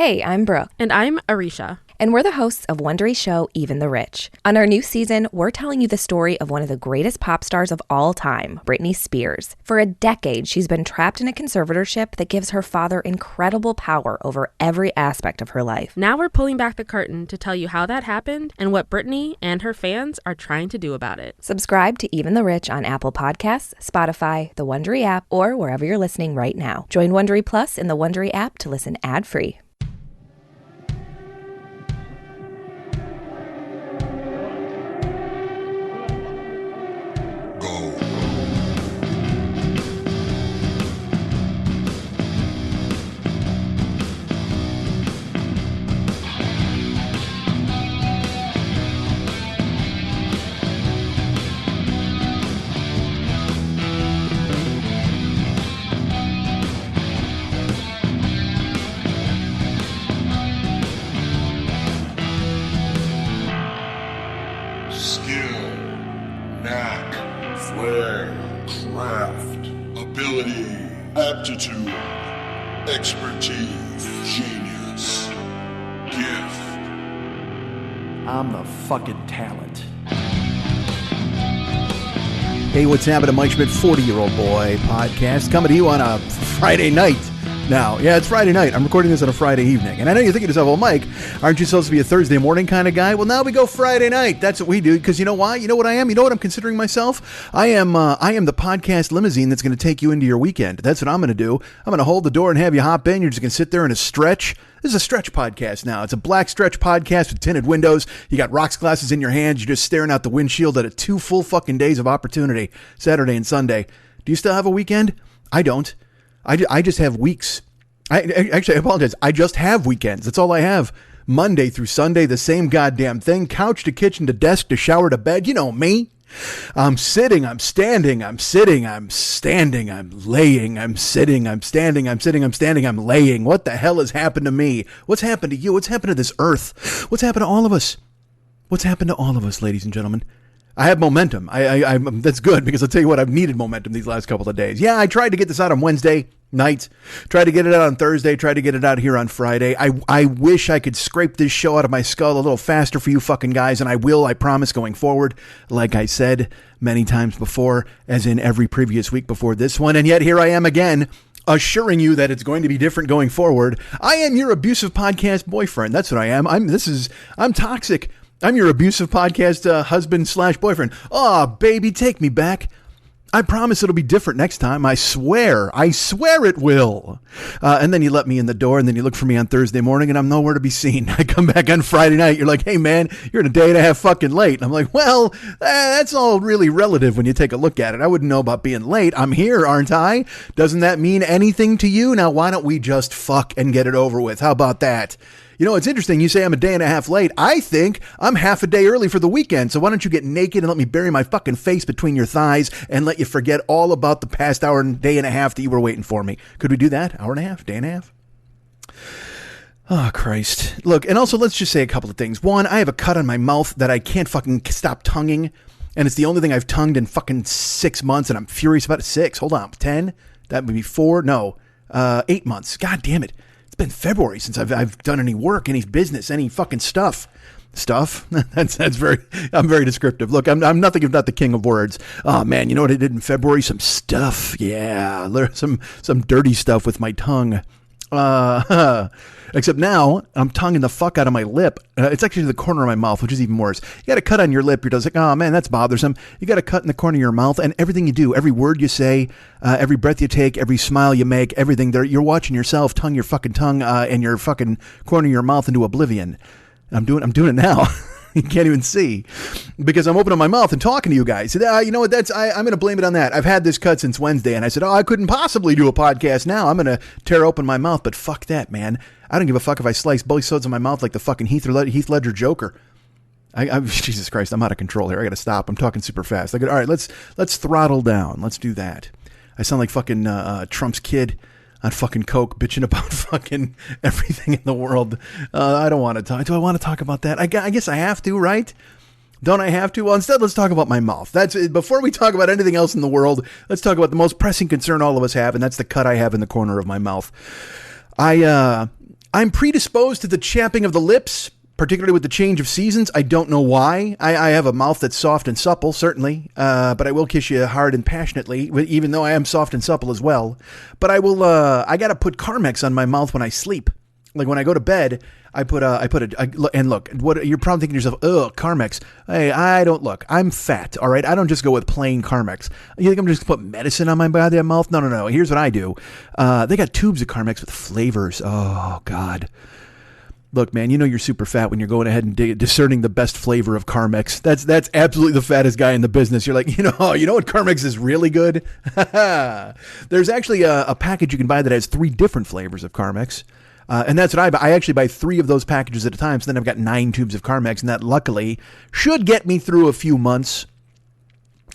Hey, I'm Brooke. And I'm Arisha. And we're the hosts of Wondery's show, Even the Rich. On our new season, we're telling you the story of one of the greatest pop stars of all time, Britney Spears. For a decade, she's been trapped in a conservatorship that gives her father incredible power over every aspect of her life. Now we're pulling back the curtain to tell you how that happened and what Britney and her fans are trying to do about it. Subscribe to Even the Rich on Apple Podcasts, Spotify, the Wondery app, or wherever you're listening right now. Join Wondery Plus in the Wondery app to listen ad-free. Aptitude, expertise, genius, gift. I'm the fucking talent. Hey, what's happening, Mike Schmidt, 40-year-old boy podcast, coming to you on a Friday night. Now, yeah, it's Friday night. I'm recording this on a Friday evening. And I know you're thinking to yourself, well, Mike, aren't you supposed to be a Thursday morning kind of guy? Well, now we go Friday night. That's what we do. Because you know why? You know what I am? You know what I'm considering myself? I am the podcast limousine that's going to take you into your weekend. That's what I'm going to do. I'm going to hold the door and have you hop in. You're just going to sit there in a stretch. This is a stretch podcast now. It's a black stretch podcast with tinted windows. You got rocks glasses in your hands. You're just staring out the windshield at 2 full fucking days of opportunity, Saturday and Sunday. Do you still have a weekend? I don't. I just have weeks. I apologize. I just have weekends. That's all I have. Monday through Sunday, the same goddamn thing. Couch to kitchen to desk to shower to bed. You know me. I'm sitting, I'm standing, I'm sitting, I'm standing, I'm laying, I'm sitting, I'm standing, I'm sitting, I'm standing, I'm laying. What the hell has happened to me? What's happened to you? What's happened to this earth? What's happened to all of us? What's happened to all of us, ladies and gentlemen? I have momentum. That's good, because I'll tell you what, I've needed momentum these last couple of days. Yeah, I tried to get this out on Wednesday night, tried to get it out on Thursday, tried to get it out here on Friday. I wish I could scrape this show out of my skull a little faster for you fucking guys, and I will, I promise, going forward, like I said many times before, as in every previous week before this one, and yet here I am again, assuring you that it's going to be different going forward. I am your abusive podcast boyfriend. That's what I am. I'm toxic. I'm your abusive podcast husband/boyfriend. Oh, baby, take me back. I promise it'll be different next time. I swear it will. And then you let me in the door, and then you look for me on Thursday morning, and I'm nowhere to be seen. I come back on Friday night. You're like, hey, man, you're a day and a half fucking late. And I'm like, well, that's all really relative when you take a look at it. I wouldn't know about being late. I'm here, aren't I? Doesn't that mean anything to you? Now, why don't we just fuck and get it over with? How about that? You know, it's interesting. You say I'm a day and a half late. I think I'm half a day early for the weekend. So why don't you get naked and let me bury my fucking face between your thighs and let you forget all about the past hour and day and a half that you were waiting for me? Could we do that? Hour and a half? Day and a half? Oh, Christ. Look, and also let's just say a couple of things. One, I have a cut on my mouth that I can't fucking stop tonguing. And it's the only thing I've tongued in fucking 6 months. And I'm furious about it. 6. Hold on. 10? That would be 4. No. 8 months. God damn it. Been February since I've done any work, any business, any fucking stuff. That's very, I'm very descriptive. Look, I'm nothing if not the king of words. Oh man, you know what I did in February? Some stuff. Yeah, some dirty stuff with my tongue. Except now I'm tonguing the fuck out of my lip. It's actually the corner of my mouth, which is even worse. You got a cut on your lip. You're just like, oh man, that's bothersome. You got a cut in the corner of your mouth, and everything you do, every word you say, every breath you take, every smile you make, everything there, you're watching yourself tongue your fucking tongue and your fucking corner of your mouth into oblivion. I'm doing it now. You can't even see because I'm opening my mouth and talking to you guys. You know what? I'm going to blame it on that. I've had this cut since Wednesday, and I said, I couldn't possibly do a podcast now. I'm going to tear open my mouth, but fuck that, man. I don't give a fuck if I slice both sides of my mouth like the fucking Heath Ledger Joker. Jesus Christ, I'm out of control here. I got to stop. I'm talking super fast. All right, let's throttle down. Let's do that. I sound like fucking Trump's kid on fucking coke, bitching about fucking everything in the world. I don't want to talk. Do I want to talk about that? I guess I have to, right? Don't I have to? Well, instead, let's talk about my mouth. Before we talk about anything else in the world, let's talk about the most pressing concern all of us have, and that's the cut I have in the corner of my mouth. I'm predisposed to the chapping of the lips, particularly with the change of seasons. I don't know why. I have a mouth that's soft and supple, certainly, but I will kiss you hard and passionately, even though I am soft and supple as well. But I will. I got to put Carmex on my mouth when I sleep. Like when I go to bed, and look, what you're probably thinking to yourself, ugh, Carmex. Hey, I don't look. I'm fat, all right? I don't just go with plain Carmex. You think I'm just going to put medicine on my goddamn mouth? No. Here's what I do. They got tubes of Carmex with flavors. Oh, God. Look, man, you know you're super fat when you're going ahead and discerning the best flavor of Carmex. That's absolutely the fattest guy in the business. You're like, you know what Carmex is really good? There's actually a package you can buy that has 3 different flavors of Carmex. And that's what I buy. I actually buy 3 of those packages at a time. So then I've got 9 tubes of Carmex, and that luckily should get me through a few months.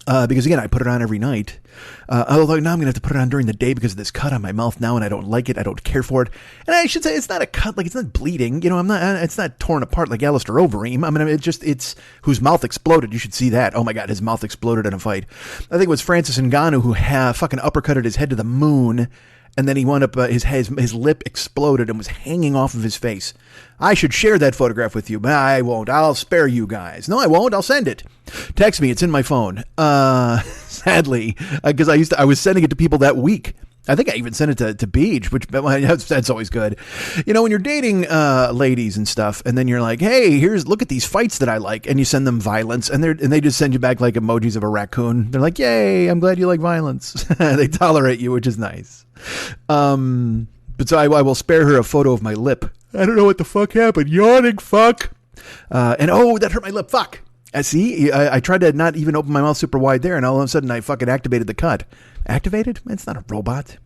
Because again, I put it on every night. Although now I'm gonna have to put it on during the day because of this cut on my mouth now, and I don't like it. I don't care for it. And I should say it's not a cut, like it's not bleeding. You know, it's not torn apart like Alistair Overeem. I mean, it's whose mouth exploded. You should see that. Oh my God, his mouth exploded in a fight. I think it was Francis Ngannou who fucking uppercutted his head to the moon. And then he wound up, his lip exploded and was hanging off of his face. I should share that photograph with you, but I won't. I'll spare you guys. No, I won't. I'll send it. Text me. It's in my phone. Sadly, because I was sending it to people that week. I think I even sent it to Beach, which that's always good. You know, when you're dating ladies and stuff, and then you're like, hey, look at these fights that I like, and you send them violence, and they just send you back like emojis of a raccoon. They're like, yay, I'm glad you like violence. They tolerate you, which is nice. But so I will spare her a photo of my lip. I don't know what the fuck happened. Yawning fuck. And that hurt my lip. Fuck. See, I tried to not even open my mouth super wide there, and all of a sudden I fucking activated the cut. Activated? It's not a robot.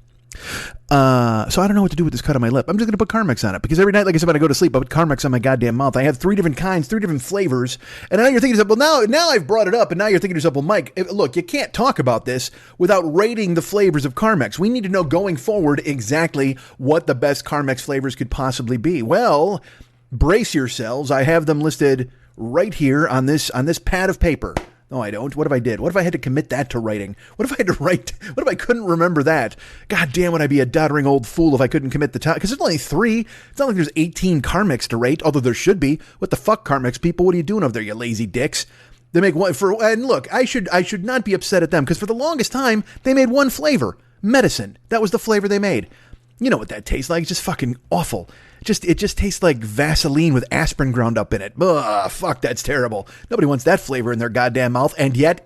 So I don't know what to do with this cut on my lip. I'm just going to put Carmex on it because every night, like I said, when I go to sleep, I put Carmex on my goddamn mouth. I have 3 different kinds, 3 different flavors. And now you're thinking to yourself, well, now I've brought it up, and now you're thinking to yourself, well, Mike, look, you can't talk about this without rating the flavors of Carmex. We need to know going forward exactly what the best Carmex flavors could possibly be. Well, brace yourselves. I have them listed right here on this pad of paper. No, I don't. What if I did? What if I had to commit that to writing? What if I had to write? What if I couldn't remember that? God damn, would I be a doddering old fool if I couldn't commit the time? Because there's only 3. It's not like there's 18 Carmex to rate, although there should be. What the fuck, Carmex people? What are you doing over there, you lazy dicks? They make one for, and look, I should not be upset at them because for the longest time they made one flavor, medicine. That was the flavor they made. You know what that tastes like? It's just fucking awful. It just tastes like Vaseline with aspirin ground up in it. Ugh, fuck, that's terrible. Nobody wants that flavor in their goddamn mouth. And yet,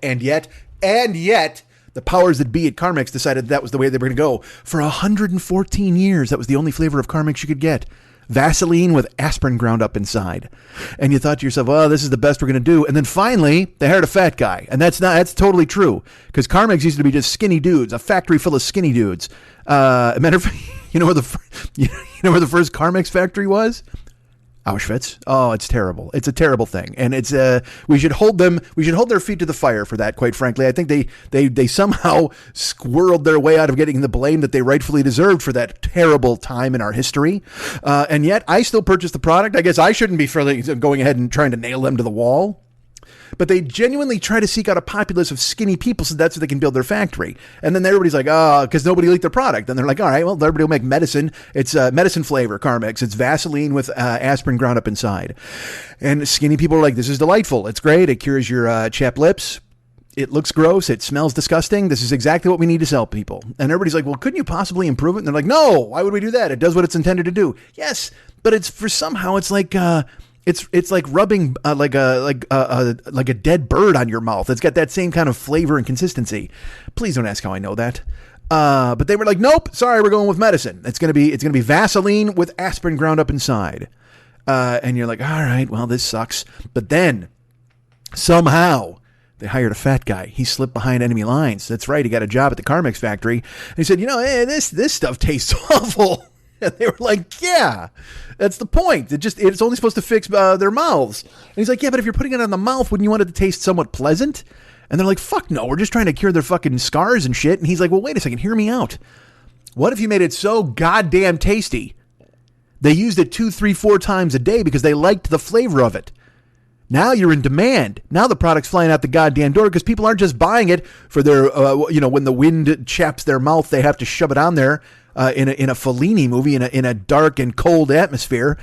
the powers that be at Carmex decided that was the way they were going to go. For 114 years, that was the only flavor of Carmex you could get. Vaseline with aspirin ground up inside. And you thought to yourself, oh, this is the best we're going to do. And then finally, they hired a fat guy. And that's totally true. Because Carmex used to be just skinny dudes, a factory full of skinny dudes. Matter of fact, you know where the first Carmex factory was? Auschwitz. Oh, it's terrible. It's a terrible thing. And it's we should hold their feet to the fire for that, quite frankly. I think they somehow squirreled their way out of getting the blame that they rightfully deserved for that terrible time in our history. And yet I still purchase the product. I guess I shouldn't be going ahead and trying to nail them to the wall. But they genuinely try to seek out a populace of skinny people so that's so they can build their factory. And then everybody's like, because nobody liked their product. And they're like, all right, well, everybody will make medicine. It's medicine flavor, Carmex. It's Vaseline with aspirin ground up inside. And skinny people are like, this is delightful. It's great. It cures your chapped lips. It looks gross. It smells disgusting. This is exactly what we need to sell people. And everybody's like, well, couldn't you possibly improve it? And they're like, no, why would we do that? It does what it's intended to do. Yes, but it's like... It's like rubbing like a dead bird on your mouth. It's got that same kind of flavor and consistency. Please don't ask how I know that. But they were like, nope, sorry, we're going with medicine. It's gonna be Vaseline with aspirin ground up inside. And you're like, all right, well, this sucks. But then somehow they hired a fat guy. He slipped behind enemy lines. That's right. He got a job at the Carmex factory. And he said, hey, this stuff tastes awful. And they were like, yeah, that's the point. It's only supposed to fix their mouths. And he's like, yeah, but if you're putting it on the mouth, wouldn't you want it to taste somewhat pleasant? And they're like, fuck no, we're just trying to cure their fucking scars and shit. And he's like, well, wait a second, hear me out. What if you made it so goddamn tasty? They used it 2, 3, 4 times a day because they liked the flavor of it. Now you're in demand. Now the product's flying out the goddamn door because people aren't just buying it for their, when the wind chaps their mouth, they have to shove it on there. in a Fellini movie in a dark and cold atmosphere.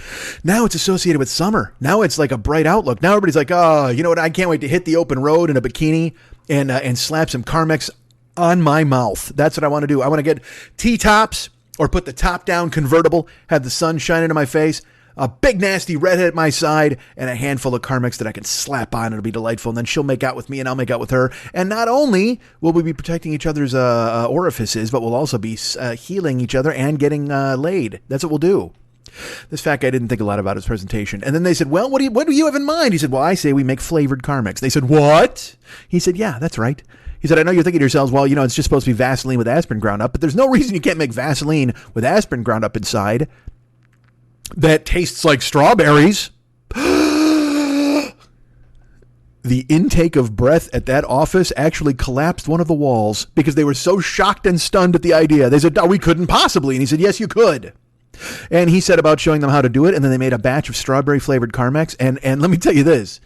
Now it's associated with summer. Now it's like a bright outlook. Now everybody's like, oh, you know what? I can't wait to hit the open road in a bikini and slap some Carmex on my mouth. That's what I want to do. I want to get T-tops or put the top down convertible, have the sun shine into my face, a big nasty redhead at my side, and a handful of Carmex that I can slap on. It'll be delightful. And then she'll make out with me and I'll make out with her. And not only will we be protecting each other's orifices, but we'll also be healing each other and getting laid. That's what we'll do. This fat guy didn't think a lot about his presentation. And then they said, well, what do you have in mind? He said, well, I say we make flavored Carmex. They said, what? He said, yeah, that's right. He said, I know you're thinking to yourselves, well, it's just supposed to be Vaseline with aspirin ground up, but there's no reason you can't make Vaseline with aspirin ground up inside that tastes like strawberries. The intake of breath at that office actually collapsed one of the walls because they were so shocked and stunned at the idea. They said, we couldn't possibly. And he said, yes, you could. And he said about showing them how to do it. And then they made a batch of strawberry flavored Carmex. And let me tell you this.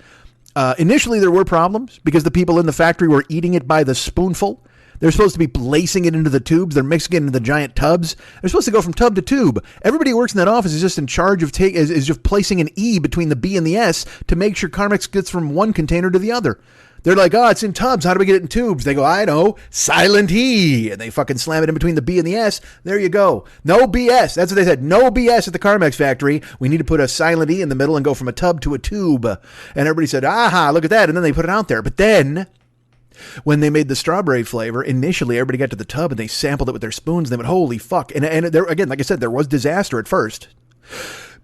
Initially, there were problems because the people in the factory were eating it by the spoonful. They're supposed to be lacing it into the tubes. They're mixing it into the giant tubs. They're supposed to go from tub to tube. Everybody who works in that office is just in charge of is just placing an E between the B and the S to make sure Carmex gets from one container to the other. They're like, it's in tubs. How do we get it in tubes? They go, I know, silent E. And they fucking slam it in between the B and the S. There you go. No BS. That's what they said. No BS at the Carmex factory. We need to put a silent E in the middle and go from a tub to a tube. And everybody said, aha, look at that. And then they put it out there. But then when they made the strawberry flavor, initially everybody got to the tub and they sampled it with their spoons. And they went, holy fuck. And there, again, like I said, there was disaster at first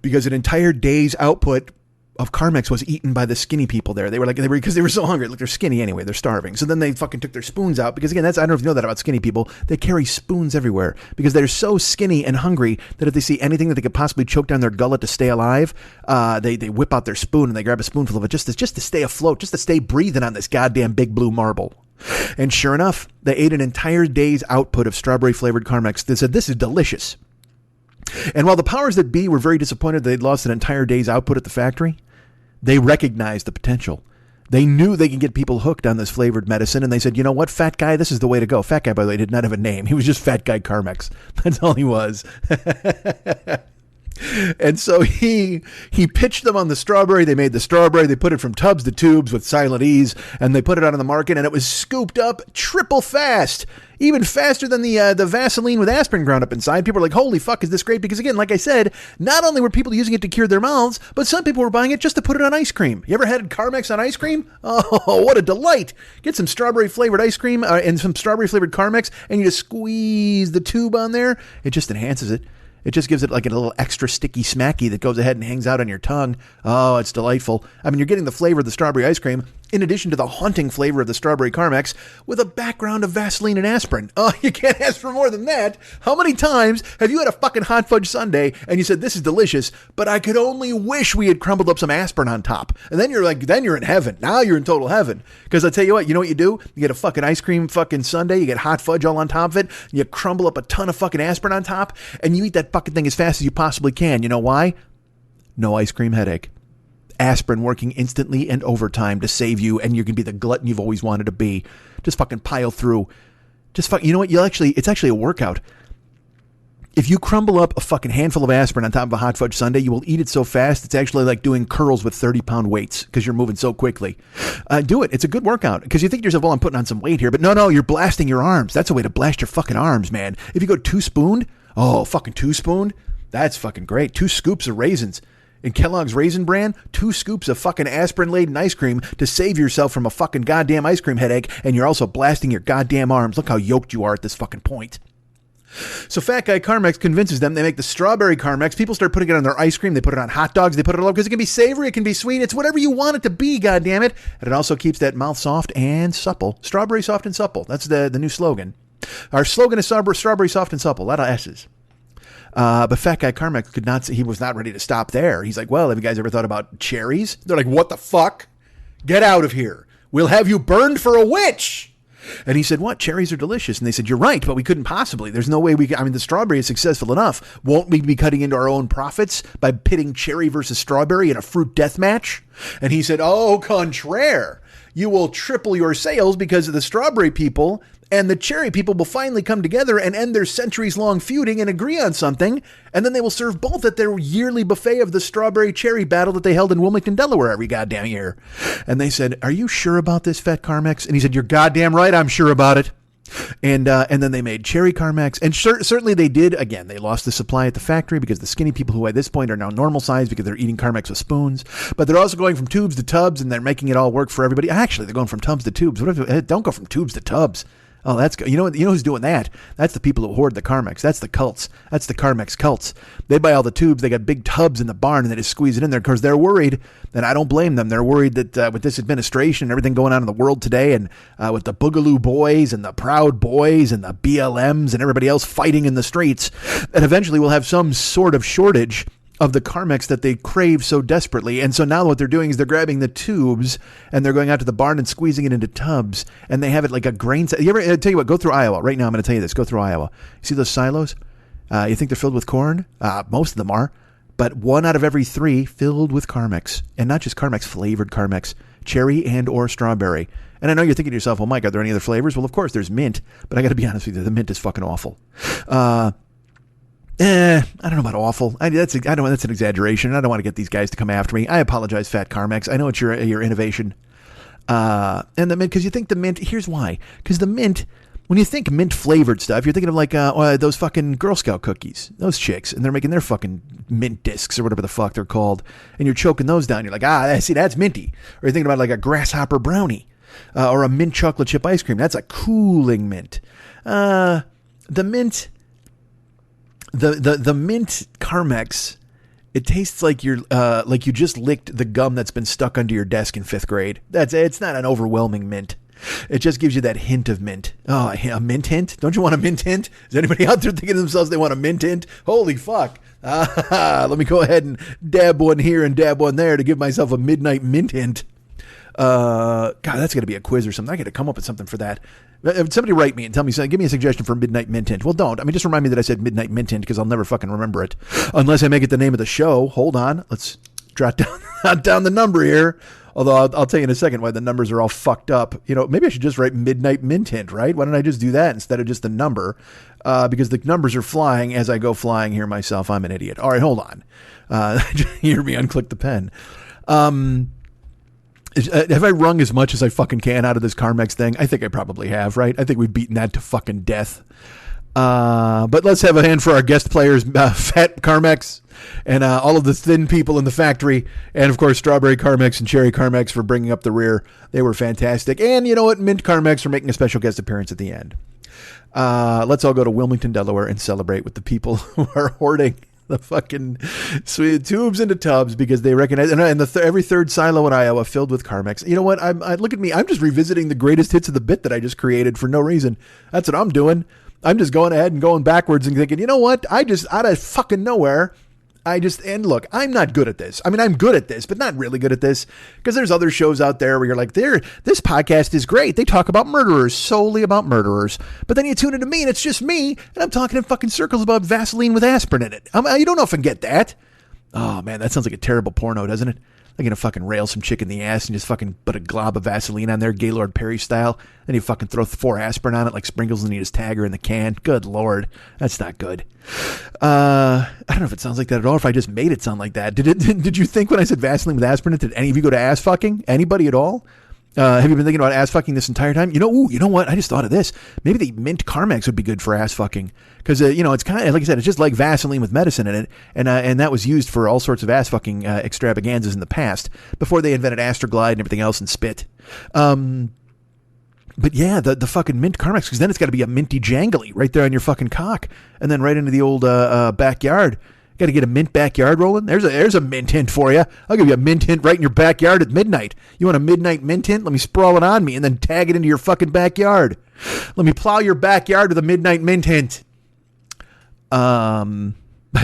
because an entire day's output of Carmex was eaten by the skinny people there. Because they were so hungry. Look, they're skinny anyway. They're starving. So then they fucking took their spoons out because, again, I don't know if you know that about skinny people. They carry spoons everywhere because they're so skinny and hungry that if they see anything that they could possibly choke down their gullet to stay alive, they whip out their spoon and they grab a spoonful of it just to stay afloat, just to stay breathing on this goddamn big blue marble. And sure enough, they ate an entire day's output of strawberry flavored Carmex. They said, this is delicious. And while the powers that be were very disappointed they'd lost an entire day's output at the factory, they recognized the potential. They knew they can get people hooked on this flavored medicine, and they said, you know what, fat guy, this is the way to go. Fat guy, by the way, did not have a name. He was just Fat Guy Carmex. That's all he was. And so he pitched them on the strawberry. They made the strawberry. They put it from tubs to tubes with silent E's, and they put it out on the market, and it was scooped up triple fast, even faster than the Vaseline with aspirin ground up inside. People were like, holy fuck, is this great? Because, again, like I said, not only were people using it to cure their mouths, but some people were buying it just to put it on ice cream. You ever had Carmex on ice cream? Oh, what a delight. Get some strawberry-flavored ice cream and some strawberry-flavored Carmex, and you just squeeze the tube on there. It just enhances it. It just gives it like a little extra sticky smacky that goes ahead and hangs out on your tongue. Oh, it's delightful. I mean, you're getting the flavor of the strawberry ice cream in addition to the haunting flavor of the strawberry Carmex with a background of Vaseline and aspirin. Oh, you can't ask for more than that. How many times have you had a fucking hot fudge sundae and you said, this is delicious, but I could only wish we had crumbled up some aspirin on top. And then you're like, then you're in heaven. Now you're in total heaven. Because I tell you what you do? You get a fucking ice cream fucking sundae, you get hot fudge all on top of it, and you crumble up a ton of fucking aspirin on top, and you eat that fucking thing as fast as you possibly can. You know why? No ice cream headache. Aspirin working instantly and overtime to save you, and you can be the glutton you've always wanted to be. Just fucking pile through. You know what? It's actually a workout. If you crumble up a fucking handful of aspirin on top of a hot fudge sundae, you will eat it so fast it's actually like doing curls with 30-pound weights because you're moving so quickly. Do it. It's a good workout because you think to yourself, well, I'm putting on some weight here, but no, you're blasting your arms. That's a way to blast your fucking arms, man. If you go 2-spooned, fucking 2-spooned, that's fucking great. 2 scoops of raisins. In Kellogg's Raisin Bran, 2 scoops of fucking aspirin-laden ice cream to save yourself from a fucking goddamn ice cream headache, and you're also blasting your goddamn arms. Look how yoked you are at this fucking point. So Fat Guy Carmex convinces them. They make the strawberry Carmex. People start putting it on their ice cream. They put it on hot dogs. They put it all because it can be savory. It can be sweet. It's whatever you want it to be, goddammit. And it also keeps that mouth soft and supple. Strawberry soft and supple. That's the new slogan. Our slogan is strawberry soft and supple. A lot of S's. But Fat Guy Carmex he was not ready to stop there. He's like, well, have you guys ever thought about cherries? They're like, what the fuck? Get out of here. We'll have you burned for a witch. And he said, what? Cherries are delicious. And they said, you're right, but we couldn't possibly. There's no way the strawberry is successful enough. Won't we be cutting into our own profits by pitting cherry versus strawberry in a fruit death match? And he said, au contraire. you will triple your sales because the strawberry people and the cherry people will finally come together and end their centuries-long feuding and agree on something, and then they will serve both at their yearly buffet of the strawberry-cherry battle that they held in Wilmington, Delaware every goddamn year. And they said, are you sure about this, Fat Carmex? And he said, you're goddamn right, I'm sure about it. And then they made cherry Carmex, and certainly they did. Again, they lost the supply at the factory because the skinny people who at this point are now normal size because they're eating Carmex with spoons. But they're also going from tubes to tubs, and they're making it all work for everybody. Actually, they're going from tubs to tubes. What if, don't go from tubes to tubs. Oh, that's good. You know who's doing that? That's the people who hoard the Carmex. That's the cults. That's the Carmex cults. They buy all the tubes. They got big tubs in the barn, and they just squeeze it in there because they're worried. And I don't blame them. They're worried that with this administration and everything going on in the world today, and with the Boogaloo Boys and the Proud Boys and the BLMs and everybody else fighting in the streets, that eventually we'll have some sort of shortage of the Carmex that they crave so desperately. And so now what they're doing is they're grabbing the tubes and they're going out to the barn and squeezing it into tubs, and they have it like a grain. You ever tell you what? Go through Iowa right now. I'm going to tell you this. Go through Iowa. You see those silos? You think they're filled with corn? Most of them are, but 1 out of every 3 filled with Carmex, and not just Carmex, flavored Carmex, cherry and or strawberry. And I know you're thinking to yourself, well, Mike, are there any other flavors? Well, of course there's mint, but I got to be honest with you, the mint is fucking awful. I don't know about awful. That's an exaggeration. I don't want to get these guys to come after me. I apologize, Fat Carmex. I know it's your innovation. And the mint, because you think the mint, here's why. Because the mint, when you think mint flavored stuff, you're thinking of like those fucking Girl Scout cookies, those chicks, and they're making their fucking mint discs or whatever the fuck they're called, and you're choking those down. You're like, see, that's minty. Or you're thinking about like a grasshopper brownie or a mint chocolate chip ice cream. That's a cooling mint. The mint. The mint Carmex, it tastes like you just licked the gum that's been stuck under your desk in 5th grade. It's not an overwhelming mint. It just gives you that hint of mint. Oh, a mint hint? Don't you want a mint hint? Is anybody out there thinking to themselves they want a mint hint? Holy fuck. Let me go ahead and dab one here and dab one there to give myself a midnight mint hint. God, that's going to be a quiz or something. I got to come up with something for that. Somebody write me and tell me, give me a suggestion for Midnight Mint Hint. Well, don't. I mean, just remind me that I said Midnight Mint Hint because I'll never fucking remember it. Unless I make it the name of the show. Hold on. Let's jot down the number here. Although I'll tell you in a second why the numbers are all fucked up. Maybe I should just write Midnight Mint Hint, right? Why don't I just do that instead of just the number? Because the numbers are flying as I go flying here myself. I'm an idiot. All right, hold on. Hear me unclick the pen. Have I wrung as much as I fucking can out of this Carmex thing? I think I probably have, right? I think we've beaten that to fucking death. But let's have a hand for our guest players, Fat Carmex, and all of the thin people in the factory, and of course Strawberry Carmex and Cherry Carmex for bringing up the rear. They were fantastic. And you know what? Mint Carmex for making a special guest appearance at the end. Let's all go to Wilmington, Delaware, and celebrate with the people who are hoarding the fucking sweet tubes into tubs because they recognize, and every third silo in Iowa filled with Carmex. You know what? Look at me. I'm just revisiting the greatest hits of the bit that I just created for no reason. That's what I'm doing. I'm just going ahead and going backwards and thinking, you know what? I just, out of fucking nowhere, and look, I'm not good at this. I mean, I'm good at this, but not really good at this because there's other shows out there where you're like, this podcast is great. They talk about murderers, solely about murderers. But then you tune into me and it's just me and I'm talking in fucking circles about Vaseline with aspirin in it. You don't often get that. Oh man, that sounds like a terrible porno, doesn't it? They're going to fucking rail some chick in the ass and just fucking put a glob of Vaseline on there, Gaylord Perry style. Then you fucking throw 4 aspirin on it like sprinkles and you just tag her in the can. Good Lord. That's not good. I don't know if it sounds like that at all, or if I just made it sound like that. Did you think when I said Vaseline with aspirin, did any of you go to ass fucking? Anybody at all? Have you been thinking about ass fucking this entire time? You know what? I just thought of this. Maybe the mint Carmex would be good for ass fucking. Because, it's kind of, like I said, it's just like Vaseline with medicine in it. And that was used for all sorts of ass fucking extravaganzas in the past before they invented Astroglide and everything else and spit. But yeah, the fucking mint Carmex, because then it's got to be a minty jangly right there on your fucking cock. And then right into the old backyard. Got to get a mint backyard rolling. There's a mint hint for you. I'll give you a mint hint right in your backyard at midnight. You want a midnight mint hint? Let me sprawl it on me and then tag it into your fucking backyard. Let me plow your backyard with a midnight mint hint.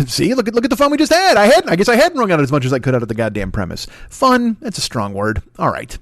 See, look at the fun we just had. I guess I hadn't wrung out as much as I could out of the goddamn premise. Fun, that's a strong word. All right.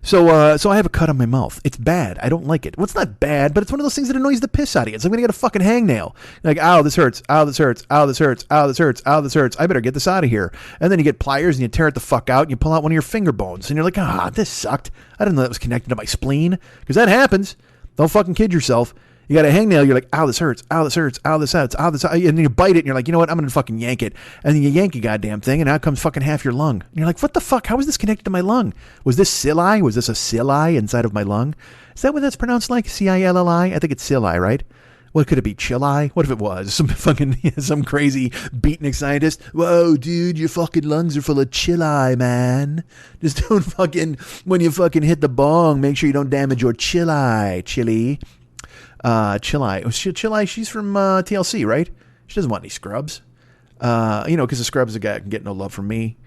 So I have a cut on my mouth. It's bad. I don't like it. Well, it's not bad, but it's one of those things that annoys the piss out of you. It's like when you get a fucking hangnail. You're like, ow, this hurts. Ow, this hurts. Ow, this hurts. Ow, this hurts. Ow, this hurts. I better get this out of here. And then you get pliers and you tear it the fuck out and you pull out one of your finger bones. And you're like, this sucked. I didn't know that was connected to my spleen. Because that happens. Don't fucking kid yourself. You got a hangnail, you're like, ow, this hurts, ow, this hurts, ow, this hurts, ow, this hurts. And then you bite it, and you're like, you know what, I'm going to fucking yank it. And then you yank a goddamn thing, and out comes fucking half your lung. And you're like, what the fuck? How is this connected to my lung? Was this cilia? Was this a cilia inside of my lung? Is that what that's pronounced like? C-I-L-L-I? I think it's cilia, right? What could it be? Chili? What if it was? Some crazy beatnik scientist. Whoa, dude, your fucking lungs are full of chili, man. Just don't fucking, when you fucking hit the bong, make sure you don't damage your chili. Chili, she's from TLC, right? She doesn't want any scrubs. Because the scrubs, a guy can get no love from me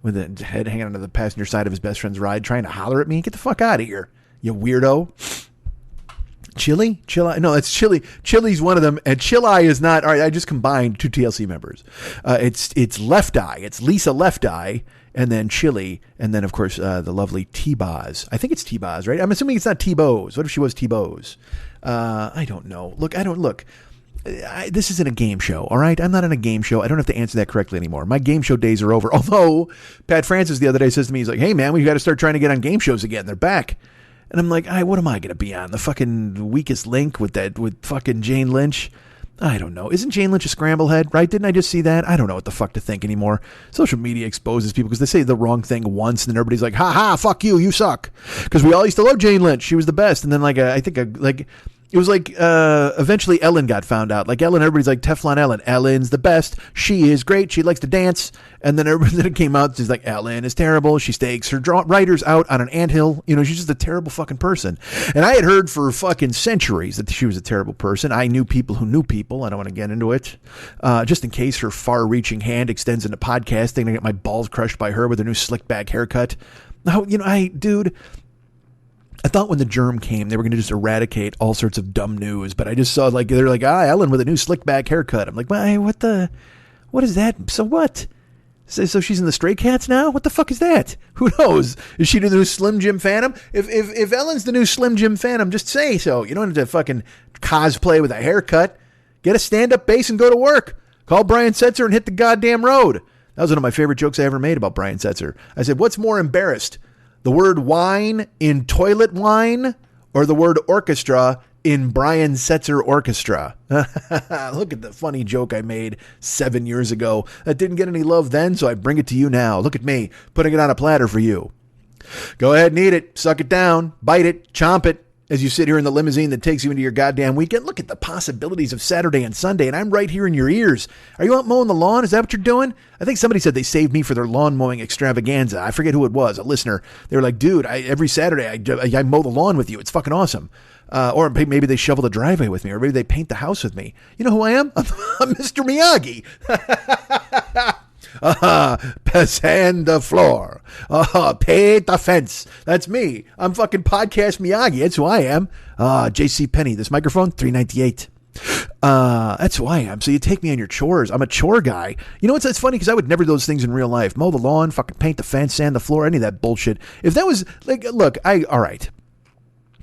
with the head hanging onto the passenger side of his best friend's ride, trying to holler at me. Get the fuck out of here, you weirdo. Chili? No, it's Chili. Chili's one of them, and Chili is not. All right, I just combined two TLC members. It's Left Eye. It's Lisa Left Eye, and then Chili, and then of course the lovely T-Boz. I think it's T-Boz, right? I'm assuming it's not T-Boz. What if she was T-Boz? I don't know. This isn't a game show, all right? I'm not on a game show. I don't have to answer that correctly anymore. My game show days are over. Although Pat Francis the other day says to me, he's like, hey, man, we've got to start trying to get on game shows again. They're back. And I'm like, what am I going to be on? The fucking Weakest Link with fucking Jane Lynch? I don't know. Isn't Jane Lynch a scramblehead, right? Didn't I just see that? I don't know what the fuck to think anymore. Social media exposes people because they say the wrong thing once and then everybody's like, ha ha, fuck you, you suck. Because we all used to love Jane Lynch. She was the best. And then it was like eventually Ellen got found out. Like Ellen, everybody's like Teflon Ellen. Ellen's the best. She is great. She likes to dance. And then it came out, she's like, Ellen is terrible. She stakes her writers out on an anthill. She's just a terrible fucking person. And I had heard for fucking centuries that she was a terrible person. I knew people who knew people. I don't want to get into it. Just in case her far-reaching hand extends into podcasting and I get my balls crushed by her with her new slick back haircut. Now, I thought when the germ came, they were going to just eradicate all sorts of dumb news, but I just saw they're like, Ellen with a new slick back haircut. I'm like, what is that? So what? So she's in the Stray Cats now? What the fuck is that? Who knows? Is she the new Slim Jim Phantom? If Ellen's the new Slim Jim Phantom, just say so. You don't have to fucking cosplay with a haircut. Get a stand-up bass and go to work. Call Brian Setzer and hit the goddamn road. That was one of my favorite jokes I ever made about Brian Setzer. I said, what's more embarrassed? The word wine in toilet wine or the word orchestra in Brian Setzer Orchestra? Look at the funny joke I made 7 years ago. That didn't get any love then, so I bring it to you now. Look at me, putting it on a platter for you. Go ahead and eat it. Suck it down. Bite it. Chomp it. As you sit here in the limousine that takes you into your goddamn weekend, look at the possibilities of Saturday and Sunday, and I'm right here in your ears. Are you out mowing the lawn? Is that what you're doing? I think somebody said they saved me for their lawn mowing extravaganza. I forget who it was, a listener. They were like, dude, every Saturday I mow the lawn with you. It's fucking awesome. Or maybe they shovel the driveway with me, or maybe they paint the house with me. You know who I am? I'm Mr. Miyagi. Sand the floor. Paint the fence. That's me. I'm fucking Podcast Miyagi. That's who I am. JC Penney. This microphone, $3.98. That's who I am. So you take me on your chores. I'm a chore guy. You know what's that's funny? Because I would never do those things in real life. Mow the lawn, fucking paint the fence, sand the floor, any of that bullshit. If that was like, look, all right.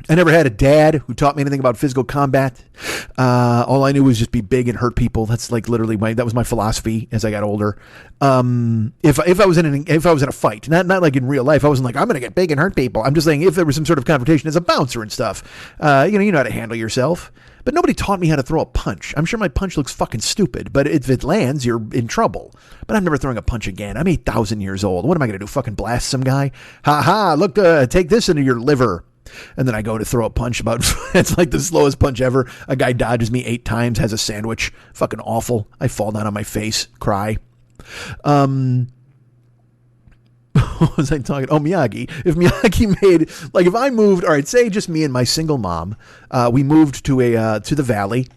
I never had a dad who taught me anything about physical combat. All I knew was just be big and hurt people. That's like literally that was my philosophy as I got older. If I was in a fight, not like in real life, I wasn't like, I'm going to get big and hurt people. I'm just saying if there was some sort of confrontation as a bouncer and stuff, you know how to handle yourself. But nobody taught me how to throw a punch. I'm sure my punch looks fucking stupid, but if it lands, you're in trouble. But I'm never throwing a punch again. I'm 8,000 years old. What am I going to do? Fucking blast some guy? Ha ha, look, take this into your liver. And then I go to throw a punch it's like the slowest punch ever. A guy dodges me 8 times, has a sandwich. Fucking awful. I fall down on my face, cry. What was I talking? Oh, Miyagi. If Miyagi made, like if I moved, all right, say just me and my single mom, we moved to the valley.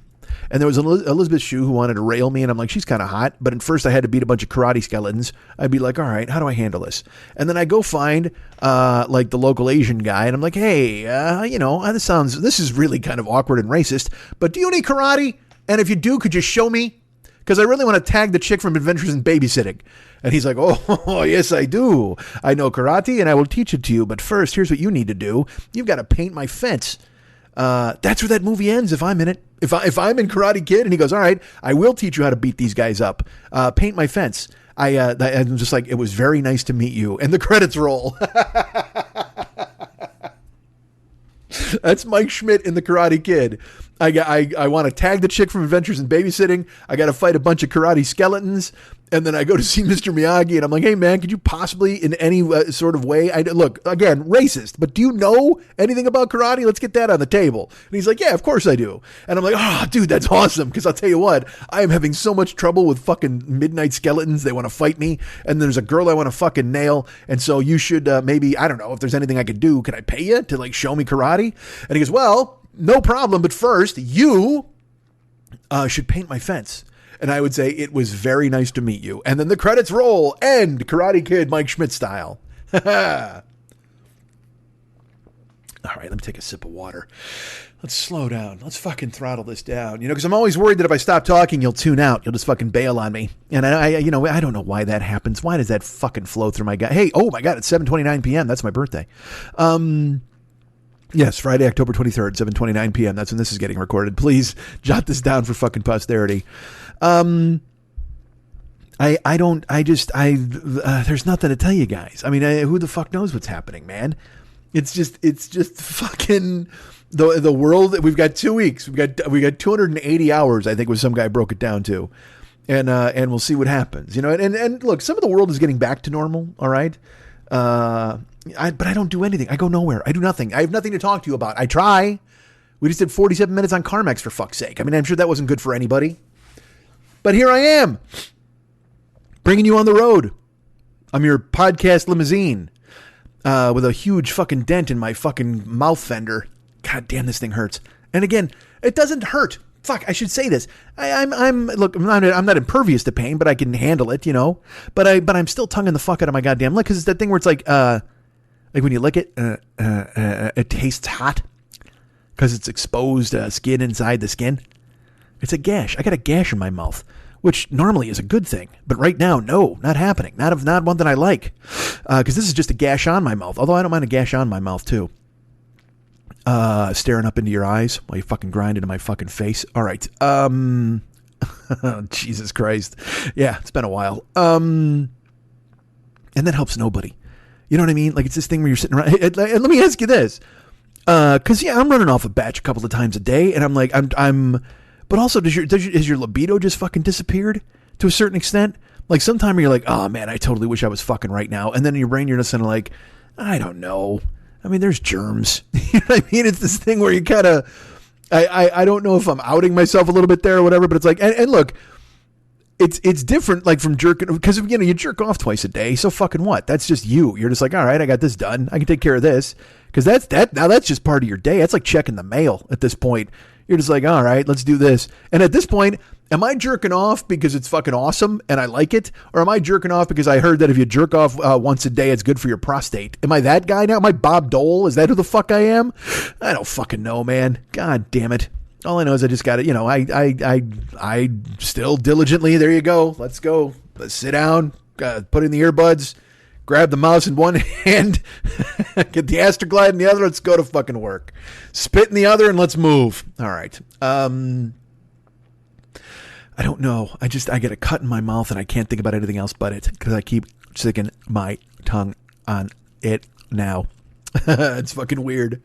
And there was Elizabeth Shue who wanted to rail me, and I'm like, she's kind of hot. But at first I had to beat a bunch of karate skeletons. I'd be like, all right, how do I handle this? And then I go find like the local Asian guy, and I'm like, hey, this is really kind of awkward and racist, but do you need karate? And if you do, could you show me? because I really want to tag the chick from Adventures in Babysitting. And he's like, oh, yes, I do. I know karate and I will teach it to you. But first, here's what you need to do. You've got to paint my fence. That's where that movie ends if I'm in it. If I'm in Karate Kid and he goes, all right, I will teach you how to beat these guys up. Paint my fence. I'm just like, it was very nice to meet you. And the credits roll. That's Mike Schmidt in The Karate Kid. I want to tag the chick from Adventures in Babysitting. I got to fight a bunch of karate skeletons. And then I go to see Mr. Miyagi and I'm like, hey, man, could you possibly in any sort of way? Look, again, racist, but do you know anything about karate? Let's get that on the table. And he's like, yeah, of course I do. And I'm like, oh, dude, that's awesome. Because I'll tell you what, I am having so much trouble with fucking midnight skeletons. They want to fight me. And there's a girl I want to fucking nail. And so you should maybe, I don't know, if there's anything I could do, can I pay you to like show me karate? And he goes, well, no problem. But first, you should paint my fence. And I would say, it was very nice to meet you. And then the credits roll. End Karate Kid Mike Schmidt style. All right, let me take a sip of water. Let's slow down. Let's fucking throttle this down. Because I'm always worried that if I stop talking, you'll tune out. You'll just fucking bail on me. And I don't know why that happens. Why does that fucking flow through my gut? Hey, oh my God, it's 7:29 p.m. That's my birthday. Yes, Friday, October 23rd, 7:29 p.m. That's when this is getting recorded. Please jot this down for fucking posterity. There's nothing to tell you guys. I mean, who the fuck knows what's happening, man? It's just fucking the world. We've got 2 weeks. We got 280 hours, I think was some guy broke it down to. And we'll see what happens, and look, some of the world is getting back to normal. All right. But I don't do anything. I go nowhere. I do nothing. I have nothing to talk to you about. I try. We just did 47 minutes on Carmex for fuck's sake. I mean, I'm sure that wasn't good for anybody. But here I am, bringing you on the road. I'm your podcast limousine with a huge fucking dent in my fucking mouth fender. God damn, this thing hurts. And again, it doesn't hurt. Fuck, I should say this. I'm not impervious to pain, but I can handle it, But I'm still tonguing the fuck out of my goddamn lip because it's that thing where it's like when you lick it, it tastes hot because it's exposed skin inside the skin. It's a gash. I got a gash in my mouth, which normally is a good thing. But right now, no, not happening. Not one that I like. Because this is just a gash on my mouth. Although I don't mind a gash on my mouth, too. Staring up into your eyes while you fucking grind into my fucking face. All right. Jesus Christ. Yeah, it's been a while. And that helps nobody. You know what I mean? Like, it's this thing where you're sitting around. And let me ask you this. Because, yeah, I'm running off a batch a couple of times a day. And I'm like, but also, has your libido just fucking disappeared to a certain extent? Like, sometime you're like, oh, man, I totally wish I was fucking right now. And then in your brain, you're just kind of like, I don't know. I mean, there's germs. You know what I mean? It's this thing where you kind of, I don't know if I'm outing myself a little bit there or whatever, but it's like, and look, it's different, like from jerking, because, you jerk off twice a day. So fucking what? That's just you. You're just like, all right, I got this done. I can take care of this. Because now that's just part of your day. That's like checking the mail at this point. You're just like, all right, let's do this. And at this point, am I jerking off because it's fucking awesome and I like it? Or am I jerking off because I heard that if you jerk off once a day, it's good for your prostate? Am I that guy now? Am I Bob Dole? Is that who the fuck I am? I don't fucking know, man. God damn it. All I know is I just got to, I still diligently, there you go. Let's go. Let's sit down, put in the earbuds, grab the mouse in one hand, get the Astroglide in the other. Let's go to fucking work. Spit in the other and let's move. All right. I don't know. I get a cut in my mouth and I can't think about anything else but it because I keep sticking my tongue on it now. It's fucking weird.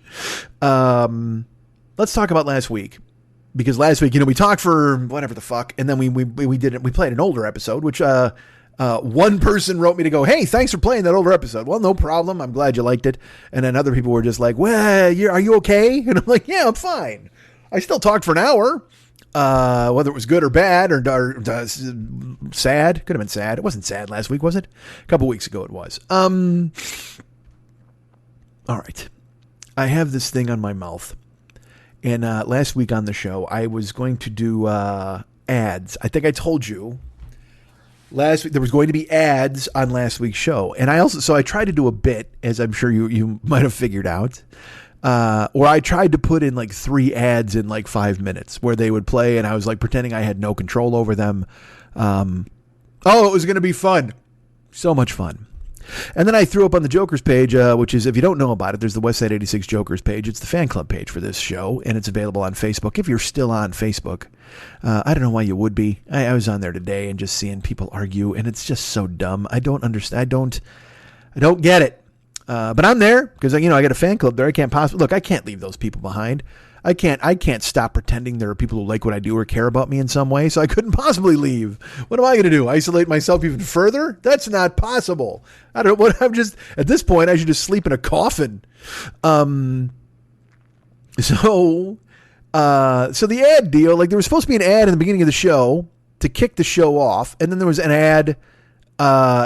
Let's talk about last week. Because last week, we talked for whatever the fuck, and then we played an older episode, which one person wrote me to go, hey, thanks for playing that older episode. Well, no problem. I'm glad you liked it. And then other people were just like, well, are you okay? And I'm like, yeah, I'm fine. I still talked for an hour, whether it was good or bad or sad. Could have been sad. It wasn't sad last week, was it? A couple weeks ago it was. All right. I have this thing on my mouth. And last week on the show, I was going to do ads. I think I told you last week there was going to be ads on last week's show. And I tried to do a bit, as I'm sure you might have figured out. or I tried to put in like 3 ads in like 5 minutes where they would play, and I was like pretending I had no control over them. It was going to be fun. So much fun. And then I threw up on the Jokers page, which is, if you don't know about it, there's the Westside 86 Jokers page. It's the fan club page for this show, and it's available on Facebook. If you're still on Facebook, I don't know why you would be. I was on there today and just seeing people argue, and it's just so dumb. I don't understand. I don't get it. But I'm there because, I got a fan club there. I can't possibly, look, I can't leave those people behind. I can't stop pretending there are people who like what I do or care about me in some way, so I couldn't possibly leave. What am I going to do? Isolate myself even further? That's not possible. I don't know what I'm just, at this point, I should just sleep in a coffin. So the ad deal, like there was supposed to be an ad in the beginning of the show to kick the show off, and then there was an ad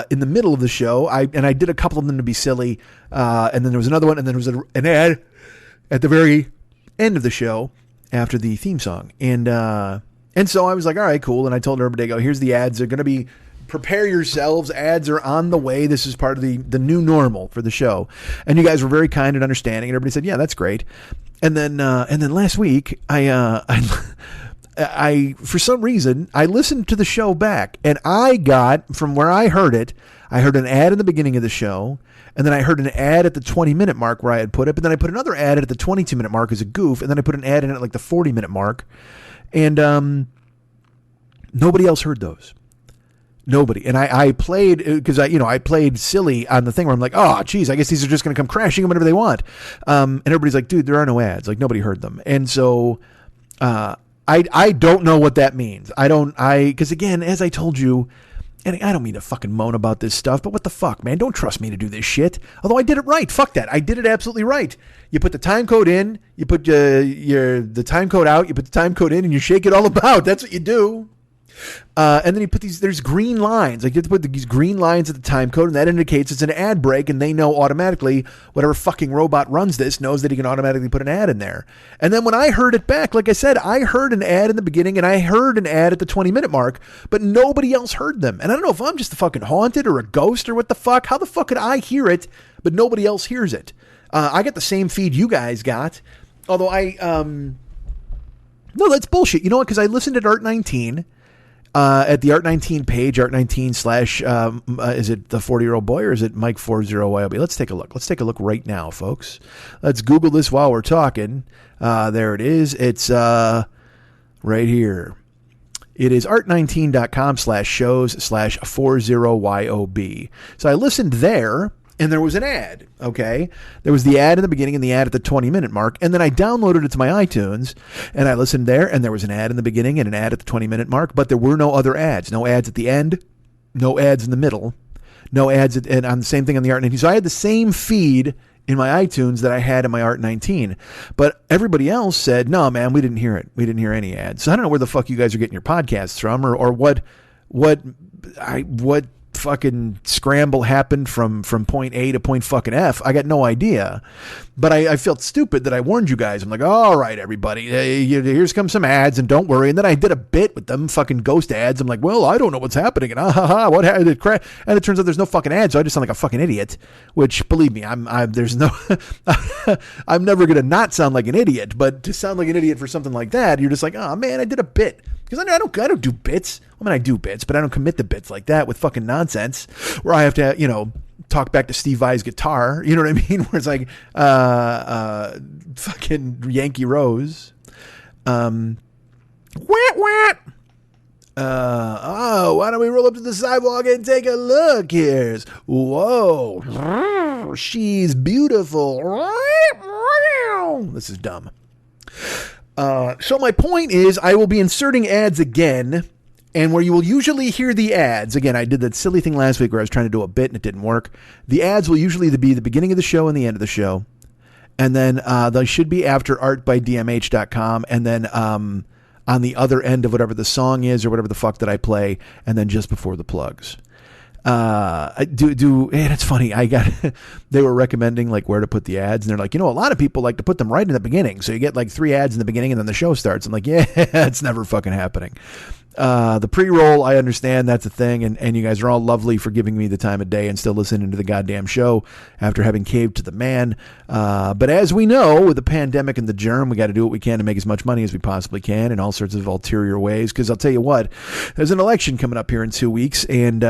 in the middle of the show. I did a couple of them to be silly, and then there was another one, and then there was an ad at the very end of the show after the theme song. And so I was like, all right, cool. And I told everybody, I go, here's the ads. They're going to be, prepare yourselves. Ads are on the way. This is part of the new normal for the show. And you guys were very kind and understanding. And everybody said, yeah, that's great. And then last week I for some reason, I listened to the show back, and I got, from where I heard it, I heard an ad in the beginning of the show, and then I heard an ad at the 20-minute mark where I had put it, but then I put another ad at the 22-minute mark as a goof, and then I put an ad in at like the 40-minute mark, and nobody else heard those. Nobody. And I played, because I played silly on the thing where I'm like, oh, geez, I guess these are just going to come crashing in whenever they want. And everybody's like, dude, there are no ads. Like, nobody heard them. And so I don't know what that means. Because again, as I told you, and I don't mean to fucking moan about this stuff, but what the fuck, man? Don't trust me to do this shit. Although I did it right. Fuck that. I did it absolutely right. You put the time code in, you put the time code out, you put the time code in, and you shake it all about. That's what you do. And then you put there's green lines. Like you have to put these green lines at the time code, and that indicates it's an ad break, and they know automatically, whatever fucking robot runs this knows that he can automatically put an ad in there. And then when I heard it back, like I said, I heard an ad in the beginning, and I heard an ad at the 20-minute mark, but nobody else heard them. And I don't know if I'm just fucking haunted or a ghost or what the fuck. How the fuck could I hear it, but nobody else hears it? I got the same feed you guys got, although no, that's bullshit. You know what? Because I listened at Art19, at the Art19 page, Art19 / is it the 40-year-old boy or is it Mike 40YOB? Let's take a look. Let's take a look right now, folks. Let's Google this while we're talking. There it is. It's right here. It is art19.com/shows/40YOB. So I listened there, and there was an ad, okay? There was the ad in the beginning and the ad at the 20-minute mark, and then I downloaded it to my iTunes, and I listened there, and there was an ad in the beginning and an ad at the 20-minute mark, but there were no other ads. No ads at the end, no ads in the middle, no ads and on the same thing on the Art19. So I had the same feed in my iTunes that I had in my Art19, but everybody else said, no, man, we didn't hear it. We didn't hear any ads. So I don't know where the fuck you guys are getting your podcasts from, or what fucking scramble happened from point A to point fucking F. I got no idea, but I felt stupid that I warned you guys. I'm like, all right, everybody, here's come some ads, and don't worry. And then I did a bit with them fucking ghost ads. I'm like, well, I don't know what's happening, and what happened? And it turns out there's no fucking ads, so I just sound like a fucking idiot. Which, believe me, there's no, I'm never gonna not sound like an idiot, but to sound like an idiot for something like that, you're just like, oh man, I did a bit. Because I don't do bits. I mean, I do bits, but I don't commit to bits like that with fucking nonsense where I have to, talk back to Steve Vai's guitar. You know what I mean? Where it's like, fucking Yankee Rose. Wah. Why don't we roll up to the sidewalk and take a look? Here's, whoa, she's beautiful. This is dumb. So my point is, I will be inserting ads again, and where you will usually hear the ads, again, I did that silly thing last week where I was trying to do a bit and it didn't work. The ads will usually be the beginning of the show and the end of the show, and then they should be after artbydmh.com, and then on the other end of whatever the song is or whatever the fuck that I play, and then just before the plugs. And it's funny. They were recommending like where to put the ads, and they're like, a lot of people like to put them right in the beginning. So you get like 3 ads in the beginning and then the show starts. I'm like, yeah, it's never fucking happening. The pre-roll, I understand that's a thing, and you guys are all lovely for giving me the time of day and still listening to the goddamn show after having caved to the man. But as we know, with the pandemic and the germ, we got to do what we can to make as much money as we possibly can in all sorts of ulterior ways. Because I'll tell you what, there's an election coming up here in 2 weeks, and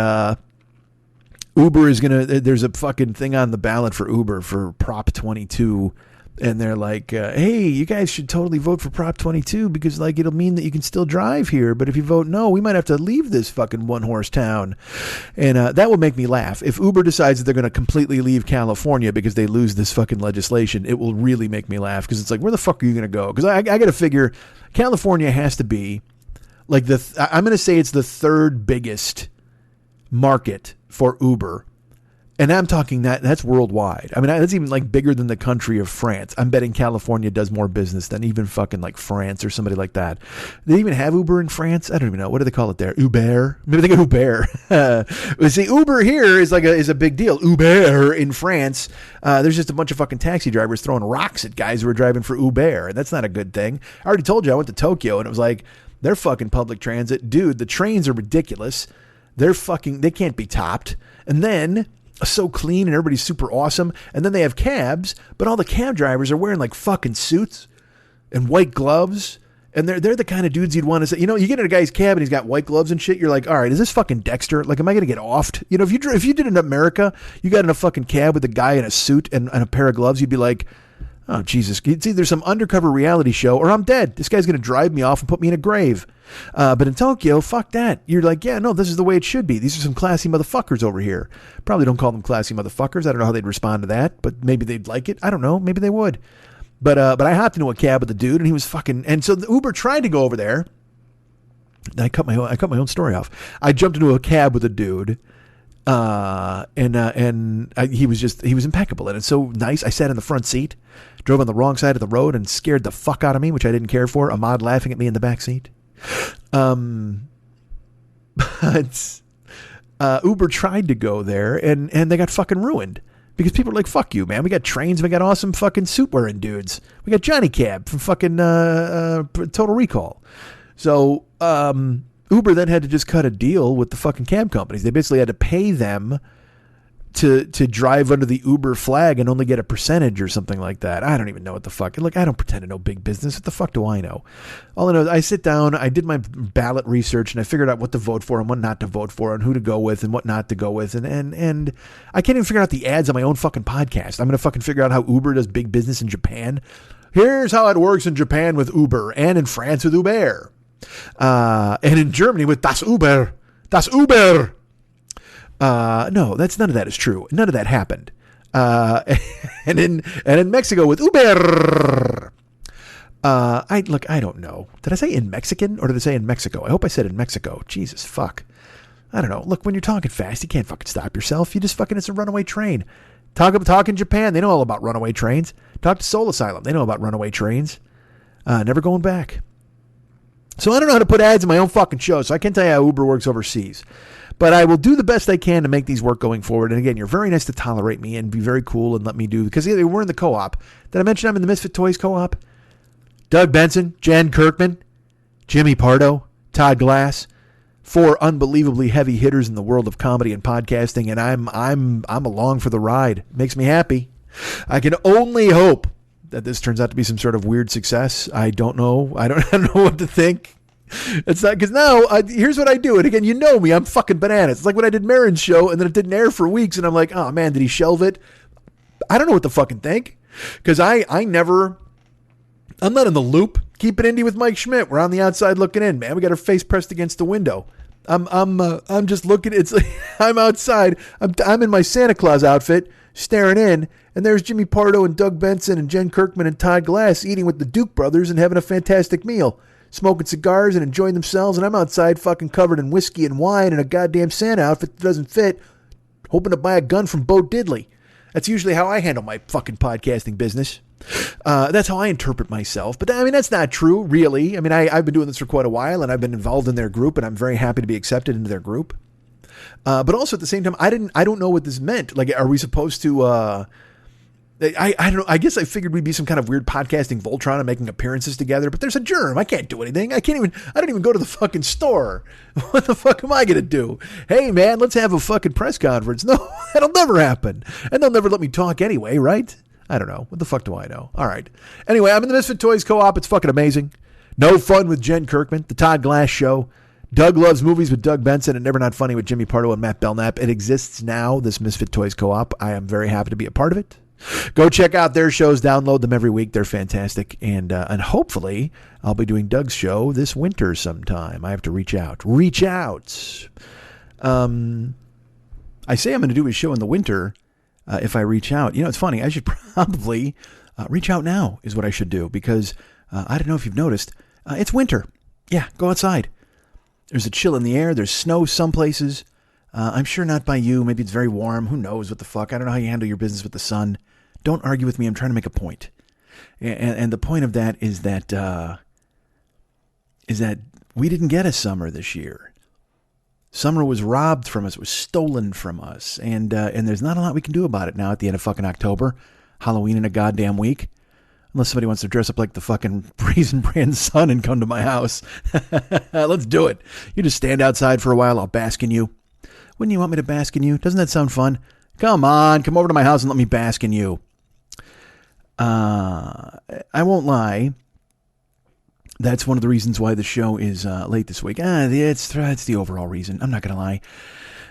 Uber is there's a fucking thing on the ballot for Uber for Prop 22. And they're like, hey, you guys should totally vote for Prop 22 because, like, it'll mean that you can still drive here. But if you vote no, we might have to leave this fucking one-horse town. And that will make me laugh. If Uber decides that they're going to completely leave California because they lose this fucking legislation, it will really make me laugh because it's like, where the fuck are you going to go? Because I got to figure California has to be, like, I'm going to say it's the third biggest market for Uber. And I'm talking that's worldwide. I mean, that's even like bigger than the country of France. I'm betting California does more business than even fucking like France or somebody like that. They even have Uber in France? I don't even know. What do they call it there? Uber? Maybe they got Uber. See, Uber here is a big deal. Uber in France, there's just a bunch of fucking taxi drivers throwing rocks at guys who are driving for Uber. And that's not a good thing. I already told you I went to Tokyo and it was like, they're fucking public transit. Dude, the trains are ridiculous. They can't be topped. And then so clean and everybody's super awesome. And then they have cabs, but all the cab drivers are wearing like fucking suits and white gloves. And they're the kind of dudes you'd want to say, you get in a guy's cab and he's got white gloves and shit. You're like, all right, is this fucking Dexter? Like, am I going to get offed? If you did in America, you got in a fucking cab with a guy in a suit and a pair of gloves, you'd be like, oh, Jesus, it's either some undercover reality show or I'm dead. This guy's going to drive me off and put me in a grave. But in Tokyo, fuck that. You're like, yeah, no, this is the way it should be. These are some classy motherfuckers over here. Probably don't call them classy motherfuckers. I don't know how they'd respond to that, but maybe they'd like it. I don't know. Maybe they would. But I hopped into a cab with the dude and he was fucking, and so the Uber tried to go over there. I cut my own story off. I jumped into a cab with a dude. He was impeccable and it's so nice. I sat in the front seat, drove on the wrong side of the road and scared the fuck out of me, which I didn't care for. Ahmad laughing at me in the back seat. But Uber tried to go there and they got fucking ruined because people are like, fuck you, man. We got trains. We got awesome fucking suit wearing dudes. We got Johnny Cab from fucking Total Recall. So, Uber then had to just cut a deal with the fucking cab companies. They basically had to pay them to drive under the Uber flag and only get a percentage or something like that. I don't even know what the fuck. Look, I don't pretend to know big business. What the fuck do I know? All I know is I sit down, I did my ballot research, and I figured out what to vote for and what not to vote for and who to go with and what not to go with. And I can't even figure out the ads on my own fucking podcast. I'm going to fucking figure out how Uber does big business in Japan. Here's how it works in Japan with Uber and in France with Uber. And in Germany with Das Uber. Das Uber. No, none of that is true. None of that happened. And in Mexico with Uber. I don't know. Did I say in Mexican or did I say in Mexico? I hope I said in Mexico. Jesus fuck. I don't know. Look, when you're talking fast, you can't fucking stop yourself. You just fucking, it's a runaway train. Talk in Japan. They know all about runaway trains. Talk to Soul Asylum. They know about runaway trains. Never going back. So I don't know how to put ads in my own fucking show, so I can't tell you how Uber works overseas. But I will do the best I can to make these work going forward. And again, you're very nice to tolerate me and be very cool and let me do, because we're in the co-op. Did I mention I'm in the Misfit Toys co-op? Doug Benson, Jen Kirkman, Jimmy Pardo, Todd Glass, 4 unbelievably heavy hitters in the world of comedy and podcasting, and I'm along for the ride. Makes me happy. I can only hope that this turns out to be some sort of weird success. I don't know. I don't know what to think. It's not, because now here's what I do. And again, you know me, I'm fucking bananas. It's like when I did Marin's show and then it didn't air for weeks and I'm like, oh man, did he shelve it? I don't know what to fucking think, because I'm not in the loop. Keep it indie with Mike Schmidt. We're on the outside looking in, man. We got our face pressed against the window. I'm just looking. It's like, I'm outside. I'm in my Santa Claus outfit, staring in, and there's Jimmy Pardo and Doug Benson and Jen Kirkman and Todd Glass eating with the Duke brothers and having a fantastic meal, smoking cigars and enjoying themselves, and I'm outside fucking covered in whiskey and wine in a goddamn Santa outfit that doesn't fit, hoping to buy a gun from Bo Diddley. That's usually how I handle my fucking podcasting business. That's how I interpret myself. But I mean, that's not true, really. I mean, I've been doing this for quite a while, and I've been involved in their group, and I'm very happy to be accepted into their group. But also at the same time, I don't know what this meant. Like, are we supposed to, I don't know. I guess I figured we'd be some kind of weird podcasting Voltron and making appearances together, but there's a germ. I can't do anything. I don't even go to the fucking store. What the fuck am I going to do? Hey, man, let's have a fucking press conference. No, that'll never happen. And they'll never let me talk anyway, right? I don't know. What the fuck do I know? All right. Anyway, I'm in the Misfit Toys Co-op. It's fucking amazing. No Fun with Jen Kirkman. The Todd Glass Show. Doug Loves Movies with Doug Benson and Never Not Funny with Jimmy Pardo and Matt Belknap. It exists now, this Misfit Toys Co-op. I am very happy to be a part of it. Go check out their shows. Download them every week. They're fantastic. And hopefully I'll be doing Doug's show this winter sometime. I have to reach out. I say I'm going to do his show in the winter if I reach out. You know, it's funny. I should probably reach out now is what I should do because I don't know if you've noticed. It's winter. Yeah, go outside. There's a chill in the air. There's snow some places. I'm sure not by you. Maybe it's very warm. Who knows what the fuck? I don't know how you handle your business with the sun. Don't argue with me. I'm trying to make a point. And the point of that is that we didn't get a summer this year. Summer was robbed from us. It was stolen from us. And there's not a lot we can do about it now at the end of fucking October. Halloween in a goddamn week. Unless somebody wants to dress up like the fucking Raisin Bran Sun and come to my house. Let's do it. You just stand outside for a while. I'll bask in you. Wouldn't you want me to bask in you? Doesn't that sound fun? Come on. Come over to my house and let me bask in you. I won't lie. That's one of the reasons why the show is late this week. It's the overall reason. I'm not going to lie.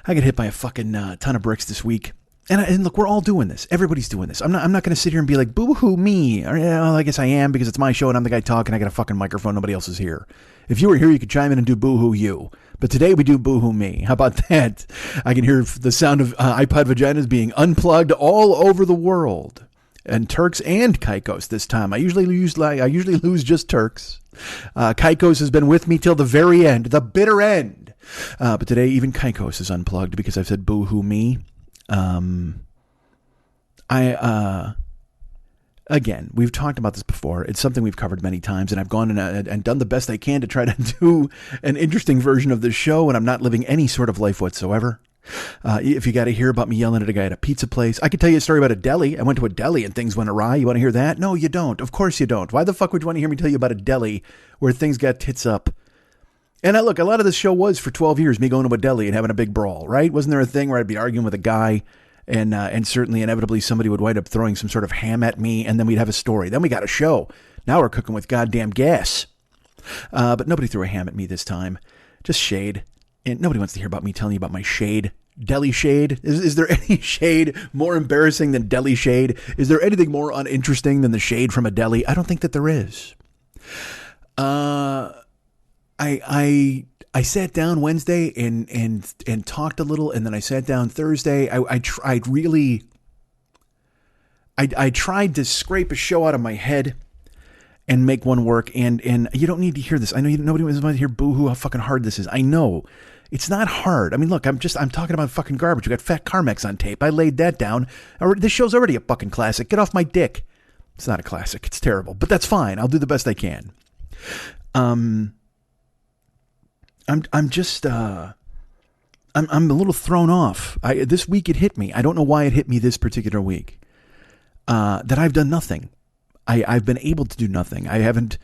I got hit by a fucking ton of bricks this week. And look, we're all doing this. Everybody's doing this. I'm not going to sit here and be like, boo-hoo, me. Or, I guess I am because it's my show and I'm the guy talking. I got a fucking microphone. Nobody else is here. If you were here, you could chime in and do boo-hoo you. But today we do boo-hoo me. How about that? I can hear the sound of iPod vaginas being unplugged all over the world. And Turks and Caicos this time. I usually lose just Turks. Caicos has been with me till the very end, the bitter end. But today even Caicos is unplugged because I've said boo-hoo me. Again, we've talked about this before. It's something we've covered many times, and I've gone and done the best I can to try to do an interesting version of this show, and I'm not living any sort of life whatsoever. If you got to hear about me yelling at a guy at a pizza place, I could tell you a story about a deli. I went to a deli and things went awry. You want to hear that? No, you don't. Of course you don't. Why the fuck would you want to hear me tell you about a deli where things got tits up? And look, a lot of this show was for 12 years me going to a deli and having a big brawl, right? Wasn't there a thing where I'd be arguing with a guy and certainly inevitably somebody would wind up throwing some sort of ham at me and then we'd have a story. Then we got a show. Now we're cooking with goddamn gas. But nobody threw a ham at me this time. Just shade. And nobody wants to hear about me telling you about my shade. Deli shade? Is there any shade more embarrassing than deli shade? Is there anything more uninteresting than the shade from a deli? I don't think that there is. I sat down Wednesday and talked a little, and then I sat down Thursday. I tried to scrape a show out of my head and make one work. And you don't need to hear this. I know nobody wants to hear boo-hoo how fucking hard this is. I know it's not hard. I mean, look, I'm talking about fucking garbage. We got Fat Carmex on tape. I laid that down. This show's already a fucking classic. Get off my dick. It's not a classic. It's terrible, but that's fine. I'll do the best I can. I'm a little thrown off. This week it hit me. I don't know why it hit me this particular week. That I've done nothing. I've been able to do nothing. I haven't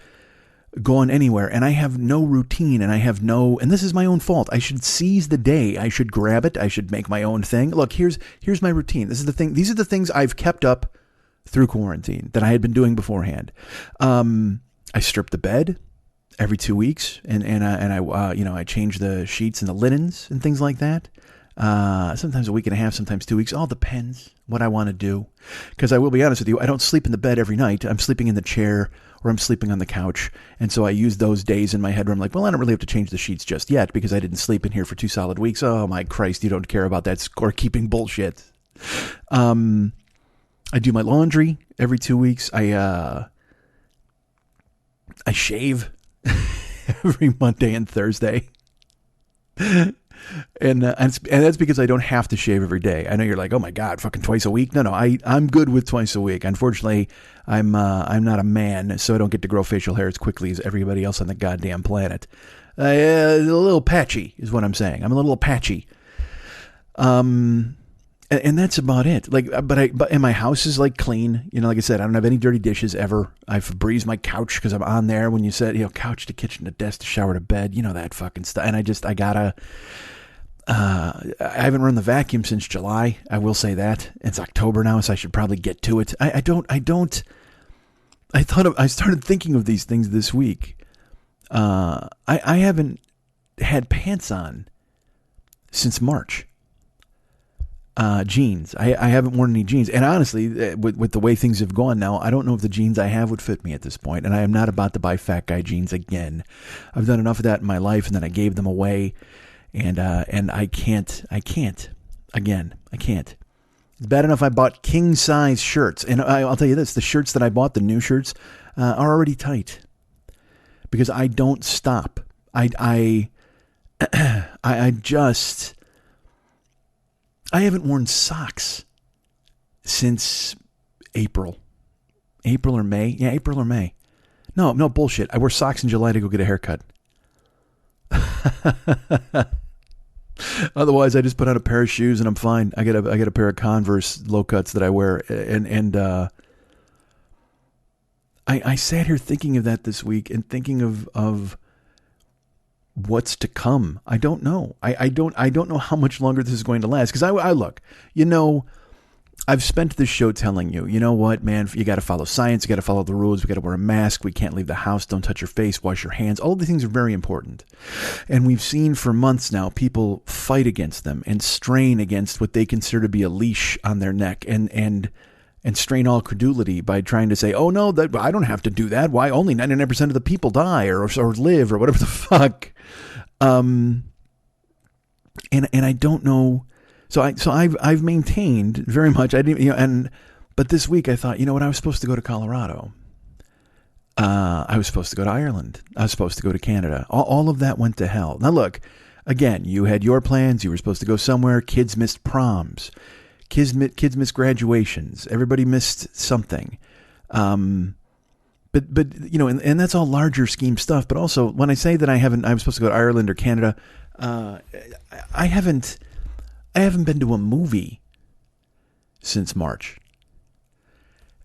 gone anywhere, and I have no routine, and and this is my own fault. I should seize the day. I should grab it. I should make my own thing. Look, here's my routine. This is the thing. These are the things I've kept up through quarantine that I had been doing beforehand. I strip the bed every 2 weeks, and I change the sheets and the linens and things like that. Sometimes a week and a half, sometimes 2 weeks. All depends what I want to do. Because I will be honest with you, I don't sleep in the bed every night. I'm sleeping in the chair or I'm sleeping on the couch. And so I use those days in my head where I'm like, well, I don't really have to change the sheets just yet because I didn't sleep in here for 2 solid weeks. Oh my Christ, you don't care about that scorekeeping bullshit. I do my laundry every 2 weeks. I shave every Monday and Thursday. And that's because I don't have to shave every day. I know you're like, oh my God, fucking twice a week. No, I'm good with twice a week. Unfortunately, I'm not a man, so I don't get to grow facial hair as quickly as everybody else on the goddamn planet. A little patchy is what I'm saying. I'm a little patchy. And And that's about it. Like, and my house is like clean. You know, like I said, I don't have any dirty dishes ever. I've breezed my couch because I'm on there. When you said, you know, couch to kitchen to desk to shower to bed, you know, that fucking stuff. And I haven't run the vacuum since July. I will say that. It's October now, so I should probably get to it. I started thinking of these things this week. I haven't had pants on since March. Jeans. I haven't worn any jeans. And honestly, with the way things have gone now, I don't know if the jeans I have would fit me at this point. And I am not about to buy fat guy jeans again. I've done enough of that in my life, and then I gave them away. And I can't. Again, I can't. It's bad enough I bought king size shirts. And I'll tell you this, the shirts that I bought, the new shirts, are already tight. Because I don't stop. I haven't worn socks since April or May. Yeah, April or May. No, bullshit. I wore socks in July to go get a haircut. Otherwise, I just put on a pair of shoes and I'm fine. I got a pair of Converse low cuts that I wear, and I sat here thinking of that this week and thinking of what's to come. I don't know. I don't know how much longer this is going to last. Because I look, you know, I've spent this show telling you, you know what, man, you got to follow science. You got to follow the rules. We got to wear a mask. We can't leave the house. Don't touch your face. Wash your hands. All of these things are very important. And we've seen for months now people fight against them and strain against what they consider to be a leash on their neck and strain all credulity by trying to say, oh, no, that I don't have to do that. Why? Only 99% of the people die or live or whatever the fuck. And I don't know. So I've maintained very much. I didn't, you know, but this week I thought, you know what? I was supposed to go to Colorado. I was supposed to go to Ireland. I was supposed to go to Canada. All of that went to hell. Now look, again, you had your plans. You were supposed to go somewhere. Kids missed proms. Kids missed graduations. Everybody missed something. But you know, and that's all larger scheme stuff. But also, when I say that I was supposed to go to Ireland or Canada, I haven't been to a movie since March,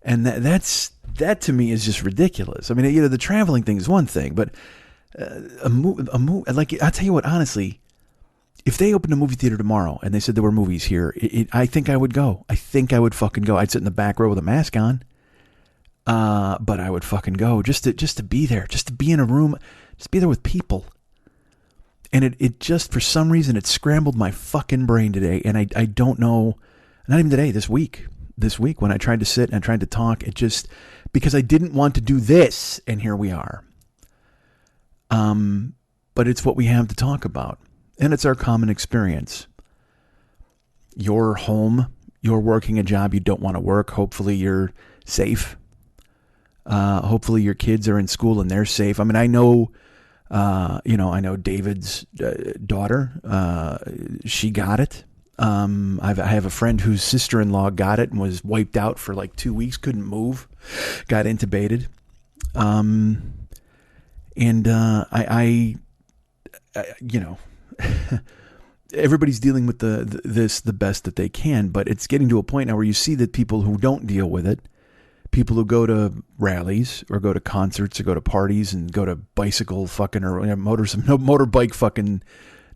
and that to me is just ridiculous. I mean, you know, the traveling thing is one thing, but a movie, like, I'll tell you what, honestly, if they opened a movie theater tomorrow and they said there were movies here, I think I would go. I think I would fucking go. I'd sit in the back row with a mask on. But I would fucking go just to be there, just to be in a room, just be there with people. And it just, for some reason, it scrambled my fucking brain today. And I don't know, not even today, this week when I tried to sit and I tried to talk, it just, because I didn't want to do this. And here we are. But it's what we have to talk about. And it's our common experience. You're home, you're working a job you don't want to work. Hopefully you're safe. Hopefully your kids are in school and they're safe. I mean, I know David's daughter, she got it. I have a friend whose sister-in-law got it and was wiped out for like 2 weeks, couldn't move, got intubated. You know, everybody's dealing with this the best that they can, but it's getting to a point now where you see that people who don't deal with it, people who go to rallies or go to concerts or go to parties and go to bicycle fucking or motorbike fucking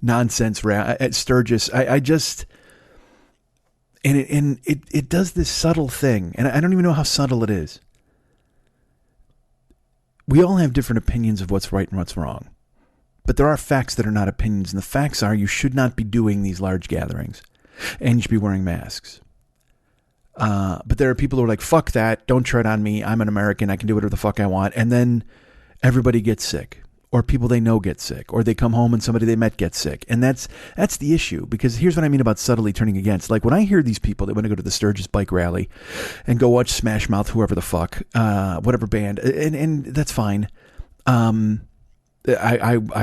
nonsense at Sturgis. I just, and it does this subtle thing, and I don't even know how subtle it is. We all have different opinions of what's right and what's wrong, but there are facts that are not opinions, and the facts are you should not be doing these large gatherings, and you should be wearing masks. But there are people who are like, fuck that, don't tread on me, I'm an American, I can do whatever the fuck I want, and then everybody gets sick, or people they know get sick, or they come home and somebody they met gets sick, and that's the issue, because here's what I mean about subtly turning against. Like, when I hear these people that want to go to the Sturgis bike rally and go watch Smash Mouth, whoever the fuck, whatever band, and that's fine. I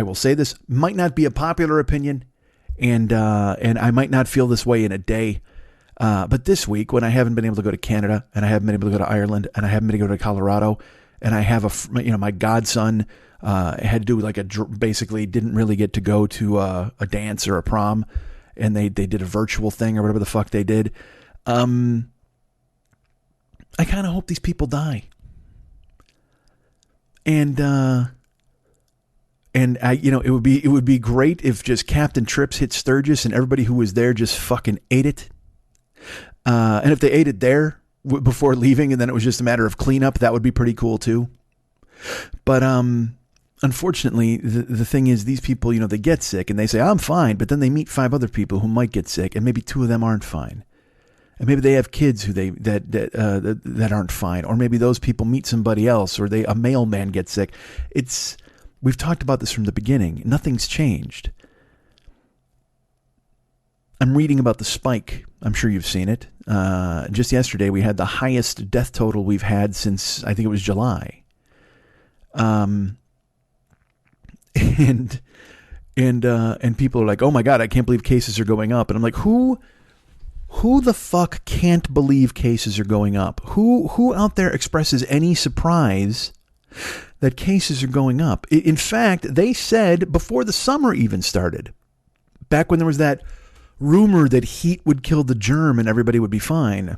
will say this, might not be a popular opinion, and I might not feel this way in a day. But this week, when I haven't been able to go to Canada, and I haven't been able to go to Ireland, and I haven't been able to go to Colorado, and I have my godson had to do like basically didn't really get to go to a dance or a prom, and they did a virtual thing or whatever the fuck they did. I kind of hope these people die. And it would be great if just Captain Trips hit Sturgis and everybody who was there just fucking ate it. And if they ate it there before leaving and then it was just a matter of cleanup, that would be pretty cool too. But unfortunately, the thing is, these people, they get sick and they say, I'm fine. But then they meet 5 other people who might get sick and maybe 2 of them aren't fine. And maybe they have kids who that aren't fine. Or maybe those people meet somebody else, or a mailman gets sick. We've talked about this from the beginning. Nothing's changed. I'm reading about the spike. I'm sure you've seen it. Just yesterday, we had the highest death total we've had since, I think it was July. And people are like, oh my God, I can't believe cases are going up. And I'm like, who the fuck can't believe cases are going up? Who out there expresses any surprise that cases are going up? In fact, they said before the summer even started, back when there was that rumor that heat would kill the germ and everybody would be fine.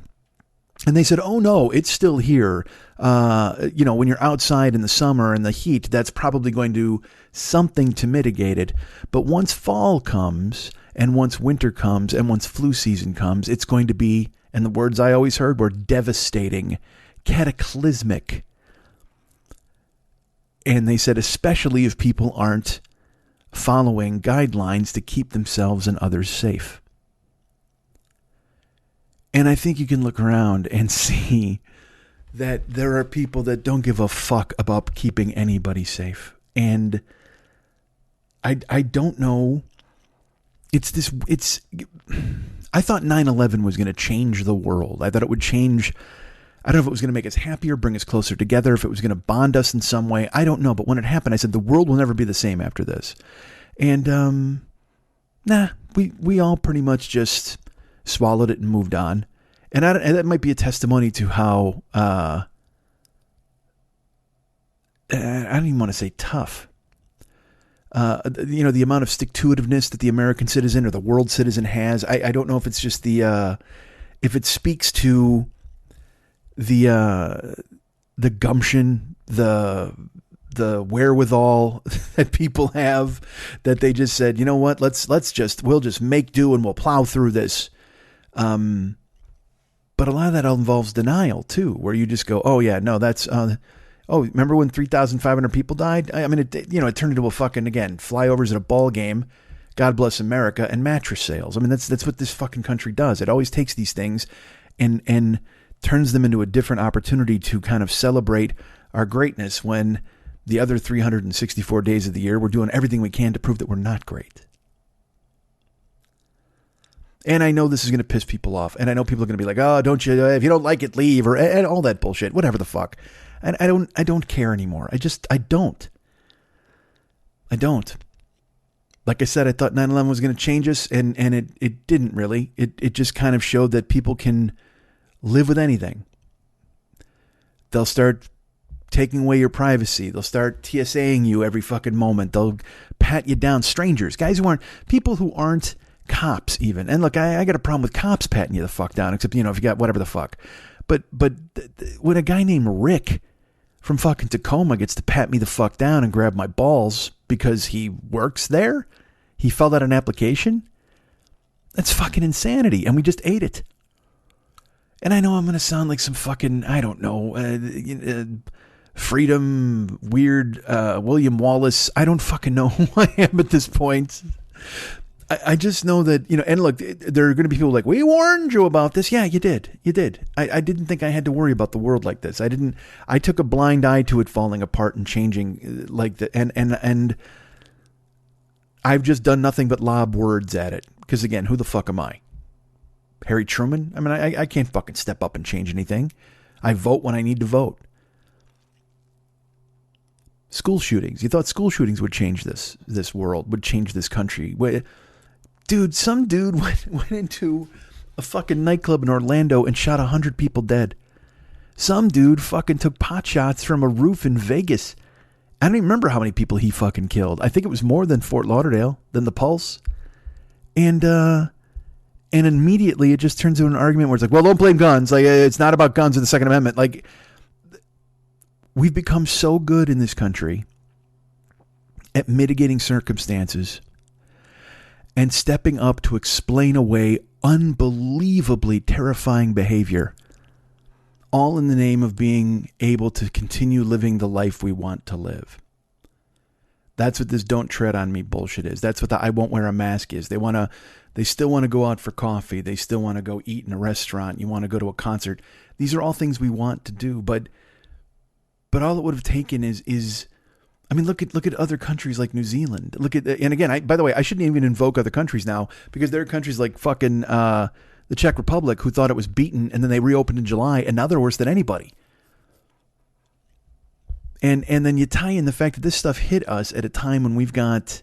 And they said, oh no, it's still here. When you're outside in the summer and the heat, that's probably going to do something to mitigate it. But once fall comes and once winter comes and once flu season comes, it's going to be, and the words I always heard were devastating, cataclysmic. And they said, especially if people aren't following guidelines to keep themselves and others safe. And I think you can look around and see that there are people that don't give a fuck about keeping anybody safe. And I don't know. I thought 9/11 was going to change the world. I thought it would change. I don't know if it was going to make us happier, bring us closer together, if it was going to bond us in some way. I don't know. But when it happened, I said, the world will never be the same after this. And, we all pretty much just swallowed it and moved on. And that might be a testimony to how, I don't even want to say tough. The amount of stick-to-itiveness that the American citizen or the world citizen has. I don't know if it's just if it speaks to the gumption, the wherewithal that people have, that they just said, you know what, we'll just make do and we'll plow through this. But a lot of that involves denial too, where you just go, oh yeah, no, that's, remember when 3,500 people died? I mean, it turned into a fucking, again, flyovers at a ball game, God bless America, and mattress sales. I mean, that's what this fucking country does. It always takes these things and turns them into a different opportunity to kind of celebrate our greatness when the other 364 days of the year, we're doing everything we can to prove that we're not great. And I know this is going to piss people off. And I know people are going to be like, oh, don't you, if you don't like it, leave, or and all that bullshit, whatever the fuck. And I don't care anymore. I don't. Like I said, I thought 9/11 was going to change us, and it didn't really. It just kind of showed that people can live with anything. They'll start taking away your privacy. They'll start TSAing you every fucking moment. They'll pat you down. Strangers, guys who aren't, people who aren't cops even. And look, I got a problem with cops patting you the fuck down, except, if you got whatever the fuck. But when a guy named Rick from fucking Tacoma gets to pat me the fuck down and grab my balls because he works there, he filled out an application, that's fucking insanity. And we just ate it. And I know I'm going to sound like some fucking, I don't know, freedom, weird, William Wallace. I don't fucking know who I am at this point. I just know that, and look, there are going to be people like, we warned you about this. Yeah, you did. I didn't think I had to worry about the world like this. I took a blind eye to it falling apart and changing like that. And I've just done nothing but lob words at it. Because again, who the fuck am I? Harry Truman? I mean, I can't fucking step up and change anything. I vote when I need to vote. School shootings. You thought school shootings would change this world, would change this country. Dude, some dude went into a fucking nightclub in Orlando and shot 100 people dead. Some dude fucking took pot shots from a roof in Vegas. I don't even remember how many people he fucking killed. I think it was more than Fort Lauderdale, than the Pulse. And immediately it just turns into an argument where it's like, well, don't blame guns. Like, it's not about guns or the Second Amendment. Like, we've become so good in this country at mitigating circumstances and stepping up to explain away unbelievably terrifying behavior, all in the name of being able to continue living the life we want to live. That's what this "don't tread on me" bullshit is. That's what the "I won't wear a mask" is. They still want to go out for coffee. They still want to go eat in a restaurant. You want to go to a concert. These are all things we want to do, but all it would have taken is I mean, look at other countries like New Zealand. And again, by the way, I shouldn't even invoke other countries now, because there are countries like fucking the Czech Republic who thought it was beaten, and then they reopened in July, and now they're worse than anybody. And then you tie in the fact that this stuff hit us at a time when we've got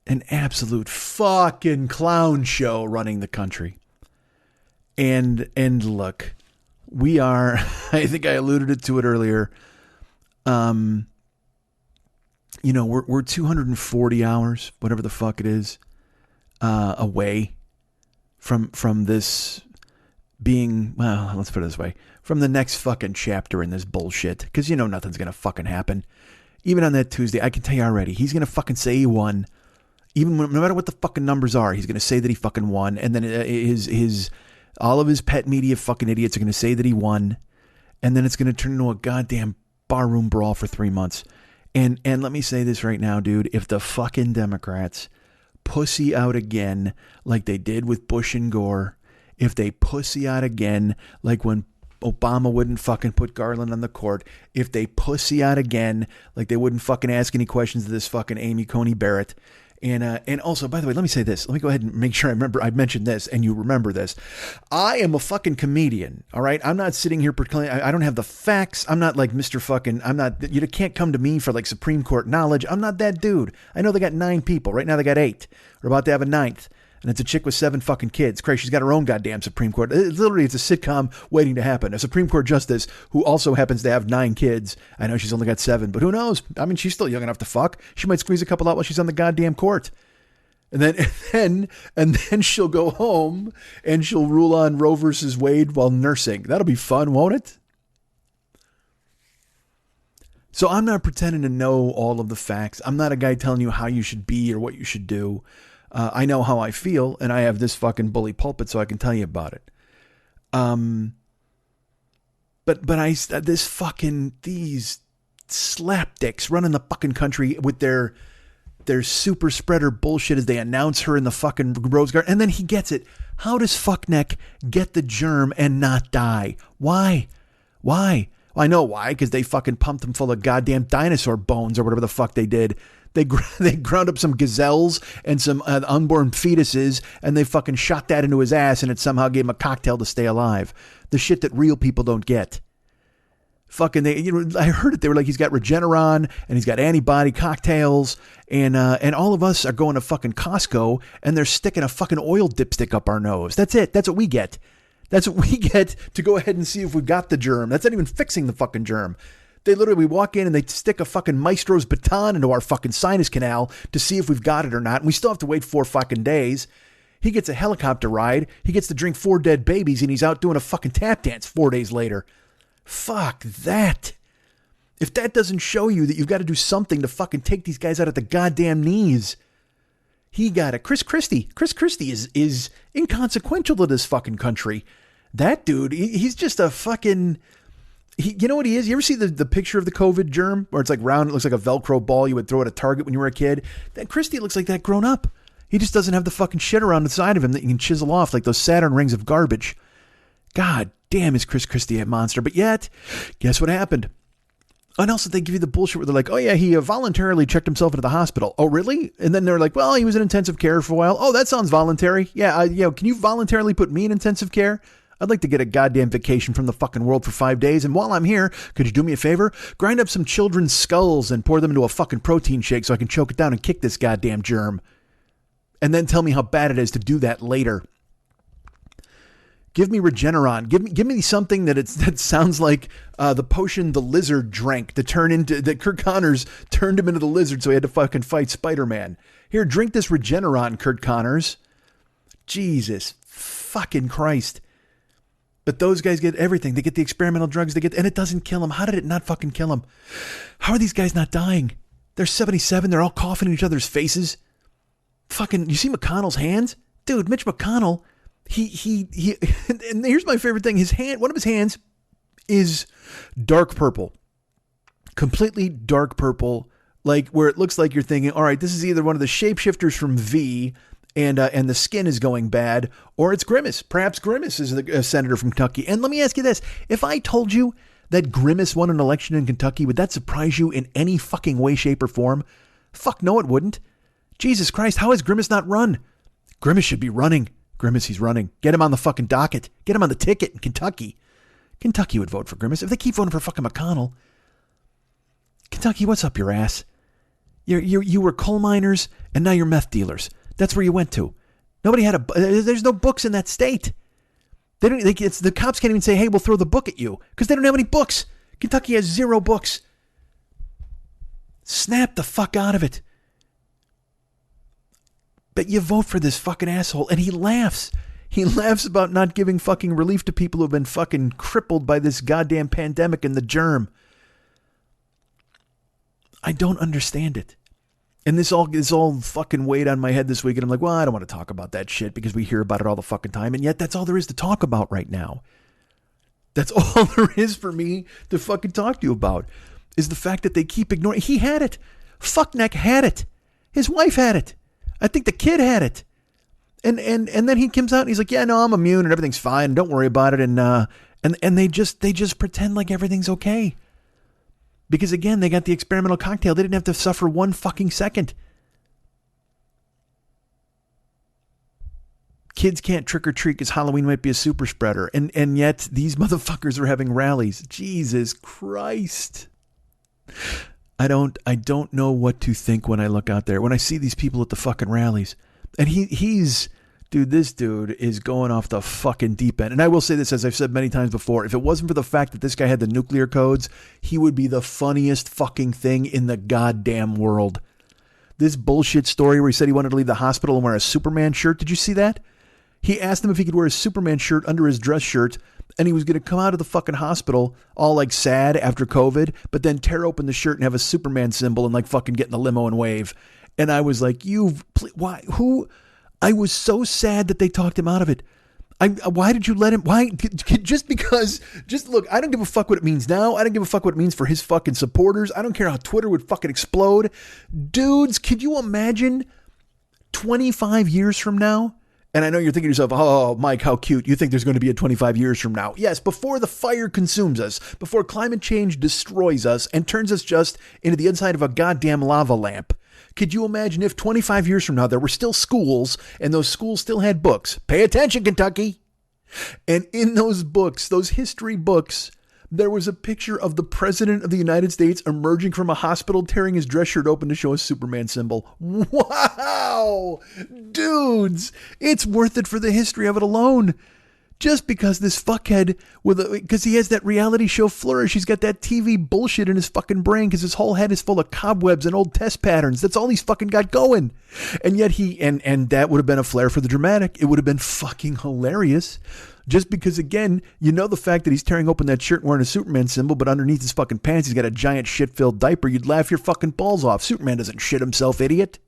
an absolute fucking clown show running the country. And look, we are, I think I alluded to it earlier. We're 240 hours, whatever the fuck it is, away from this being, well, let's put it this way, from the next fucking chapter in this bullshit. Because nothing's going to fucking happen. Even on that Tuesday, I can tell you already, he's going to fucking say he won. Even no matter what the fucking numbers are, he's going to say that he fucking won. And then all of his pet media fucking idiots are going to say that he won. And then it's going to turn into a goddamn barroom brawl for 3 months. And let me say this right now, dude. If the fucking Democrats pussy out again like they did with Bush and Gore, if they pussy out again like when Obama wouldn't fucking put Garland on the court, if they pussy out again like they wouldn't fucking ask any questions to this fucking Amy Coney Barrett. And also, by the way, let me say this. Let me go ahead and make sure I mentioned this and you remember this. I am a fucking comedian, all right? I'm not sitting here proclaiming, I don't have the facts. I'm not like Mr. fucking, you can't come to me for like Supreme Court knowledge. I'm not that dude. I know they got 9 people. Right now they got 8. We're about to have a 9th. And it's a chick with 7 fucking kids. Christ, she's got her own goddamn Supreme Court. It's a sitcom waiting to happen. A Supreme Court justice who also happens to have 9 kids. I know she's only got 7, but who knows? I mean, she's still young enough to fuck. She might squeeze a couple out while she's on the goddamn court. And then she'll go home and she'll rule on Roe versus Wade while nursing. That'll be fun, won't it? So I'm not pretending to know all of the facts. I'm not a guy telling you how you should be or what you should do. I know how I feel, and I have this fucking bully pulpit, so I can tell you about it. But these slapdicks running the fucking country with their super spreader bullshit as they announce her in the fucking Rose Garden, and then he gets it. How does fuckneck get the germ and not die? Why? Well, I know why, because they fucking pumped him full of goddamn dinosaur bones or whatever the fuck they did. They ground up some gazelles and some unborn fetuses, and they fucking shot that into his ass, and it somehow gave him a cocktail to stay alive. The shit that real people don't get. Fucking, I heard it. They were like, he's got Regeneron and he's got antibody cocktails, and all of us are going to fucking Costco, and they're sticking a fucking oil dipstick up our nose. That's it. That's what we get. That's what we get to go ahead and see if we've got the germ. That's not even fixing the fucking germ. We walk in and they stick a fucking Maestro's baton into our fucking sinus canal to see if we've got it or not. And we still have to wait 4 fucking days. He gets a helicopter ride. He gets to drink 4 dead babies, and he's out doing a fucking tap dance 4 days later. Fuck that. If that doesn't show you that you've got to do something to fucking take these guys out at the goddamn knees. He got it. Chris Christie. Chris Christie is inconsequential to this fucking country. That dude, he's just a fucking... you know what he is? You ever see the picture of the COVID germ where it's like round, it looks like a Velcro ball you would throw at a Target when you were a kid? That Christie looks like that grown up. He just doesn't have the fucking shit around the side of him that you can chisel off like those Saturn rings of garbage. God damn, is Chris Christie a monster. But yet, guess what happened? And also they give you the bullshit where they're like, oh yeah, he voluntarily checked himself into the hospital. Oh really? And then they're like, well, he was in intensive care for a while. Oh, that sounds voluntary. Yeah, can you voluntarily put me in intensive care? I'd like to get a goddamn vacation from the fucking world for 5 days. And while I'm here, could you do me a favor? Grind up some children's skulls and pour them into a fucking protein shake so I can choke it down and kick this goddamn germ. And then tell me how bad it is to do that later. Give me Regeneron. Give me something that sounds like the potion the lizard drank that Kirk Connors turned him into the lizard so he had to fucking fight Spider-Man. Here, drink this Regeneron, Kurt Connors. Jesus fucking Christ. But those guys get everything. They get the experimental drugs. And it doesn't kill them. How did it not fucking kill them? How are these guys not dying? They're 77. They're all coughing in each other's faces. Fucking, you see McConnell's hands? Dude, Mitch McConnell, he and here's my favorite thing. One of his hands is dark purple. Completely dark purple. Like where it looks like you're thinking, all right, this is either one of the shapeshifters from V and the skin is going bad, or it's Grimace. Perhaps Grimace is a senator from Kentucky. And let me ask you this. If I told you that Grimace won an election in Kentucky, would that surprise you in any fucking way, shape, or form? Fuck no, it wouldn't. Jesus Christ, how has Grimace not run? Grimace should be running. Grimace, he's running. Get him on the fucking docket. Get him on the ticket in Kentucky. Kentucky would vote for Grimace. If they keep voting for fucking McConnell. Kentucky, what's up your ass? You were coal miners, and now you're meth dealers. That's where you went to. Nobody had there's no books in that state. The cops can't even say, hey, we'll throw the book at you, because they don't have any books. Kentucky has 0 books. Snap the fuck out of it. But you vote for this fucking asshole, and he laughs. He laughs about not giving fucking relief to people who have been fucking crippled by this goddamn pandemic and the germ. I don't understand it. And this all fucking weighed on my head this week. And I'm like, well, I don't want to talk about that shit because we hear about it all the fucking time. And yet that's all there is to talk about right now. That's all there is for me to fucking talk to you about is the fact that they keep ignoring. He had it. Fuckneck had it. His wife had it. I think the kid had it. And then he comes out and he's like, yeah, no, I'm immune and everything's fine. Don't worry about it. And they just pretend like everything's okay. Because again, they got the experimental cocktail. They didn't have to suffer 1 fucking second. Kids can't trick or treat because Halloween might be a super spreader. And yet these motherfuckers are having rallies. Jesus Christ. I don't know what to think when I look out there. When I see these people at the fucking rallies. And this dude is going off the fucking deep end. And I will say this, as I've said many times before, if it wasn't for the fact that this guy had the nuclear codes, he would be the funniest fucking thing in the goddamn world. This bullshit story where he said he wanted to leave the hospital and wear a Superman shirt. Did you see that? He asked him if he could wear a Superman shirt under his dress shirt, and he was going to come out of the fucking hospital all like sad after COVID, but then tear open the shirt and have a Superman symbol and like fucking get in the limo and wave. And I was like, why? Who? I was so sad that they talked him out of it. Why did you let him? Why? Just look, I don't give a fuck what it means now. I don't give a fuck what it means for his fucking supporters. I don't care how Twitter would fucking explode. Dudes, could you imagine 25 years from now? And I know you're thinking to yourself, oh, Mike, how cute. You think there's going to be a 25 years from now. Yes, before the fire consumes us, before climate change destroys us and turns us just into the inside of a goddamn lava lamp. Could you imagine if 25 years from now there were still schools and those schools still had books? Pay attention, Kentucky. And in those books, those history books, there was a picture of the president of the United States emerging from a hospital, tearing his dress shirt open to show a Superman symbol. Wow, dudes, it's worth it for the history of it alone. Just because this fuckhead, because he has that reality show flourish, he's got that TV bullshit in his fucking brain because his whole head is full of cobwebs and old test patterns. That's all he's fucking got going. And yet and that would have been a flair for the dramatic. It would have been fucking hilarious. Just because, again, you know the fact that he's tearing open that shirt and wearing a Superman symbol, but underneath his fucking pants he's got a giant shit-filled diaper, you'd laugh your fucking balls off. Superman doesn't shit himself, idiot.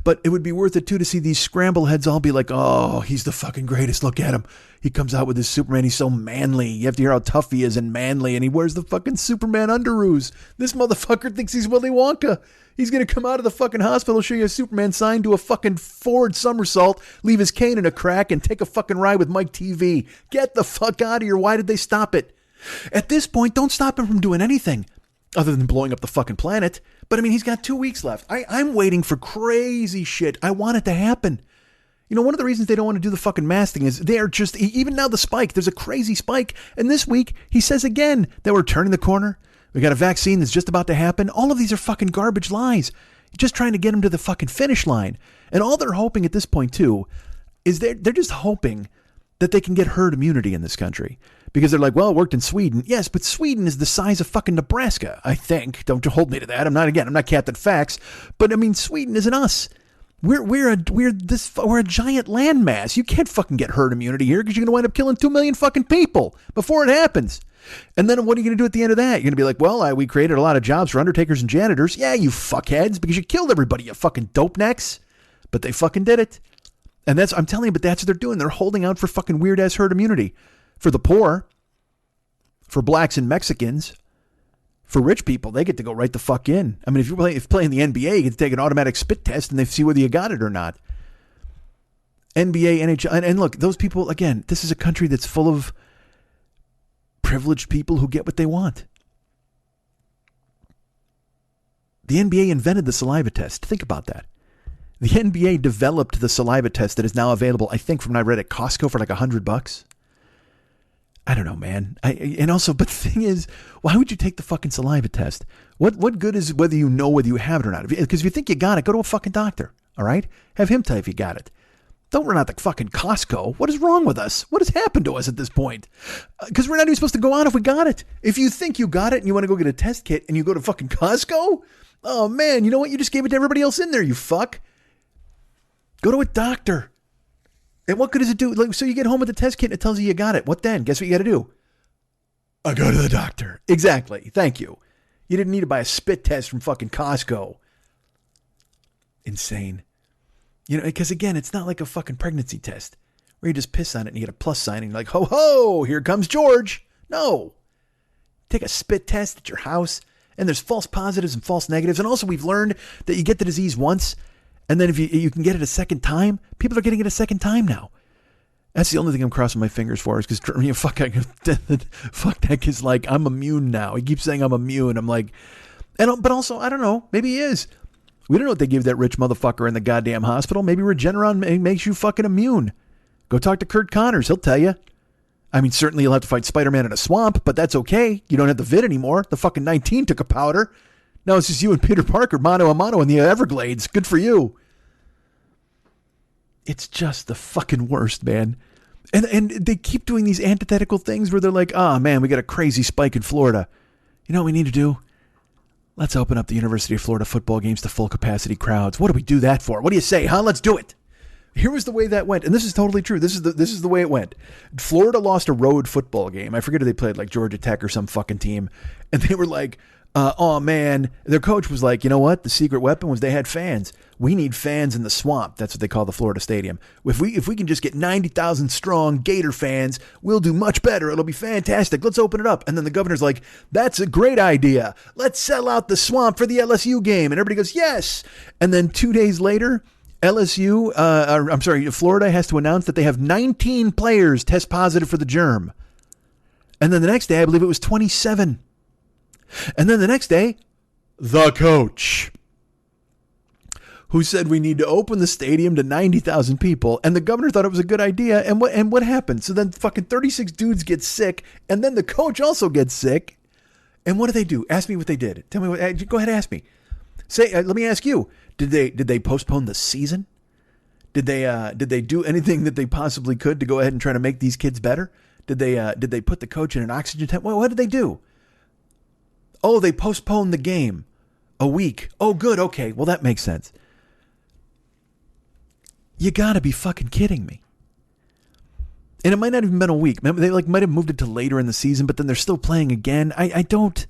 But it would be worth it, too, to see these scramble heads all be like, oh, he's the fucking greatest. Look at him. He comes out with his Superman. He's so manly. You have to hear how tough he is and manly. And he wears the fucking Superman underoos. This motherfucker thinks he's Willy Wonka. He's going to come out of the fucking hospital, show you a Superman sign, do a fucking forward somersault, leave his cane in a crack, and take a fucking ride with Mike TV. Get the fuck out of here. Why did they stop it? At this point, don't stop him from doing anything other than blowing up the fucking planet. But I mean, he's got 2 weeks left. I'm waiting for crazy shit. I want it to happen. You know, one of the reasons they don't want to do the fucking mask thing is they're just, even now the spike, there's a crazy spike. And this week, he says again that we're turning the corner. We got a vaccine that's just about to happen. All of these are fucking garbage lies. Just trying to get them to the fucking finish line. And all they're hoping at this point, too, is they're just hoping that they can get herd immunity in this country. Because they're like, well, it worked in Sweden. Yes, but Sweden is the size of fucking Nebraska, I think. Don't hold me to that. I'm not Captain Facts. But I mean, Sweden isn't us. We're a giant landmass. You can't fucking get herd immunity here because you're gonna wind up killing 2 million fucking people before it happens. And then what are you gonna do at the end of that? You're gonna be like, well, we created a lot of jobs for undertakers and janitors. Yeah, you fuckheads, because you killed everybody, you fucking dope necks. But they fucking did it. And I'm telling you, but that's what they're doing. They're holding out for fucking weird ass herd immunity for the poor, for blacks and Mexicans. For rich people, they get to go right the fuck in. I mean, if you're playing the NBA, you get to take an automatic spit test and they see whether you got it or not. NBA, NHL, and look, those people, again, this is a country that's full of privileged people who get what they want. The NBA invented the saliva test. Think about that. The NBA developed the saliva test that is now available, I think, from what I read at Costco for like $100. I don't know, man. But the thing is, why would you take the fucking saliva test? What good is whether you know whether you have it or not? Because if you think you got it, go to a fucking doctor, all right? Have him tell you if you got it. Don't run out the fucking Costco. What is wrong with us? What has happened to us at this point? Because we're not even supposed to go out if we got it. If you think you got it and you want to go get a test kit and you go to fucking Costco, oh man, you know what? You just gave it to everybody else in there, you fuck. Go to a doctor. And what good does it do? Like, so you get home with the test kit and it tells you got it. What then? Guess what you got to do? I go to the doctor. Exactly. Thank you. You didn't need to buy a spit test from fucking Costco. Insane. You know, because again, it's not like a fucking pregnancy test where you just piss on it and you get a plus sign and you're like, ho, ho, here comes George. No. Take a spit test at your house and there's false positives and false negatives. And also we've learned that you get the disease once and then if you can get it a second time, people are getting it a second time now. That's the only thing I'm crossing my fingers for is because fuck that kid's like, I'm immune now. He keeps saying I'm immune. I'm like, but also, I don't know, maybe he is. We don't know what they gave that rich motherfucker in the goddamn hospital. Maybe Regeneron makes you fucking immune. Go talk to Kurt Connors. He'll tell you. I mean, certainly you'll have to fight Spider-Man in a swamp, but that's okay. You don't have the vid anymore. The fucking 19 took a powder. Now it's just you and Peter Parker, mano a mano in the Everglades. Good for you. It's just the fucking worst, man. And they keep doing these antithetical things where they're like, oh, man, we got a crazy spike in Florida. You know what we need to do? Let's open up the University of Florida football games to full capacity crowds. What do we do that for? What do you say, huh? Let's do it. Here was the way that went. And this is totally true. This is the way it went. Florida lost a road football game. I forget who they played, like Georgia Tech or some fucking team. And they were like, oh, man. Their coach was like, you know what? The secret weapon was they had fans. We need fans in the swamp. That's what they call the Florida Stadium. If we can just get 90,000 strong Gator fans, we'll do much better. It'll be fantastic. Let's open it up. And then the governor's like, that's a great idea. Let's sell out the swamp for the LSU game. And everybody goes, yes. And then 2 days later, Florida has to announce that they have 19 players test positive for the germ. And then the next day, I believe it was 27. And then the next day, the coach, who said we need to open the stadium to 90,000 people. And the governor thought it was a good idea. And what happened? So then fucking 36 dudes get sick. And then the coach also gets sick. And what do? Ask me what they did. Tell me what. Go ahead, ask me. Let me ask you. Did they postpone the season? Did they do anything that they possibly could to go ahead and try to make these kids better? Did they put the coach in an oxygen tent? What did they do? Oh, they postponed the game a week. Oh, good. Okay. Well, that makes sense. You gotta be fucking kidding me. And it might not even been a week. They might have moved it to later in the season, but then they're still playing again. I don't.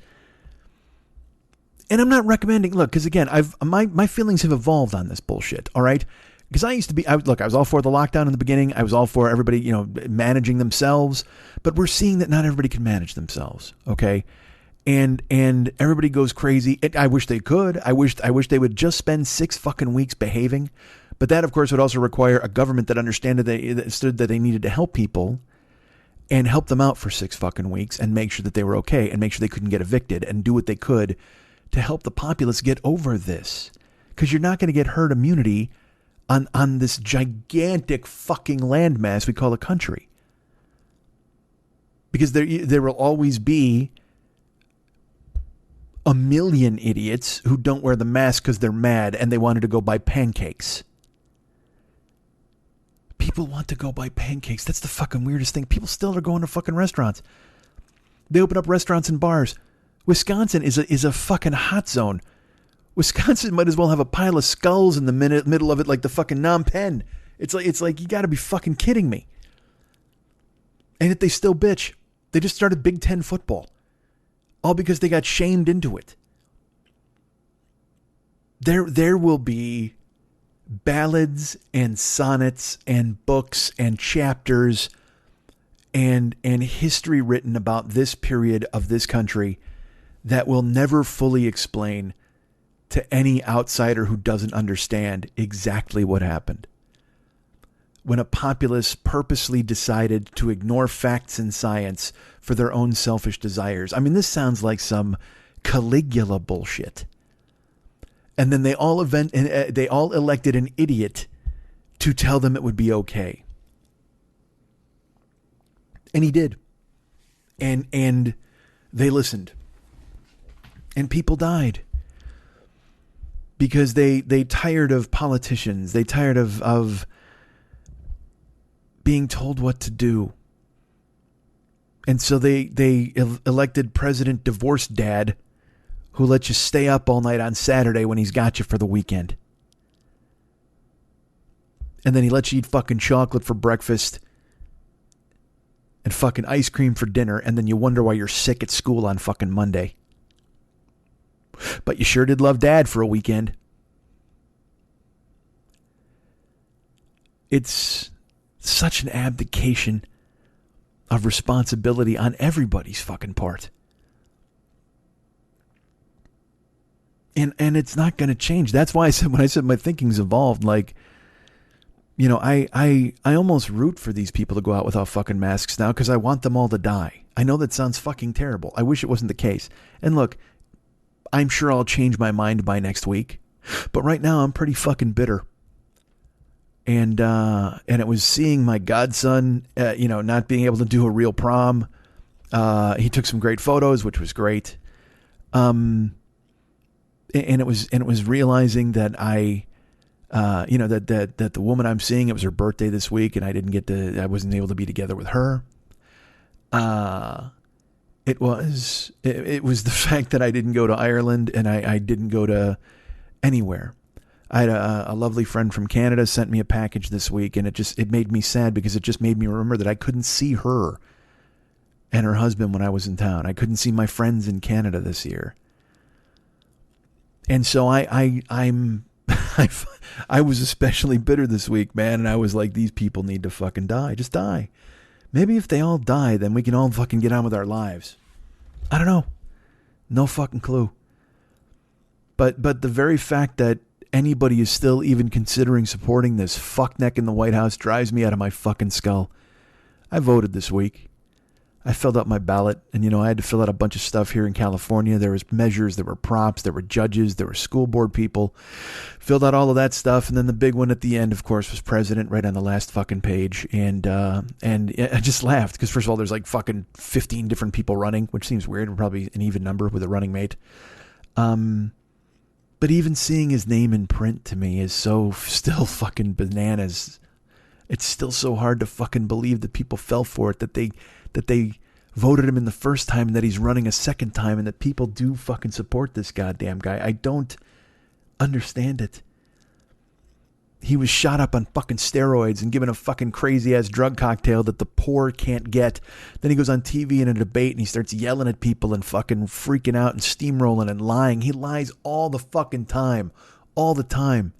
And I'm not recommending. Look, because again, my feelings have evolved on this bullshit. All right, because I used to be. I was all for the lockdown in the beginning. I was all for everybody, managing themselves. But we're seeing that not everybody can manage themselves. Okay. And everybody goes crazy. I wish they could. I wish they would just spend 6 fucking weeks behaving. But that, of course, would also require a government that understood that they needed to help people and help them out for 6 fucking weeks and make sure that they were okay and make sure they couldn't get evicted and do what they could to help the populace get over this. Because you're not going to get herd immunity on this gigantic fucking landmass we call a country. Because there will always be a million idiots who don't wear the mask because they're mad and they wanted to go buy pancakes. People want to go buy pancakes. That's the fucking weirdest thing. People still are going to fucking restaurants. They open up restaurants and bars. Wisconsin is a fucking hot zone Wisconsin might as well have a pile of skulls in the middle of it like the fucking Phnom Penh. It's like you got to be fucking kidding me. And yet they still bitch. They just started Big Ten football. All because they got shamed into it. There will be ballads and sonnets and books and chapters and history written about this period of this country that will never fully explain to any outsider who doesn't understand exactly what happened. When a populace purposely decided to ignore facts and science for their own selfish desires. I mean, this sounds like some Caligula bullshit. And then they all elected an idiot to tell them it would be okay. And he did. And they listened. And people died. Because they tired of politicians. They tired of being told what to do. And so they elected President Divorce Dad, who lets you stay up all night on Saturday when he's got you for the weekend. And then he lets you eat fucking chocolate for breakfast and fucking ice cream for dinner, and then you wonder why you're sick at school on fucking Monday. But you sure did love Dad for a weekend. It's such an abdication of responsibility on everybody's fucking part. And it's not going to change. That's why I said, when I said my thinking's evolved, like, you know, I almost root for these people to go out without fucking masks now because I want them all to die. I know that sounds fucking terrible. I wish it wasn't the case. And look, I'm sure I'll change my mind by next week. But right now I'm pretty fucking bitter. And it was seeing my godson, not being able to do a real prom. He took some great photos, which was great. And it was realizing that that the woman I'm seeing, it was her birthday this week, and I wasn't able to be together with her. It was the fact that I didn't go to Ireland and I didn't go to anywhere. I had a lovely friend from Canada sent me a package this week, and it made me sad because it just made me remember that I couldn't see her and her husband when I was in town. I couldn't see my friends in Canada this year. And so I was especially bitter this week, man, and I was like, these people need to fucking die. Just die. Maybe if they all die, then we can all fucking get on with our lives. I don't know. No fucking clue. But the very fact that anybody is still even considering supporting this fuckneck in the White House drives me out of my fucking skull. I voted this week. I filled out my ballot, and I had to fill out a bunch of stuff here in California. There was measures, there were props, there were judges, there were school board people. Filled out all of that stuff, and then the big one at the end, of course, was president, right on the last fucking page. And I just laughed because, first of all, there's like fucking 15 different people running, which seems weird. Probably an even number with a running mate. But even seeing his name in print to me is so still fucking bananas. It's still so hard to fucking believe that people fell for it, that they voted him in the first time and that he's running a second time and that people do fucking support this goddamn guy. I don't understand it. He was shot up on fucking steroids and given a fucking crazy ass drug cocktail that the poor can't get. Then he goes on TV in a debate and he starts yelling at people and fucking freaking out and steamrolling and lying. He lies all the fucking time. All the time.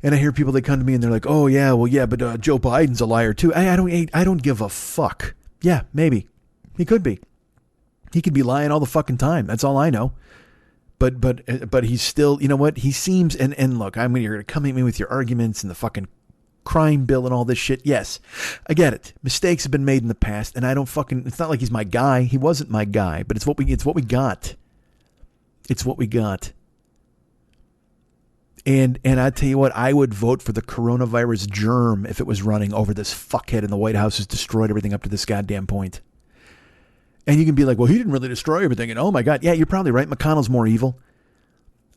And I hear people, they come to me and they're like, oh yeah, well yeah, but Joe Biden's a liar too. I don't give a fuck. Yeah, maybe. He could be. He could be lying all the fucking time. That's all I know. But he's still, you know what? He seems, and look, you're going to come at me with your arguments and the fucking crime bill and all this shit. Yes, I get it. Mistakes have been made in the past, and I don't fucking, it's not like he's my guy. He wasn't my guy, but it's what we got. It's what we got. And I tell you what, I would vote for the coronavirus germ if it was running over this fuckhead in the White House who's destroyed everything up to this goddamn point. And you can be like, well, he didn't really destroy everything. And oh my God, yeah, you're probably right. McConnell's more evil.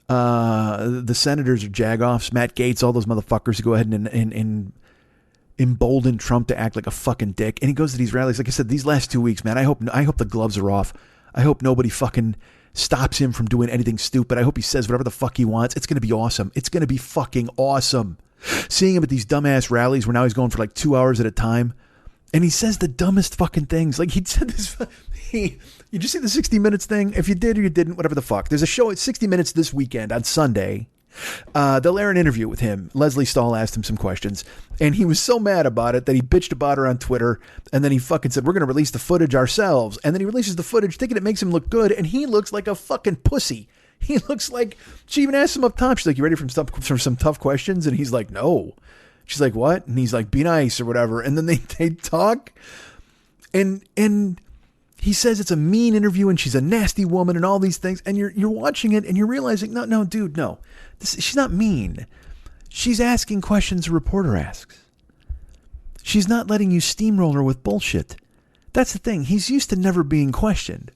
The senators are jagoffs. Matt Gaetz, all those motherfuckers who go ahead and embolden Trump to act like a fucking dick. And he goes to these rallies. Like I said, these last 2 weeks, man, I hope the gloves are off. I hope nobody fucking stops him from doing anything stupid. I hope he says whatever the fuck he wants. It's going to be awesome. It's going to be fucking awesome. Seeing him at these dumbass rallies where now he's going for like 2 hours at a time. And he says the dumbest fucking things. Like he said this. You just see the 60 Minutes thing? If you did or you didn't, whatever the fuck. There's a show at 60 Minutes this weekend on Sunday. They'll air an interview with him. Leslie Stahl asked him some questions, and he was so mad about it that he bitched about her on Twitter, and then he fucking said, we're going to release the footage ourselves. And then he releases the footage thinking it makes him look good, and he looks like a fucking pussy. He looks like, she even asked him up top, she's like, you ready for some tough questions? And he's like, no. She's like, what? And he's like, be nice or whatever. And then they talk, and he says it's a mean interview and she's a nasty woman and all these things. And you're watching it and you're realizing, no, dude, no. She's not mean. She's asking questions a reporter asks. She's not letting you steamroll her with bullshit. That's the thing. He's used to never being questioned.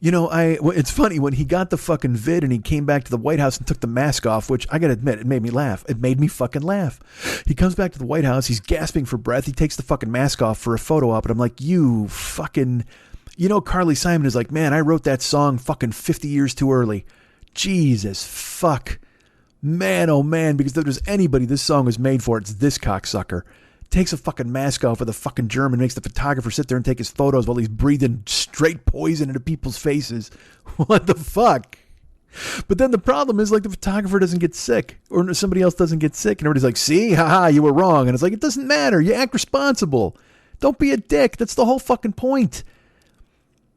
It's funny when he got the fucking vid and he came back to the White House and took the mask off, which I got to admit, it made me laugh. It made me fucking laugh. He comes back to the White House. He's gasping for breath. He takes the fucking mask off for a photo op. And I'm like, you fucking, Carly Simon is like, man, I wrote that song fucking 50 years too early. Jesus fuck. Man, oh man, because if there's anybody this song was made for, it's this cocksucker. Takes a fucking mask off with a fucking German, makes the photographer sit there and take his photos while he's breathing straight poison into people's faces. What the fuck? But then the problem is, like, the photographer doesn't get sick or somebody else doesn't get sick. And everybody's like, see, haha, you were wrong. And it's like, it doesn't matter. You act responsible. Don't be a dick. That's the whole fucking point.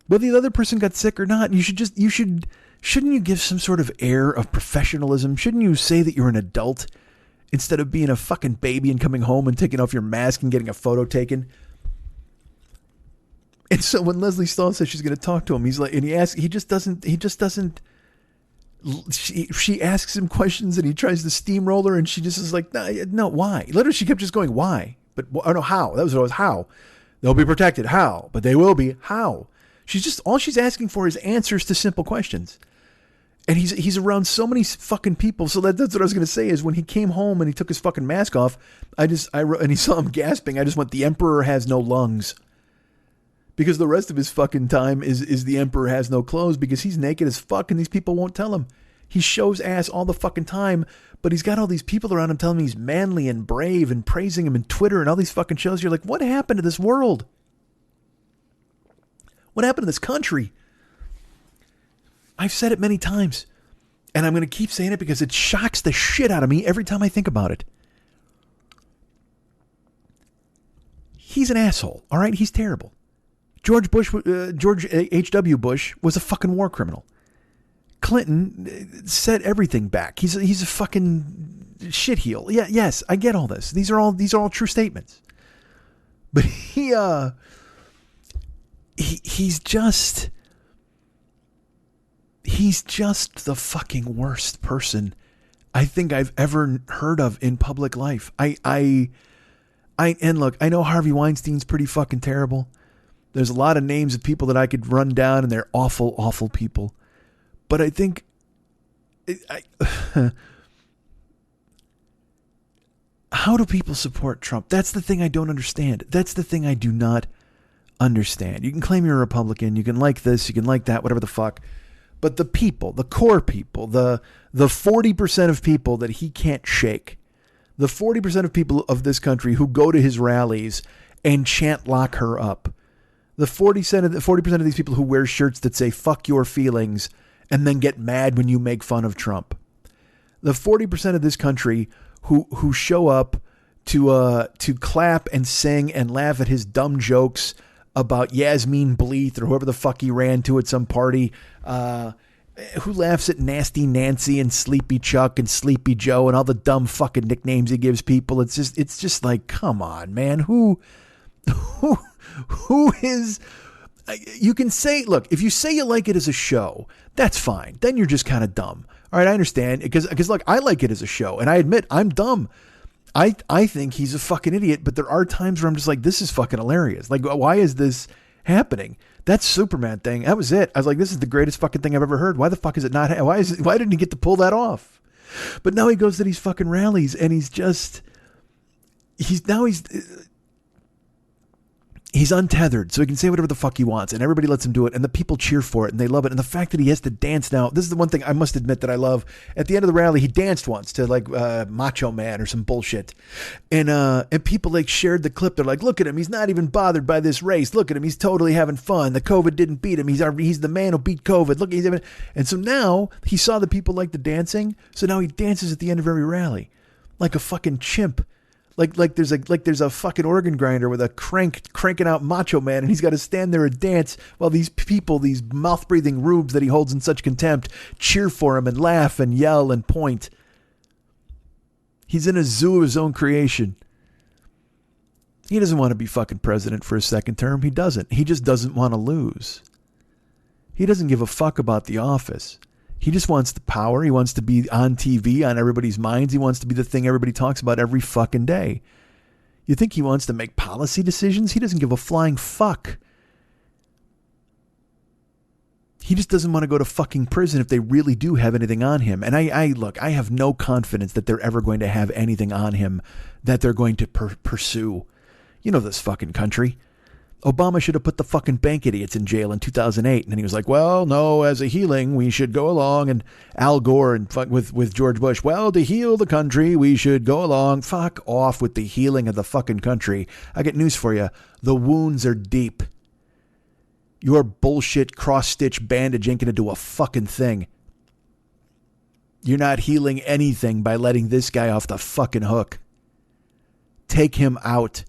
Whether the other person got sick or not, shouldn't you give some sort of air of professionalism? Shouldn't you say that you're an adult? Instead of being a fucking baby and coming home and taking off your mask and getting a photo taken. And so when Leslie Stahl says she's going to talk to him, he's like, and he just doesn't, she asks him questions and he tries to steamroller and she just is like, no, why? Literally, she kept just going, why? But, no, how? That was always how. They'll be protected. How? But they will be. How? All she's asking for is answers to simple questions. And he's around so many fucking people. So that's what I was going to say is when he came home and he took his fucking mask off, I wrote, and he saw him gasping. I just went, the emperor has no lungs. Because the rest of his fucking time is the emperor has no clothes because he's naked as fuck and these people won't tell him. He shows ass all the fucking time, but he's got all these people around him telling him he's manly and brave and praising him in Twitter and all these fucking shows. You're like, what happened to this world? What happened to this country? I've said it many times, and I'm going to keep saying it because it shocks the shit out of me every time I think about it. He's an asshole, all right? He's terrible. George H.W. Bush was a fucking war criminal. Clinton set everything back. He's a fucking shitheel. Yeah, yes, I get all this. These are all true statements. But he's just the fucking worst person I think I've ever heard of in public life. And look, I know Harvey Weinstein's pretty fucking terrible. There's a lot of names of people that I could run down and they're awful, awful people. But I think how do people support Trump? That's the thing I don't understand. That's the thing I do not understand. You can claim you're a Republican. You can like this. You can like that, whatever the fuck. But the people, the core people, the 40% of people that he can't shake, the 40% of people of this country who go to his rallies and chant lock her up, the 40% of these people who wear shirts that say fuck your feelings and then get mad when you make fun of Trump, the 40% of this country who show up to clap and sing and laugh at his dumb jokes about Yasmin Bleeth or whoever the fuck he ran to at some party, who laughs at Nasty Nancy and Sleepy Chuck and Sleepy Joe and all the dumb fucking nicknames he gives people. It's just like, come on, man. Who is, you can say, look, if you say you like it as a show, that's fine. Then you're just kind of dumb. All right. I understand because look, I like it as a show and I admit I'm dumb. I think he's a fucking idiot, but there are times where I'm just like, this is fucking hilarious. Like, why is this happening? That Superman thing, that was it. I was like, this is the greatest fucking thing I've ever heard. Why the fuck is it not? Why didn't he get to pull that off? But now he goes to these fucking rallies and he's he's untethered, so he can say whatever the fuck he wants, and everybody lets him do it, and the people cheer for it, and they love it. And the fact that he has to dance now, this is the one thing I must admit that I love. At the end of the rally, he danced once to like Macho Man or some bullshit, and people like shared the clip. They're like, look at him, he's not even bothered by this race. Look at him, he's totally having fun. The COVID didn't beat him. He's the man who beat COVID. Look, and so now he saw the people like the dancing, so now he dances at the end of every rally, like a fucking chimp. Like there's a fucking organ grinder with a cranking out Macho Man, and he's got to stand there and dance while these people, these mouth breathing rubes that he holds in such contempt, cheer for him and laugh and yell and point. He's in a zoo of his own creation. He doesn't want to be fucking president for a second term. He doesn't. He just doesn't want to lose. He doesn't give a fuck about the office. He just wants the power. He wants to be on TV, on everybody's minds. He wants to be the thing everybody talks about every fucking day. You think he wants to make policy decisions? He doesn't give a flying fuck. He just doesn't want to go to fucking prison if they really do have anything on him. And I have no confidence that they're ever going to have anything on him that they're going to pursue. You know this fucking country. Obama should have put the fucking bank idiots in jail in 2008. And then he was like, well, no, as a healing, we should go along. And Al Gore and with George Bush, well, to heal the country, we should go along. Fuck off with the healing of the fucking country. I got news for you. The wounds are deep. Your bullshit cross-stitch bandage ain't going to do a fucking thing. You're not healing anything by letting this guy off the fucking hook. Take him out.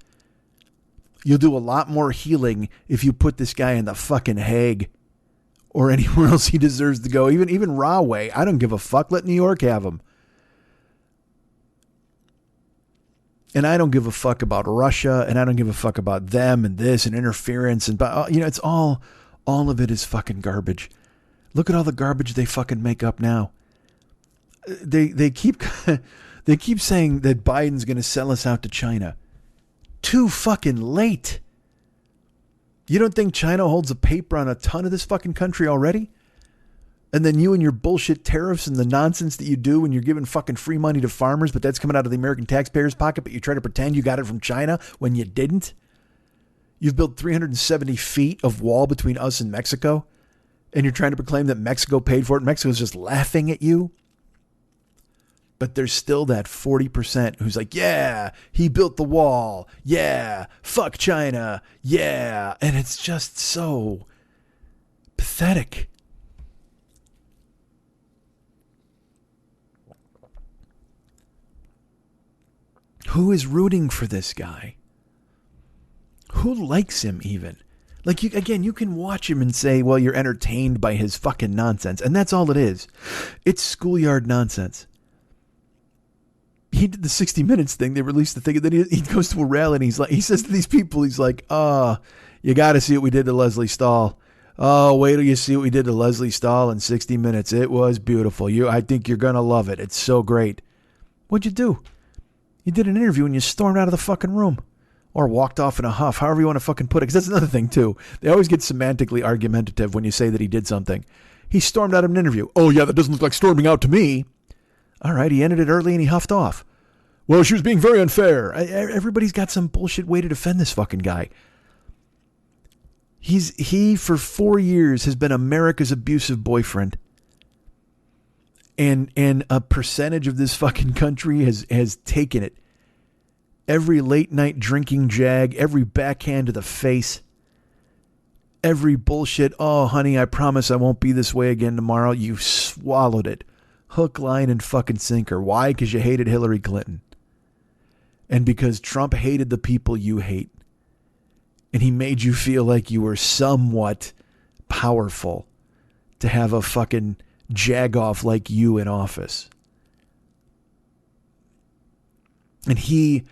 You'll do a lot more healing if you put this guy in the fucking Hague or anywhere else he deserves to go. Even Rahway. I don't give a fuck. Let New York have him. And I don't give a fuck about Russia, and I don't give a fuck about them and this and interference. And, it's all of it is fucking garbage. Look at all the garbage they fucking make up now. They keep saying that Biden's going to sell us out to China. Too fucking late. You don't think China holds a paper on a ton of this fucking country already? And then you and your bullshit tariffs and the nonsense that you do when you're giving fucking free money to farmers, but that's coming out of the American taxpayer's pocket, but you try to pretend you got it from China when you didn't? You've built 370 feet of wall between us and Mexico, and you're trying to proclaim that Mexico paid for it. Mexico's just laughing at you. But there's still that 40% who's like, yeah, he built the wall. Yeah, fuck China. Yeah. And it's just so pathetic. Who is rooting for this guy? Who likes him even? Like, you can watch him and say, well, you're entertained by his fucking nonsense. And that's all it is. It's schoolyard nonsense. He did the 60 Minutes thing. They released the thing, and then he goes to a rally, and he says to these people, he's like, you got to see what we did to Leslie Stahl. Oh, wait till you see what we did to Leslie Stahl in 60 Minutes. It was beautiful. I think you're going to love it. It's so great. What'd you do? You did an interview, and you stormed out of the fucking room. Or walked off in a huff, however you want to fucking put it. Because that's another thing, too. They always get semantically argumentative when you say that he did something. He stormed out of an interview. Oh, yeah, that doesn't look like storming out to me. All right, he ended it early and he huffed off. Well, she was being very unfair. Everybody's got some bullshit way to defend this fucking guy. He for 4 years has been America's abusive boyfriend. And a percentage of this fucking country has taken it. Every late night drinking jag, every backhand to the face, every bullshit, oh, honey, I promise I won't be this way again tomorrow. You swallowed it. Hook, line, and fucking sinker. Why? Because you hated Hillary Clinton. And because Trump hated the people you hate. And he made you feel like you were somewhat powerful to have a fucking jagoff like you in office. And he,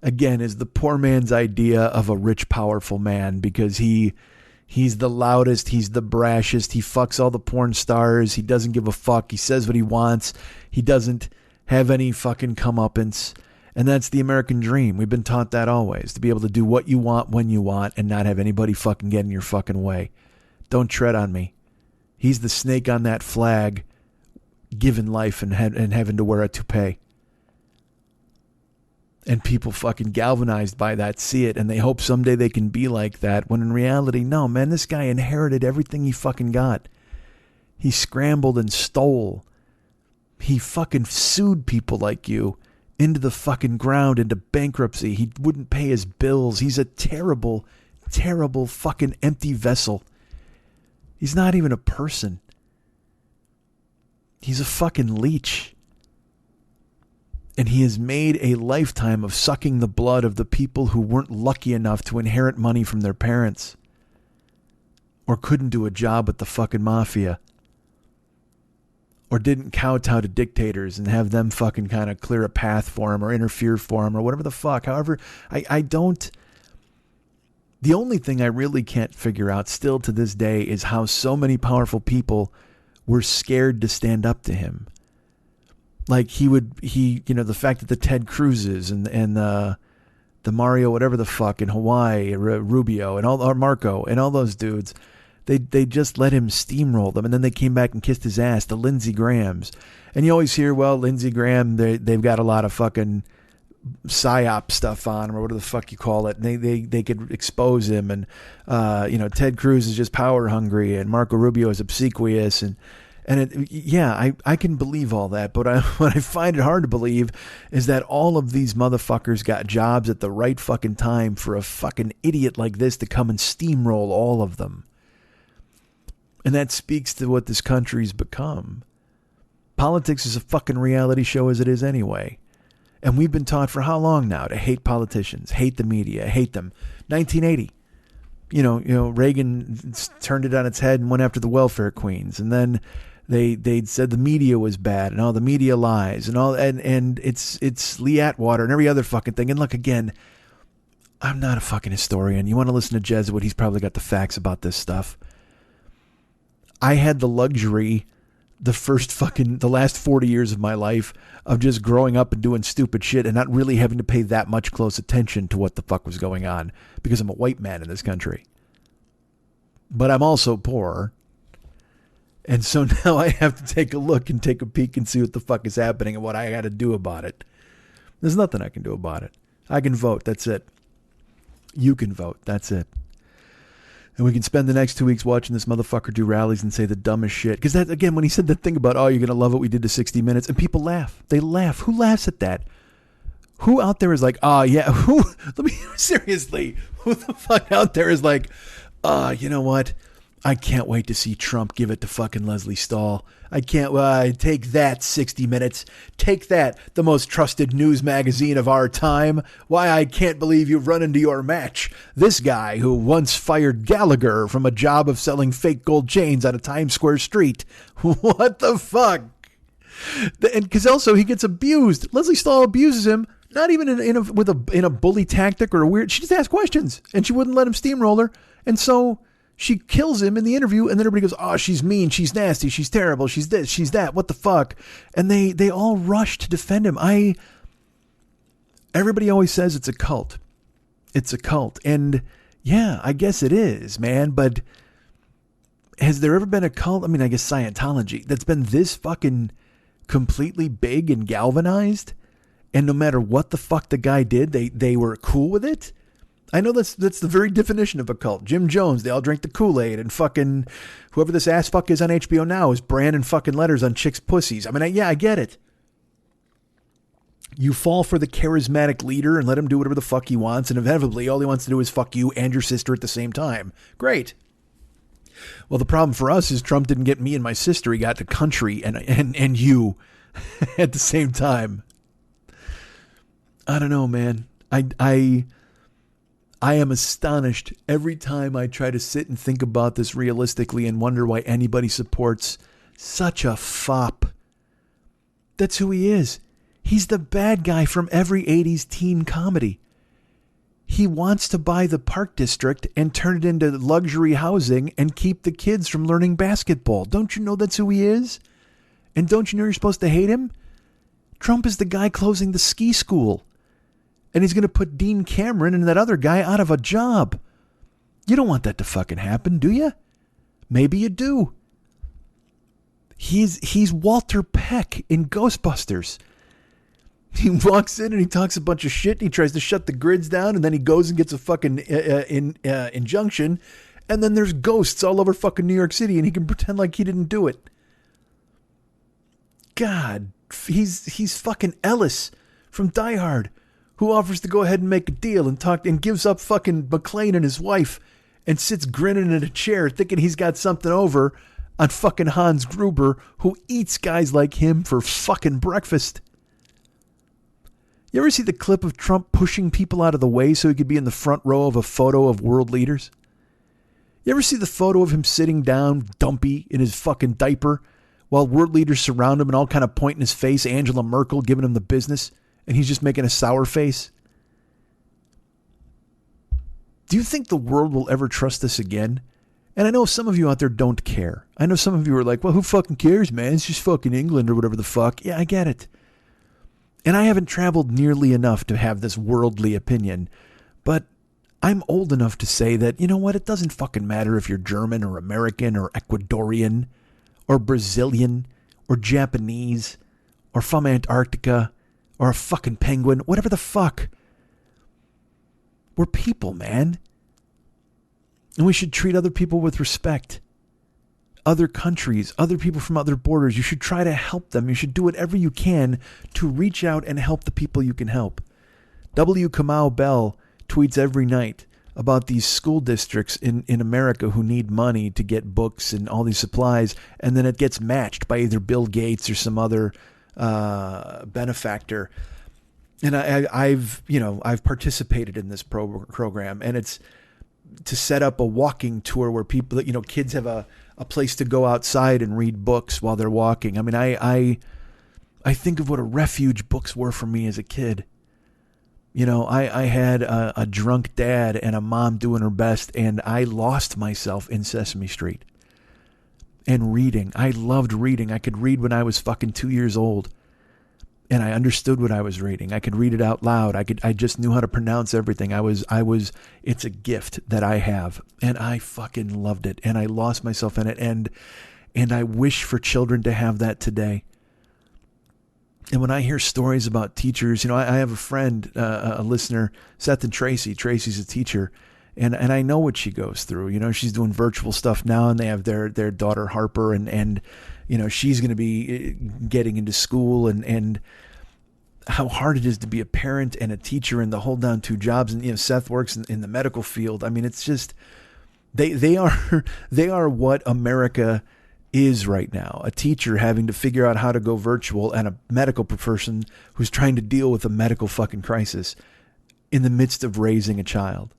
again, is the poor man's idea of a rich, powerful man because he's the loudest. He's the brashest. He fucks all the porn stars. He doesn't give a fuck. He says what he wants. He doesn't have any fucking comeuppance. And that's the American dream. We've been taught that always, to be able to do what you want when you want and not have anybody fucking get in your fucking way. Don't tread on me. He's the snake on that flag, given life and having to wear a toupee. And people fucking galvanized by that see it, and they hope someday they can be like that, when in reality, no, man, this guy inherited everything he fucking got. He scrambled and stole. He fucking sued people like you into the fucking ground, into bankruptcy. He wouldn't pay his bills. He's a terrible, terrible fucking empty vessel. He's not even a person. He's a fucking leech. And he has made a lifetime of sucking the blood of the people who weren't lucky enough to inherit money from their parents, or couldn't do a job with the fucking mafia, or didn't kowtow to dictators and have them fucking kind of clear a path for him or interfere for him or whatever the fuck. However, I don't... The only thing I really can't figure out still to this day is how so many powerful people were scared to stand up to him. Like the fact that the Ted Cruzes and the Mario, whatever the fuck in Hawaii, Rubio and or Marco and all those dudes, they just let him steamroll them. And then they came back and kissed his ass, the Lindsey Grahams. And you always hear, well, Lindsey Graham, they've got a lot of fucking psyop stuff on him, or whatever the fuck you call it. And they could expose him. And, Ted Cruz is just power hungry, and Marco Rubio is obsequious. I can believe all that, but what I find it hard to believe is that all of these motherfuckers got jobs at the right fucking time for a fucking idiot like this to come and steamroll all of them. And that speaks to what this country's become. Politics is a fucking reality show as it is anyway. And we've been taught for how long now to hate politicians, hate the media, hate them. 1980. Reagan turned it on its head and went after the welfare queens. And then they said the media was bad and all the media lies and all, and it's Lee Atwater and every other fucking thing. And look, again, I'm not a fucking historian. You want to listen to Jesuit? He's probably got the facts about this stuff. I had the luxury the last 40 years of my life of just growing up and doing stupid shit and not really having to pay that much close attention to what the fuck was going on, because I'm a white man in this country. But I'm also poor. And so now I have to take a look and take a peek and see what the fuck is happening and what I got to do about it. There's nothing I can do about it. I can vote. That's it. You can vote. That's it. And we can spend the next 2 weeks watching this motherfucker do rallies and say the dumbest shit. Because that, again, when he said that thing about, oh, you're going to love what we did to 60 Minutes, and people laugh. They laugh. Who laughs at that? Who out there is like, oh, yeah, seriously, who the fuck out there is like, you know what? I can't wait to see Trump give it to fucking Leslie Stahl. I can't take that 60 Minutes. Take that, the most trusted news magazine of our time. Why, I can't believe you've run into your match. This guy who once fired Gallagher from a job of selling fake gold chains on a Times Square street. What the fuck? And because also he gets abused. Leslie Stahl abuses him, not even in a bully tactic or a weird. She just asked questions and she wouldn't let him steamroll her. And so she kills him in the interview, and then everybody goes, oh, she's mean, she's nasty, she's terrible, she's this, she's that, what the fuck? And they all rush to defend him. Everybody always says it's a cult. It's a cult. And yeah, I guess it is, man, but has there ever been a cult? I mean, I guess Scientology that's been this fucking completely big and galvanized, and no matter what the fuck the guy did, they were cool with it? I know that's the very definition of a cult. Jim Jones, they all drink the Kool-Aid, and fucking whoever this ass fuck is on HBO now is branding fucking letters on chicks' pussies. I mean, I get it. You fall for the charismatic leader and let him do whatever the fuck he wants, and inevitably all he wants to do is fuck you and your sister at the same time. Great. Well, the problem for us is Trump didn't get me and my sister. He got the country and you at the same time. I don't know, man. I am astonished every time I try to sit and think about this realistically and wonder why anybody supports such a fop. That's who he is. He's the bad guy from every 80s teen comedy. He wants to buy the Park District and turn it into luxury housing and keep the kids from learning basketball. Don't you know that's who he is? And don't you know you're supposed to hate him? Trump is the guy closing the ski school. And he's going to put Dean Cameron and that other guy out of a job. You don't want that to fucking happen, do you? Maybe you do. He's Walter Peck in Ghostbusters. He walks in and he talks a bunch of shit. And he tries to shut the grids down, and then he goes and gets a fucking injunction. And then there's ghosts all over fucking New York City, and he can pretend like he didn't do it. God, he's fucking Ellis from Die Hard, who offers to go ahead and make a deal and talk and gives up fucking McClane and his wife and sits grinning in a chair thinking he's got something over on fucking Hans Gruber, who eats guys like him for fucking breakfast. You ever see the clip of Trump pushing people out of the way so he could be in the front row of a photo of world leaders? You ever see the photo of him sitting down, dumpy, in his fucking diaper, while world leaders surround him and all kind of point in his face, Angela Merkel giving him the business, and he's just making a sour face? Do you think the world will ever trust us again? And I know some of you out there don't care. I know some of you are like, well, who fucking cares, man? It's just fucking England or whatever the fuck. Yeah, I get it. And I haven't traveled nearly enough to have this worldly opinion, but I'm old enough to say that, you know what, it doesn't fucking matter if you're German or American or Ecuadorian or Brazilian or Japanese or from Antarctica or a fucking penguin, whatever the fuck. We're people, man. And we should treat other people with respect. Other countries, other people from other borders, you should try to help them. You should do whatever you can to reach out and help the people you can help. W. Kamau Bell tweets every night about these school districts in America who need money to get books and all these supplies, and then it gets matched by either Bill Gates or some other benefactor. And I've participated in this program, and it's to set up a walking tour where people, kids have a place to go outside and read books while they're walking. I mean, I think of what a refuge books were for me as a kid. I had a drunk dad and a mom doing her best, and I lost myself in Sesame Street. And reading. I loved reading. I could read when I was fucking 2 years old. And I understood what I was reading. I could read it out loud. I just knew how to pronounce everything. It's a gift that I have. And I fucking loved it. And I lost myself in it. And I wish for children to have that today. And when I hear stories about teachers, I have a friend, a listener, Seth and Tracy. Tracy's a teacher. And I know what she goes through. She's doing virtual stuff now, and they have their daughter Harper, and she's going to be getting into school, and how hard it is to be a parent and a teacher and to hold down two jobs. And Seth works in the medical field. I mean, it's just they are what America is right now. A teacher having to figure out how to go virtual, and a medical person who's trying to deal with a medical fucking crisis in the midst of raising a child.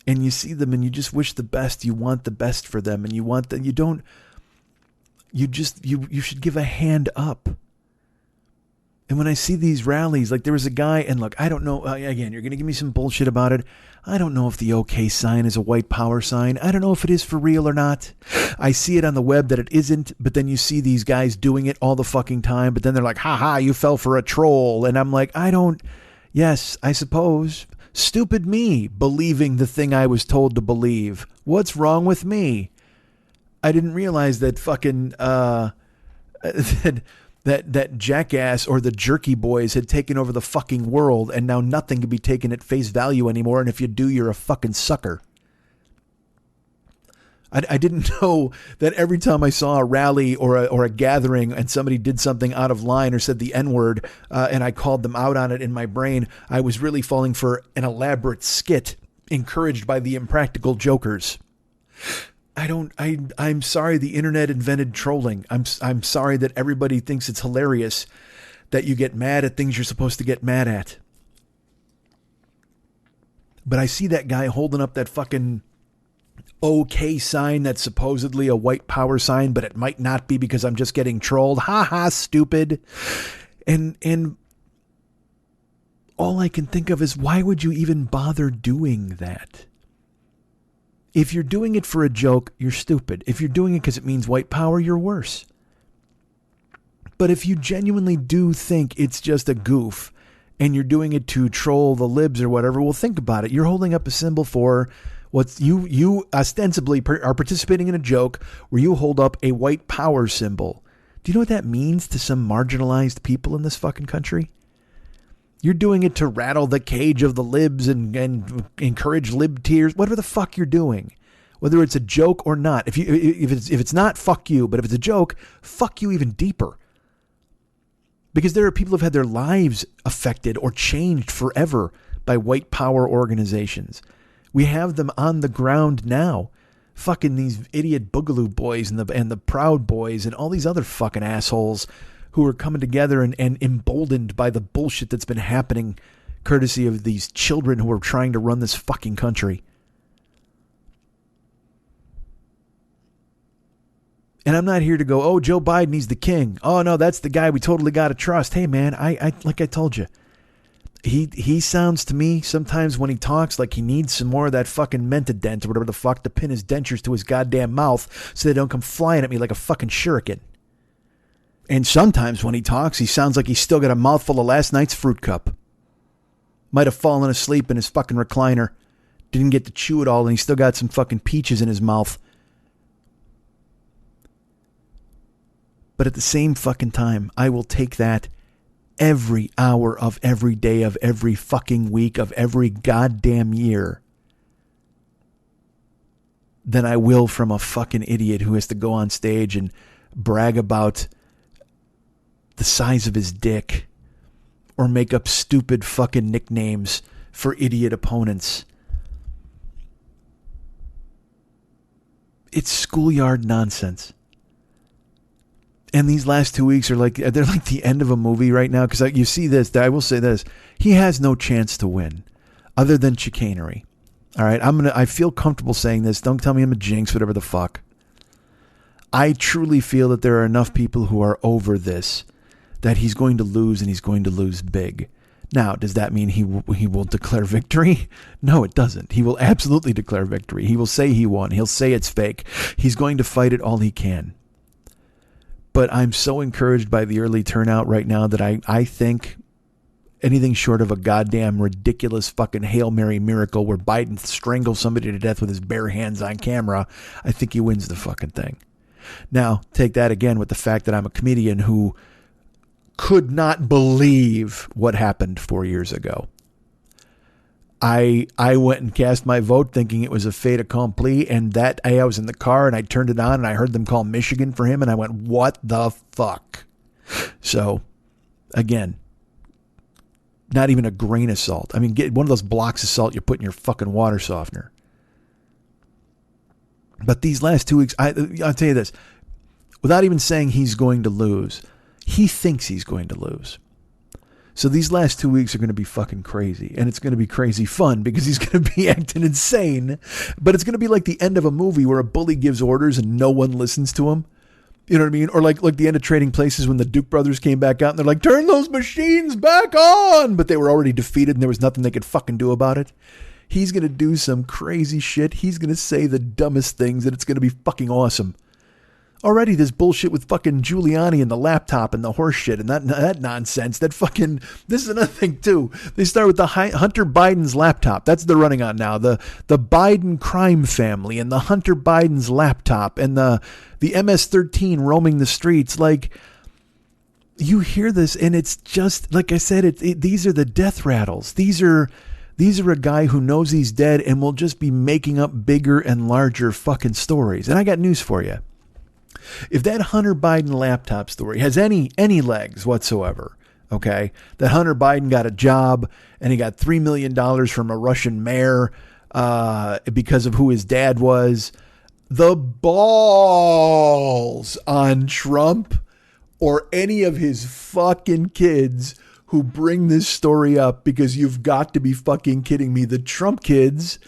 And you see them and you just wish the best. You want the best for them, and you should give a hand up. And when I see these rallies, like there was a guy, and look, I don't know, again, you're going to give me some bullshit about it. I don't know if the OK sign is a white power sign. I don't know if it is for real or not. I see it on the web that it isn't, but then you see these guys doing it all the fucking time, but then they're like, ha, you fell for a troll. And I'm like, yes, I suppose. Stupid me, believing the thing I was told to believe. What's wrong with me? I didn't realize that fucking that Jackass or the Jerky Boys had taken over the fucking world, and now nothing can be taken at face value anymore, and if you do, you're a fucking sucker. I didn't know that every time I saw a rally or a gathering and somebody did something out of line or said the N-word, and I called them out on it in my brain, I was really falling for an elaborate skit encouraged by the impractical jokers. I'm sorry the internet invented trolling. I'm sorry that everybody thinks it's hilarious that you get mad at things you're supposed to get mad at. But I see that guy holding up that fucking OK sign that's supposedly a white power sign, but it might not be because I'm just getting trolled. Ha ha, stupid. And all I can think of is, why would you even bother doing that? If you're doing it for a joke, you're stupid. If you're doing it because it means white power, you're worse. But if you genuinely do think it's just a goof and you're doing it to troll the libs or whatever, well, think about it. You're holding up a symbol for what you ostensibly are participating in a joke where you hold up a white power symbol. Do you know what that means to some marginalized people in this fucking country? You're doing it to rattle the cage of the libs and encourage lib tears. Whatever the fuck you're doing, whether it's a joke or not. If it's not, fuck you. But if it's a joke, fuck you even deeper. Because there are people who've had their lives affected or changed forever by white power organizations. We have them on the ground now. Fucking these idiot Boogaloo boys and the Proud Boys and all these other fucking assholes who are coming together and emboldened by the bullshit that's been happening courtesy of these children who are trying to run this fucking country. And I'm not here to go, oh, Joe Biden, he's the king. Oh, no, that's the guy we totally got to trust. Hey, man, I like I told you, he sounds to me sometimes when he talks like he needs some more of that fucking Mentadent or whatever the fuck to pin his dentures to his goddamn mouth so they don't come flying at me like a fucking shuriken. And sometimes when he talks, he sounds like he's still got a mouthful of last night's fruit cup. Might have fallen asleep in his fucking recliner. Didn't get to chew it all and he still got some fucking peaches in his mouth. But at the same fucking time, I will take that every hour of every day of every fucking week of every goddamn year than I will from a fucking idiot who has to go on stage and brag about the size of his dick or make up stupid fucking nicknames for idiot opponents. It's schoolyard nonsense. And these last 2 weeks are they're like the end of a movie right now. Because you see this, I will say this. He has no chance to win other than chicanery. All right. I feel comfortable saying this. Don't tell me I'm a jinx, whatever the fuck. I truly feel that there are enough people who are over this that he's going to lose and he's going to lose big. Now, does that mean he will declare victory? No, it doesn't. He will absolutely declare victory. He will say he won. He'll say it's fake. He's going to fight it all he can. But I'm so encouraged by the early turnout right now that I think anything short of a goddamn ridiculous fucking Hail Mary miracle where Biden strangles somebody to death with his bare hands on camera, I think he wins the fucking thing. Now, take that again with the fact that I'm a comedian who could not believe what happened 4 years ago. I went and cast my vote thinking it was a fait accompli, and that day I was in the car and I turned it on and I heard them call Michigan for him and I went, what the fuck? So, again, not even a grain of salt. I mean, get one of those blocks of salt you put in your fucking water softener. But these last 2 weeks, I'll tell you this, without even saying he's going to lose, he thinks he's going to lose. So these last 2 weeks are going to be fucking crazy. And it's going to be crazy fun because he's going to be acting insane. But it's going to be like the end of a movie where a bully gives orders and no one listens to him. You know what I mean? Or like the end of Trading Places when the Duke brothers came back out and they're like, turn those machines back on. But they were already defeated and there was nothing they could fucking do about it. He's going to do some crazy shit. He's going to say the dumbest things and it's going to be fucking awesome. Already this bullshit with fucking Giuliani and the laptop and the horse shit and that nonsense. That fucking, this is another thing too. They start with the Hunter Biden's laptop. That's what they're running on now. The Biden crime family and the Hunter Biden's laptop and the MS-13 roaming the streets. Like, you hear this and it's just, like I said, these are the death rattles. These are a guy who knows he's dead and will just be making up bigger and larger fucking stories. And I got news for you. If that Hunter Biden laptop story has any legs whatsoever, okay, that Hunter Biden got a job and he got $3 million from a Russian mayor because of who his dad was, the balls on Trump or any of his fucking kids who bring this story up, because you've got to be fucking kidding me. The Trump kids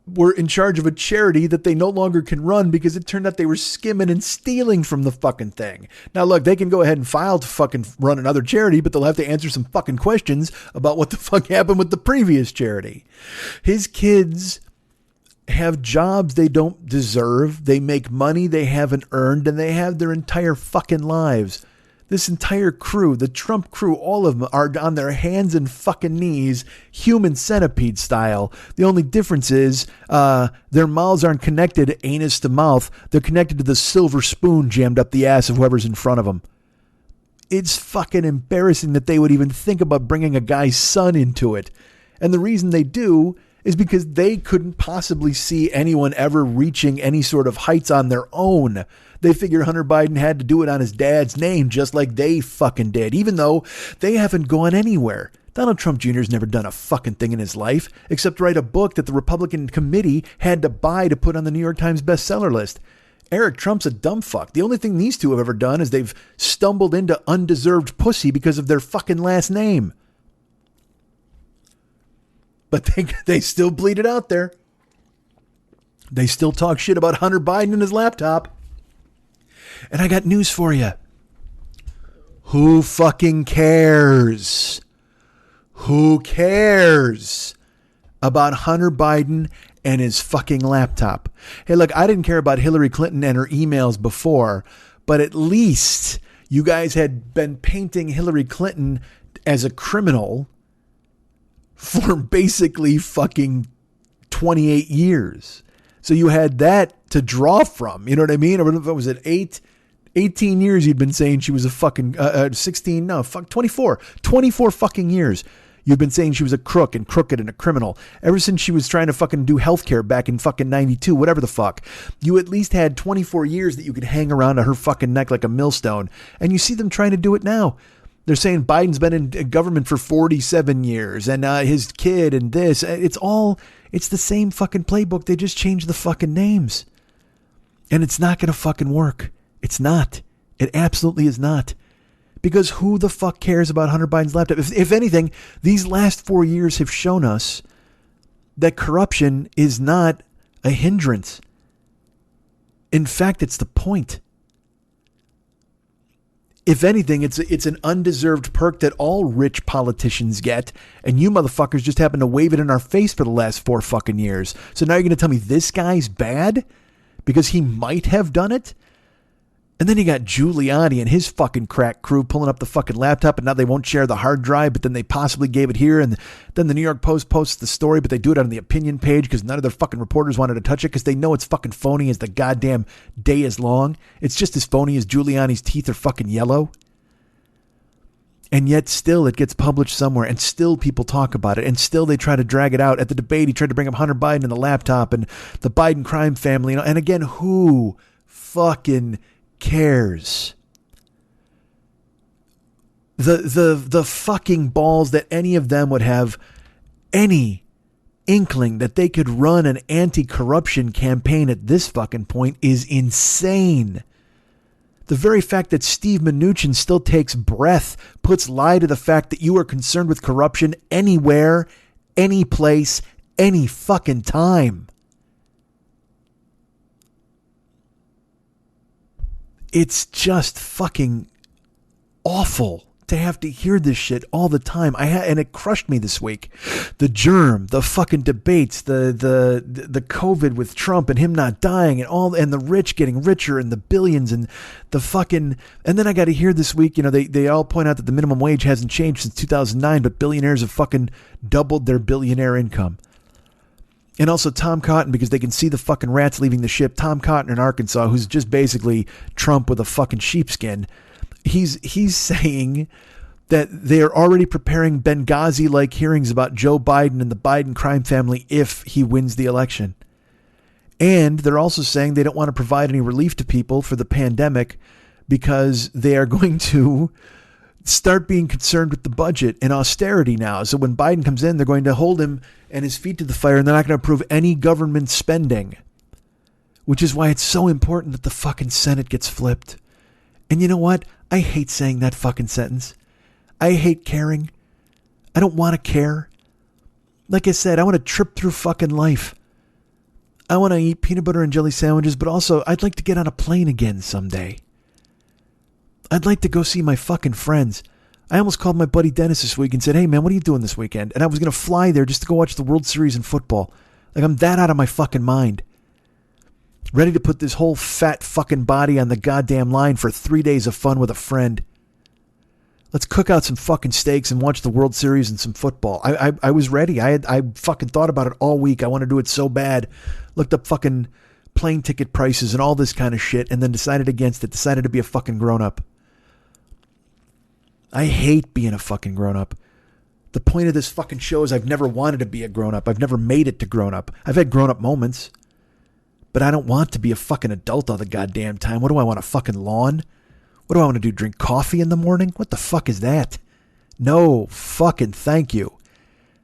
were in charge of a charity that they no longer can run because it turned out they were skimming and stealing from the fucking thing. Now, look, they can go ahead and file to fucking run another charity, but they'll have to answer some fucking questions about what the fuck happened with the previous charity. His kids have jobs they don't deserve. They make money they haven't earned, and they have their entire fucking lives. This entire crew, the Trump crew, all of them are on their hands and fucking knees, human centipede style. The only difference is their mouths aren't connected anus to mouth. They're connected to the silver spoon jammed up the ass of whoever's in front of them. It's fucking embarrassing that they would even think about bringing a guy's son into it. And the reason they do is because they couldn't possibly see anyone ever reaching any sort of heights on their own. They figured Hunter Biden had to do it on his dad's name, just like they fucking did, even though they haven't gone anywhere. Donald Trump Jr. has never done a fucking thing in his life except write a book that the Republican committee had to buy to put on the New York Times bestseller list. Eric Trump's a dumb fuck. The only thing these two have ever done is they've stumbled into undeserved pussy because of their fucking last name. But they still bleed it out there. They still talk shit about Hunter Biden and his laptop. And I got news for you. Who fucking cares? Who cares about Hunter Biden and his fucking laptop? Hey, look, I didn't care about Hillary Clinton and her emails before, but at least you guys had been painting Hillary Clinton as a criminal for basically fucking 28 years. So you had that to draw from, you know what I mean? Or was it 18 years you'd been saying she was a fucking 24 fucking years. You've been saying she was a crook and crooked and a criminal ever since she was trying to fucking do healthcare back in fucking 92, whatever the fuck. You at least had 24 years that you could hang around her fucking neck like a millstone. And you see them trying to do it now. They're saying Biden's been in government for 47 years and his kid and this. It's the same fucking playbook. They just changed the fucking names. And it's not going to fucking work. It's not. It absolutely is not. Because who the fuck cares about Hunter Biden's laptop? If anything, these last 4 years have shown us that corruption is not a hindrance. In fact, it's the point. If anything, it's an undeserved perk that all rich politicians get, and you motherfuckers just happen to wave it in our face for the last 4 fucking years. So now you're going to tell me this guy's bad because he might have done it? And then you got Giuliani and his fucking crack crew pulling up the fucking laptop, and now they won't share the hard drive, but then they possibly gave it here. And then the New York Post posts the story, but they do it on the opinion page because none of their fucking reporters wanted to touch it because they know it's fucking phony as the goddamn day is long. It's just as phony as Giuliani's teeth are fucking yellow. And yet still it gets published somewhere, and still people talk about it, and still they try to drag it out. At the debate, he tried to bring up Hunter Biden and the laptop and the Biden crime family. And again, who fucking cares? The fucking balls that any of them would have any inkling that they could run an anti-corruption campaign at this fucking point is insane. The very fact that Steve Mnuchin still takes breath puts lie to the fact that you are concerned with corruption anywhere, any place, any fucking time. It's just fucking awful to have to hear this shit all the time. And it crushed me this week. The germ, the fucking debates, the COVID with Trump and him not dying and the rich getting richer and the billions and the fucking, and then I got to hear this week, they all point out that the minimum wage hasn't changed since 2009, but billionaires have fucking doubled their billionaire income. And also Tom Cotton, because they can see the fucking rats leaving the ship. Tom Cotton in Arkansas, who's just basically Trump with a fucking sheepskin. He's saying that they're already preparing Benghazi-like hearings about Joe Biden and the Biden crime family if he wins the election. And they're also saying they don't want to provide any relief to people for the pandemic because they are going to start being concerned with the budget and austerity now. So when Biden comes in, they're going to hold him and his feet to the fire, and they're not going to approve any government spending, which is why it's so important that the fucking Senate gets flipped. And you know what? I hate saying that fucking sentence. I hate caring. I don't want to care. Like I said, I want to trip through fucking life. I want to eat peanut butter and jelly sandwiches, but also I'd like to get on a plane again someday. I'd like to go see my fucking friends. I almost called my buddy Dennis this week and said, hey man, what are you doing this weekend? And I was going to fly there just to go watch the World Series in football. Like, I'm that out of my fucking mind. Ready to put this whole fat fucking body on the goddamn line for 3 days of fun with a friend. Let's cook out some fucking steaks and watch the World Series and some football. I was ready. I fucking thought about it all week. I want to do it so bad. Looked up fucking plane ticket prices and all this kind of shit, and then decided against it. Decided to be a fucking grown-up. I hate being a fucking grown-up. The point of this fucking show is I've never wanted to be a grown-up. I've never made it to grown-up. I've had grown-up moments. But I don't want to be a fucking adult all the goddamn time. What do I want, a fucking lawn? What do I want to do, drink coffee in the morning? What the fuck is that? No fucking thank you.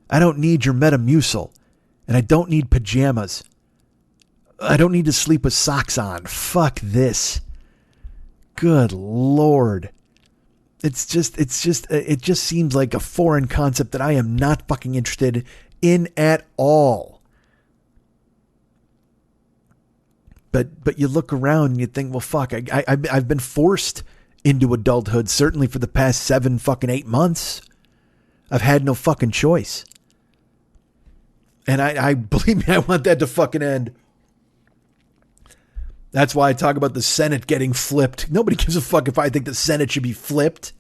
I don't need your Metamucil. And I don't need pajamas. I don't need to sleep with socks on. Fuck this. Good Lord. It just seems like a foreign concept that I am not fucking interested in at all. But you look around and you think, well, fuck, I've been forced into adulthood, certainly for the past 8 months. I've had no fucking choice. And I believe me, I want that to fucking end. That's why I talk about the Senate getting flipped. Nobody gives a fuck if I think the Senate should be flipped.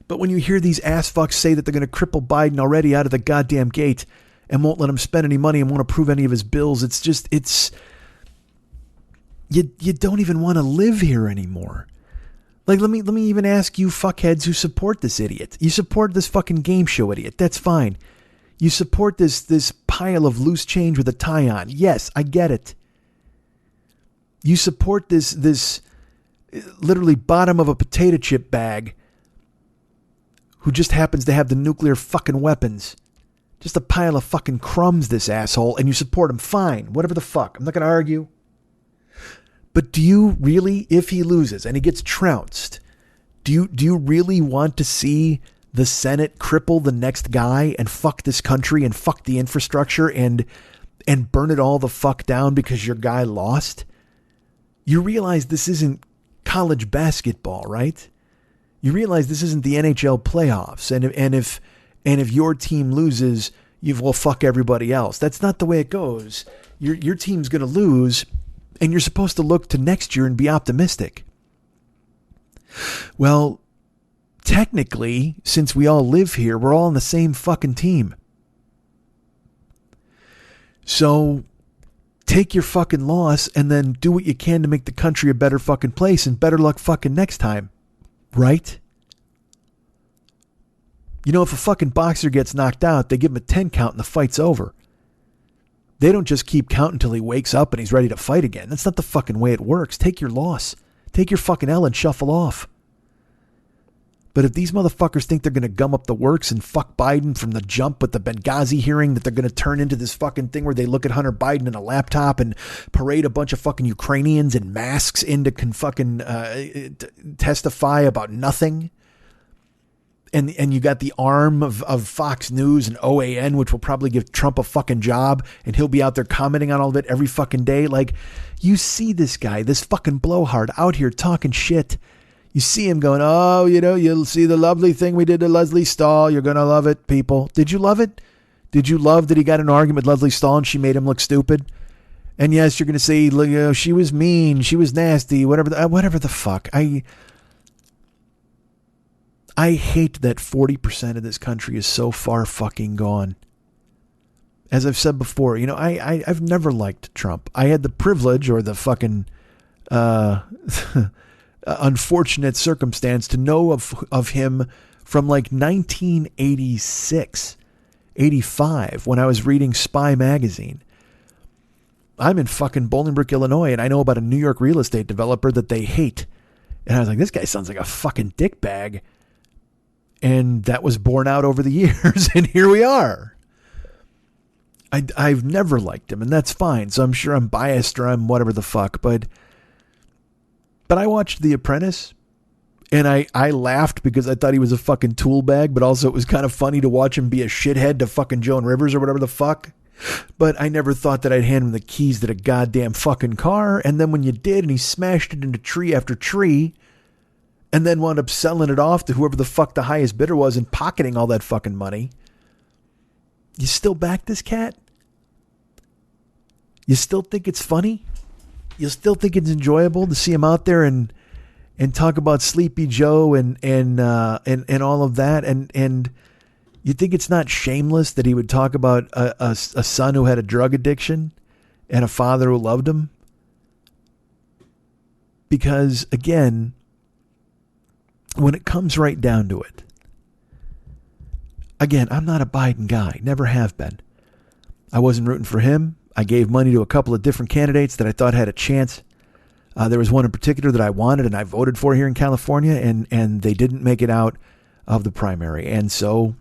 But when you hear these ass fucks say that they're going to cripple Biden already out of the goddamn gate and won't let him spend any money and won't approve any of his bills, you don't even want to live here anymore. Like, let me even ask you fuckheads who support this idiot. You support this fucking game show idiot. That's fine. You support this pile of loose change with a tie on. Yes, I get it. You support this literally bottom of a potato chip bag who just happens to have the nuclear fucking weapons. Just a pile of fucking crumbs, this asshole, and you support him. Fine. Whatever the fuck. I'm not going to argue. But do you really, if he loses and he gets trounced, do you really want to see the Senate cripple the next guy and fuck this country and fuck the infrastructure and burn it all the fuck down because your guy lost? You realize this isn't college basketball, right? You realize this isn't the NHL playoffs. And if your team loses, will fuck everybody else. That's not the way it goes. Your team's going to lose, and you're supposed to look to next year and be optimistic. Well, technically, since we all live here, we're all on the same fucking team. So take your fucking loss and then do what you can to make the country a better fucking place, and better luck fucking next time. Right? You know, if a fucking boxer gets knocked out, they give him a 10 count and the fight's over. They don't just keep counting until he wakes up and he's ready to fight again. That's not the fucking way it works. Take your loss. Take your fucking L and shuffle off. But if these motherfuckers think they're going to gum up the works and fuck Biden from the jump with the Benghazi hearing, that they're going to turn into this fucking thing where they look at Hunter Biden in a laptop and parade a bunch of fucking Ukrainians in masks in to fucking testify about nothing. And you got the arm of Fox News and OAN, which will probably give Trump a fucking job, and he'll be out there commenting on all of it every fucking day. Like, you see this guy, this fucking blowhard out here talking shit. You see him going, oh, you'll see the lovely thing we did to Leslie Stahl. You're going to love it, people. Did you love it? Did you love that he got in an argument with Leslie Stahl and she made him look stupid? And yes, you're going to say, she was mean, she was nasty, whatever the fuck. I hate that 40% of this country is so far fucking gone. As I've said before, I've never liked Trump. I had the privilege or the fucking unfortunate circumstance to know of him from like 1986, 85, when I was reading Spy magazine. I'm in fucking Bolingbrook, Illinois, and I know about a New York real estate developer that they hate. And I was like, this guy sounds like a fucking dickbag. And that was borne out over the years, and here we are. I've never liked him, and that's fine. So I'm sure I'm biased or I'm whatever the fuck, but I watched The Apprentice, and I laughed because I thought he was a fucking tool bag, but also it was kind of funny to watch him be a shithead to fucking Joan Rivers or whatever the fuck. But I never thought that I'd hand him the keys to the goddamn fucking car, and then when you did, and he smashed it into tree after tree, and then wound up selling it off to whoever the fuck the highest bidder was and pocketing all that fucking money. You still back this cat? You still think it's funny? You still think it's enjoyable to see him out there and talk about Sleepy Joe and all of that? And you think it's not shameless that he would talk about a son who had a drug addiction and a father who loved him? Because, again, when it comes right down to it, again, I'm not a Biden guy. Never have been. I wasn't rooting for him. I gave money to a couple of different candidates that I thought had a chance. There was one in particular that I wanted and I voted for here in California, and they didn't make it out of the primary. And so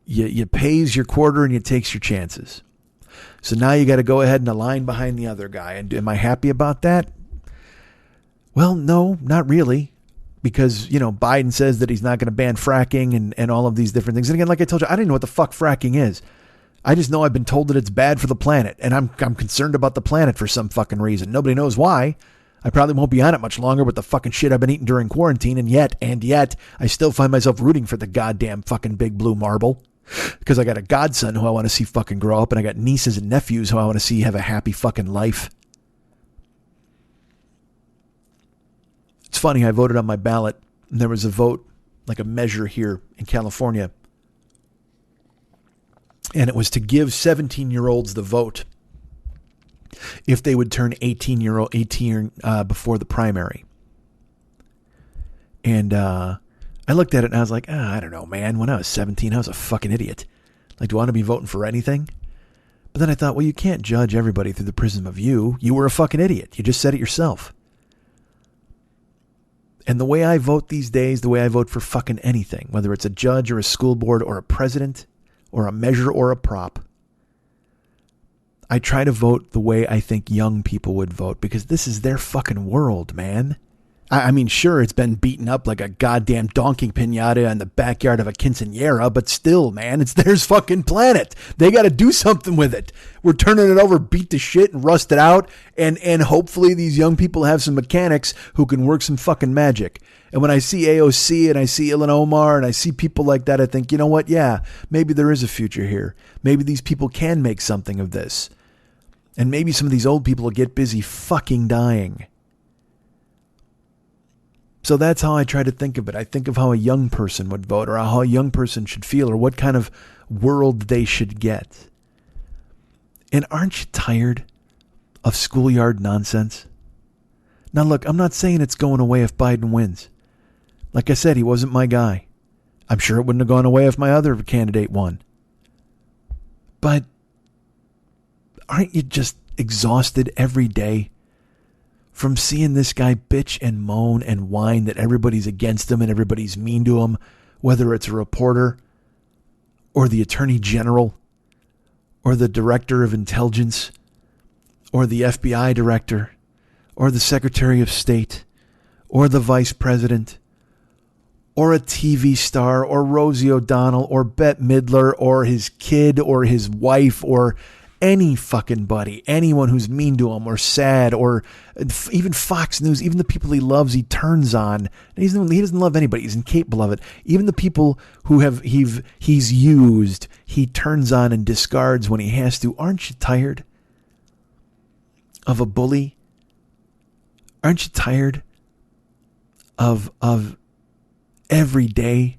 you pays your quarter and you takes your chances. So now you got to go ahead and align behind the other guy. And am I happy about that? Well, no, not really. Because, Biden says that he's not going to ban fracking and all of these different things. And again, like I told you, I didn't know what the fuck fracking is. I just know I've been told that it's bad for the planet, and I'm concerned about the planet for some fucking reason. Nobody knows why. I probably won't be on it much longer with the fucking shit I've been eating during quarantine, and yet, I still find myself rooting for the goddamn fucking big blue marble. Because I got a godson who I want to see fucking grow up, and I got nieces and nephews who I want to see have a happy fucking life. It's funny, I voted on my ballot, and there was a vote, like a measure here in California, and it was to give 17-year-olds the vote if they would turn 18 before the primary. And I looked at it and I was like, I don't know, man. When I was 17, I was a fucking idiot. Like, do I want to be voting for anything? But then I thought, well, you can't judge everybody through the prism of you. You were a fucking idiot. You just said it yourself. And the way I vote these days, the way I vote for fucking anything, whether it's a judge or a school board or a president or a measure or a prop, I try to vote the way I think young people would vote, because this is their fucking world, man. I mean, sure, it's been beaten up like a goddamn donkey pinata in the backyard of a quinceañera, but still, man, it's their fucking planet. They got to do something with it. We're turning it over, beat to shit and rust it out, and hopefully these young people have some mechanics who can work some fucking magic. And when I see AOC and I see Ilhan Omar and I see people like that, I think, you know what? Yeah, maybe there is a future here. Maybe these people can make something of this. And maybe some of these old people will get busy fucking dying. So that's how I try to think of it. I think of how a young person would vote, or how a young person should feel, or what kind of world they should get. And aren't you tired of schoolyard nonsense? Now look, I'm not saying it's going away if Biden wins. Like I said, he wasn't my guy. I'm sure it wouldn't have gone away if my other candidate won. But aren't you just exhausted every day from seeing this guy bitch and moan and whine that everybody's against him and everybody's mean to him, whether it's a reporter or the attorney general or the director of intelligence or the FBI director or the secretary of state or the vice president or a TV star or Rosie O'Donnell or Bette Midler or his kid or his wife or any fucking buddy, anyone who's mean to him or sad, or even Fox News, even the people he loves, he turns on. He doesn't love anybody. He's incapable of it. Even the people who he's used, he turns on and discards when he has to. Aren't you tired of a bully? Aren't you tired of every day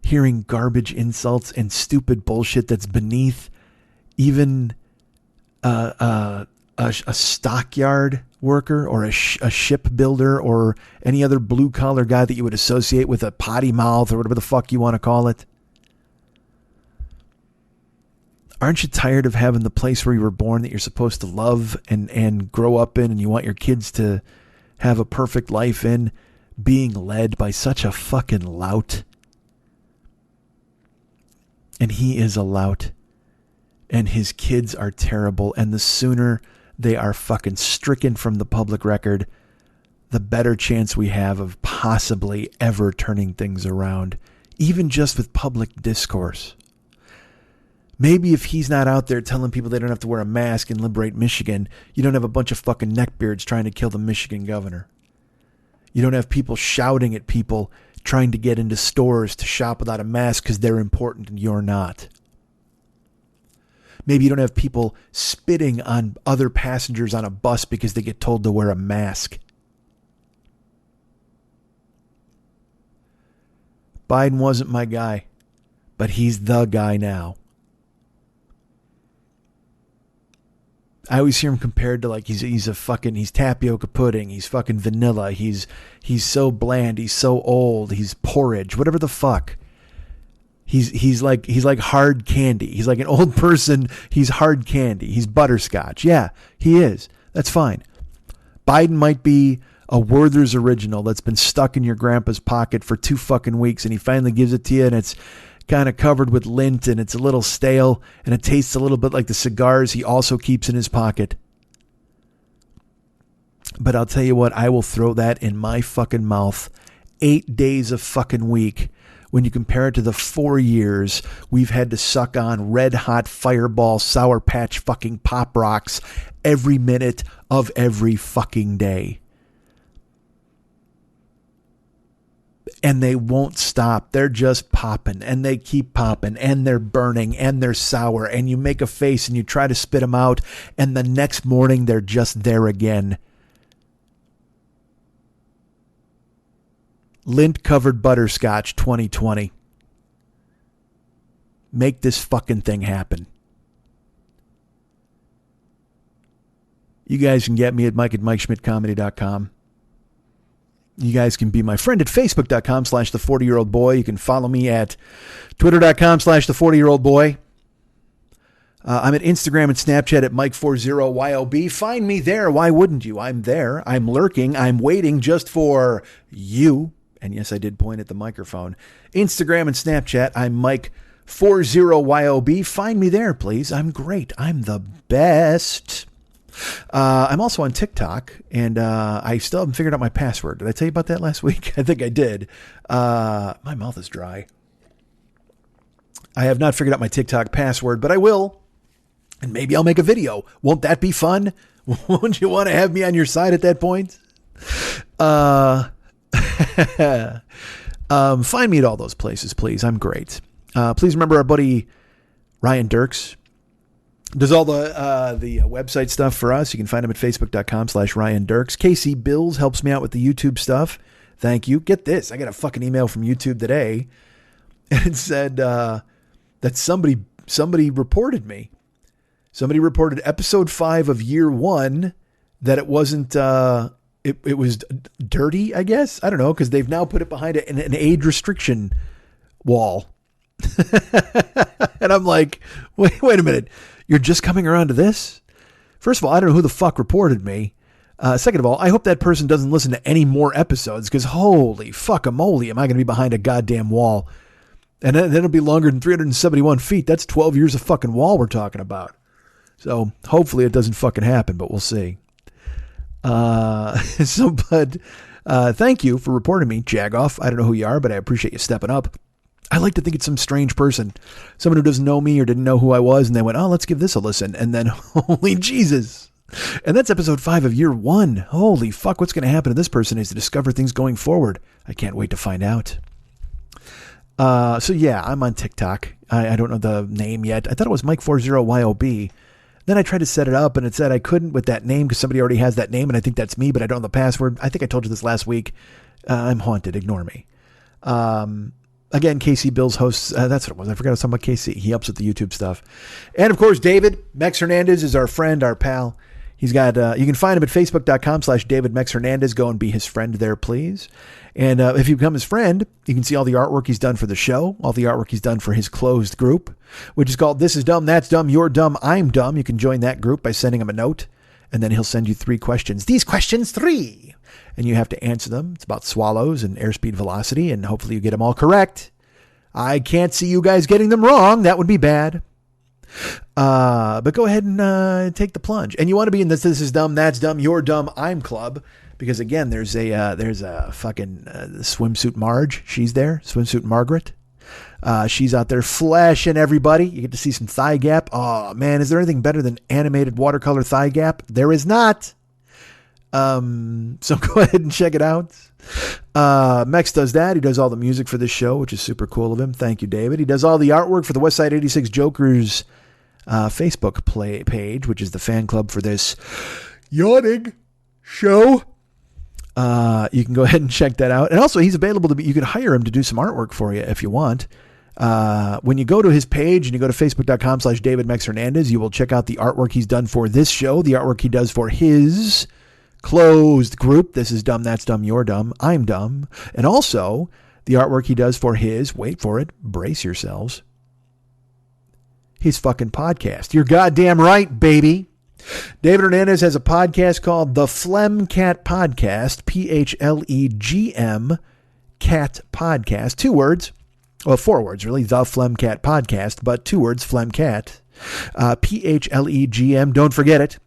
hearing garbage insults and stupid bullshit that's beneath even a stockyard worker or a shipbuilder or any other blue collar guy that you would associate with a potty mouth or whatever the fuck you want to call it? Aren't you tired of having the place where you were born that you're supposed to love and grow up in, and you want your kids to have a perfect life in, being led by such a fucking lout? And he is a lout. And his kids are terrible. And the sooner they are fucking stricken from the public record, the better chance we have of possibly ever turning things around, even just with public discourse. Maybe if he's not out there telling people they don't have to wear a mask and liberate Michigan, you don't have a bunch of fucking neckbeards trying to kill the Michigan governor. You don't have people shouting at people trying to get into stores to shop without a mask because they're important and you're not. Maybe you don't have people spitting on other passengers on a bus because they get told to wear a mask. Biden wasn't my guy, but he's the guy now. I always hear him compared to like he's tapioca pudding, he's fucking vanilla, he's so bland, he's so old, he's porridge, whatever the fuck. He's like hard candy. He's like an old person. He's hard candy. He's butterscotch. Yeah, he is. That's fine. Biden might be a Werther's original that's been stuck in your grandpa's pocket for 2 fucking weeks, and he finally gives it to you, and it's kind of covered with lint, and it's a little stale, and it tastes a little bit like the cigars he also keeps in his pocket. But I'll tell you what, I will throw that in my fucking mouth 8 days a fucking week when you compare it to the 4 years we've had to suck on Red Hot Fireball Sour Patch fucking Pop Rocks every minute of every fucking day. And they won't stop. They're just popping, and they keep popping, and they're burning, and they're sour, and you make a face and you try to spit them out, and the next morning they're just there again. Lint-covered butterscotch 2020. Make this fucking thing happen. You guys can get me at Mike@MikeSchmidtComedy.com. You guys can be my friend at Facebook.com/The40-Year-Old-Boy. You can follow me at Twitter.com/The40-Year-Old-Boy. I'm at Instagram and Snapchat at Mike40YOB. Find me there. Why wouldn't you? I'm there. I'm lurking. I'm waiting just for you. And yes, I did point at the microphone. Instagram and Snapchat, I'm Mike40YOB. Find me there, please. I'm great. I'm the best. I'm also on TikTok, and I still haven't figured out my password. Did I tell you about that last week? I think I did. My mouth is dry. I have not figured out my TikTok password, but I will. And maybe I'll make a video. Won't that be fun? Won't you want to have me on your side at that point? Find me at all those places, please. I'm great. Please remember our buddy Ryan Dirks does all the website stuff for us. You can find him at Facebook.com/Ryan Dirks. Casey Bills helps me out with the YouTube stuff. Thank you. Get this. I got a fucking email from YouTube today, and it said that somebody reported me. Somebody reported episode 5 of year 1 that it wasn't. It was dirty, I guess. I don't know, because they've now put it behind an age restriction wall. And I'm like, wait a minute. You're just coming around to this? First of all, I don't know who the fuck reported me. Second of all, I hope that person doesn't listen to any more episodes, because holy fuck-a-moly, am I going to be behind a goddamn wall? And then it'll be longer than 371 feet. That's 12 years of fucking wall we're talking about. So hopefully it doesn't fucking happen, but we'll see. Thank you for reporting me, Jagoff. I don't know who you are, but I appreciate you stepping up. I like to think it's some strange person, someone who doesn't know me or didn't know who I was, and they went, oh, let's give this a listen. And then, holy Jesus. And that's episode 5 of year 1. Holy fuck, what's going to happen to this person is to discover things going forward. I can't wait to find out. So yeah, I'm on TikTok. I don't know the name yet. I thought it was Mike40YOB. Then I tried to set it up, and it said I couldn't with that name because somebody already has that name, and I think that's me, but I don't know the password. I think I told you this last week. I'm haunted. Ignore me. Again, Casey Bills hosts. That's what it was. I forgot I was talking about Casey. He helps with the YouTube stuff. And, of course, David Mex Hernandez is our friend, our pal. He's got, you can find him at Facebook.com/David Mex Hernandez. Go and be his friend there, please. And if you become his friend, you can see all the artwork he's done for the show, all the artwork he's done for his closed group, which is called This Is Dumb, That's Dumb, You're Dumb, I'm Dumb. You can join that group by sending him a note, and then he'll send you 3 questions. These questions 3. And you have to answer them. It's about swallows and airspeed velocity, and hopefully you get them all correct. I can't see you guys getting them wrong. That would be bad. But go ahead and take the plunge. And you want to be in this Is Dumb, That's Dumb, You're Dumb, I'm club. Because again, there's a fucking swimsuit Marge. She's there. Swimsuit Margaret. She's out there flashing everybody. You get to see some thigh gap. Oh man, is there anything better than animated watercolor thigh gap? There is not. So go ahead and check it out. Mex does that. He does all the music for this show, which is super cool of him. Thank you, David. He does all the artwork for the Westside 86 Jokers Facebook page, which is the fan club for this yawning show. You can go ahead and check that out. And also, he's available to be, you can hire him to do some artwork for you if you want. When you go to his page and you go to facebook.com/David Mex Hernandez, you will check out the artwork he's done for this show, the artwork he does for his closed group. This is Dumb, That's Dumb, You're Dumb, I'm Dumb. And also the artwork he does for his, wait for it, brace yourselves, his fucking podcast. You're goddamn right, baby. David Hernandez has a podcast called The Phlegm Cat Podcast, PHLEGM Cat Podcast. 2 words. Well, 4 words, really. The Phlegm Cat Podcast, but 2 words, Phlegm Cat. PHLEGM. Don't forget it.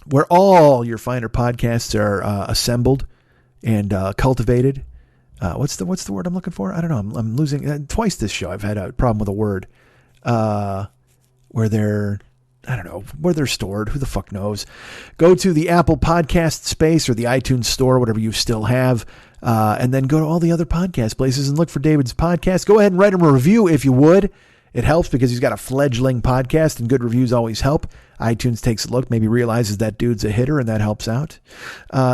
Where all your finer podcasts are assembled and cultivated. What's the word I'm looking for? I don't know. I'm losing twice this show. I've had a problem with a word. Where they're, I don't know, where they're stored. Who the fuck knows? Go to the Apple Podcast space or the iTunes store, whatever you still have, and then go to all the other podcast places and look for David's podcast. Go ahead and write him a review if you would. It helps because he's got a fledgling podcast and good reviews always help. iTunes takes a look, maybe realizes that dude's a hitter, and that helps out.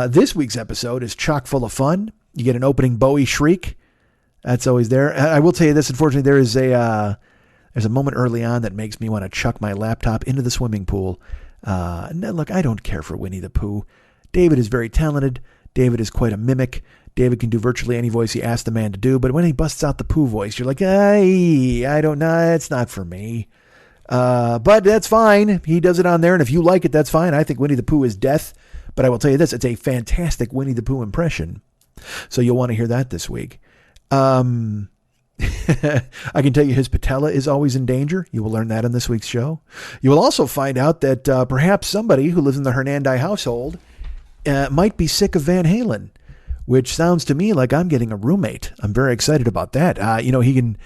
This week's episode is chock full of fun. You get an opening Bowie shriek. That's always there. I will tell you this, unfortunately, there's a moment early on that makes me want to chuck my laptop into the swimming pool. Now, look, I don't care for Winnie the Pooh. David is very talented. David is quite a mimic. David can do virtually any voice he asks the man to do, but when he busts out the Pooh voice, you're like, I don't know, it's not for me. But that's fine. He does it on there, and if you like it, that's fine. I think Winnie the Pooh is death, but I will tell you this, it's a fantastic Winnie the Pooh impression. So you'll want to hear that this week. I can tell you his patella is always in danger. You will learn that in this week's show. You will also find out that perhaps somebody who lives in the Hernandi household might be sick of Van Halen, which sounds to me like I'm getting a roommate. I'm very excited about that. He can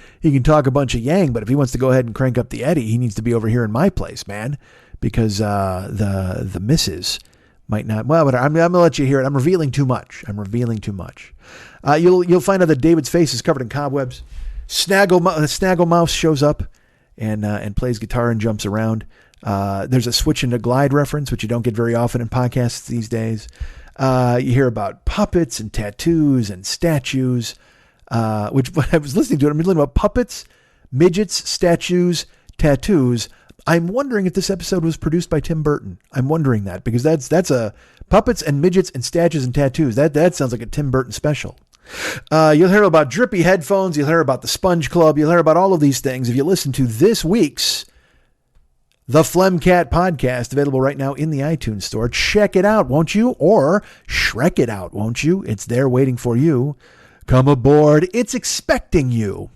talk a bunch of Yang, but if he wants to go ahead and crank up the Eddie, he needs to be over here in my place, man, because the missus might not. Well, but I'm going to let you hear it. I'm revealing too much. You'll find out that David's face is covered in cobwebs. Snaggle Mouse shows up and plays guitar and jumps around. There's a Switch into Glide reference, which you don't get very often in podcasts these days. You hear about puppets and tattoos and statues, which when I was listening to it, I'm listening about puppets, midgets, statues, tattoos. I'm wondering if this episode was produced by Tim Burton. I'm wondering that because that's a puppets and midgets and statues and tattoos. That sounds like a Tim Burton special. You'll hear about drippy headphones. You'll hear about the Sponge Club. You'll hear about all of these things if you listen to this week's The Phlegm Cat Podcast, available right now in the iTunes store. Check it out, won't you? Or Shrek it out, won't you? It's there waiting for you. Come aboard. It's expecting you.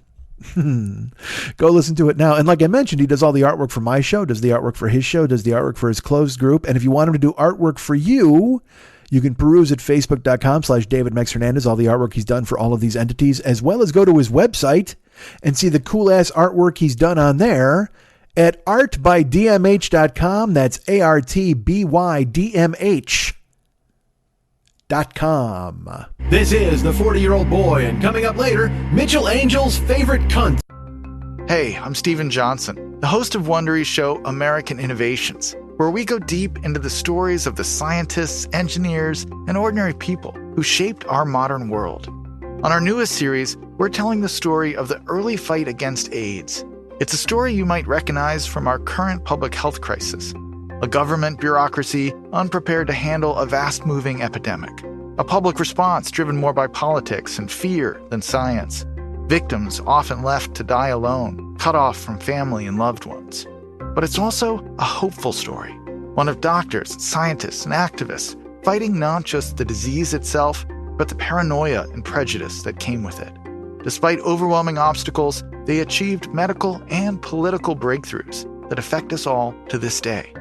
Go listen to it now. And like I mentioned, he does all the artwork for my show, does the artwork for his show, does the artwork for his closed group. And if you want him to do artwork for you, you can peruse at facebook.com/David Mex Hernandez, all the artwork he's done for all of these entities, as well as go to his website and see the cool ass artwork he's done on there at artbydmh.com. That's artbydmh.com. This is the 40-year-old boy, and coming up later, Mitchell Angel's favorite cunt. Hey, I'm Steven Johnson, the host of Wondery's show American Innovations, where we go deep into the stories of the scientists, engineers, and ordinary people who shaped our modern world. On our newest series, we're telling the story of the early fight against AIDS. It's a story you might recognize from our current public health crisis. A government bureaucracy unprepared to handle a fast-moving epidemic. A public response driven more by politics and fear than science. Victims often left to die alone, cut off from family and loved ones. But it's also a hopeful story. One of doctors, scientists, and activists fighting not just the disease itself, but the paranoia and prejudice that came with it. Despite overwhelming obstacles, they achieved medical and political breakthroughs that affect us all to this day.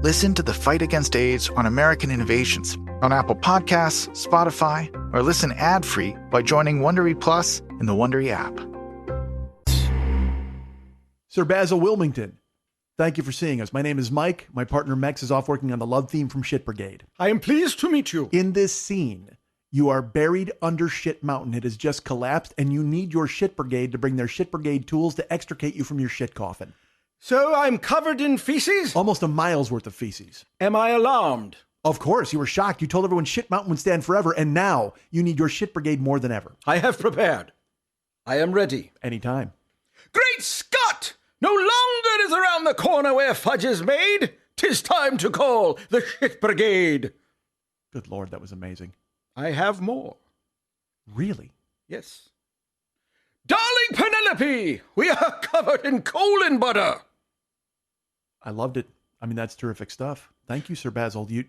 Listen to The Fight Against AIDS on American Innovations on Apple Podcasts, Spotify, or listen ad-free by joining Wondery Plus in the Wondery app. Sir Basil Wilmington, thank you for seeing us. My name is Mike. My partner Mex is off working on the love theme from Shit Brigade. I am pleased to meet you. In this scene, you are buried under Shit Mountain. It has just collapsed, and you need your Shit Brigade to bring their Shit Brigade tools to extricate you from your shit coffin. So I'm covered in feces? Almost a mile's worth of feces. Am I alarmed? Of course, you were shocked. You told everyone Shit Mountain would stand forever, and now you need your Shit Brigade more than ever. I have prepared. I am ready. Anytime. Great Scott! No longer is around the corner where fudge is made. 'Tis time to call the shit brigade. Good Lord, that was amazing. I have more. Really? Yes. Darling Penelope, we are covered in colon butter. I loved it. I mean, that's terrific stuff. Thank you, Sir Basil. You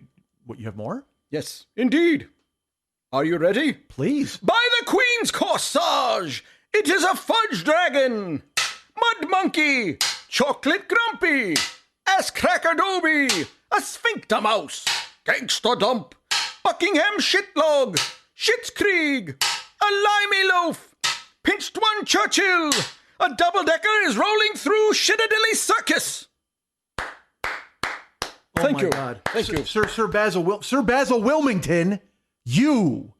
have more? Yes, indeed. Are you ready? Please. By the Queen's corsage, it is a fudge dragon, mud monkey, chocolate grumpy, ass cracker doby, a sphincter mouse, gangster dump, Buckingham shitlog, Schitzkrieg, a limey loaf, pinched one Churchill, a double-decker is rolling through Shitadilly Circus. Thank you. God. Thank you. Sir Basil Wilmington, you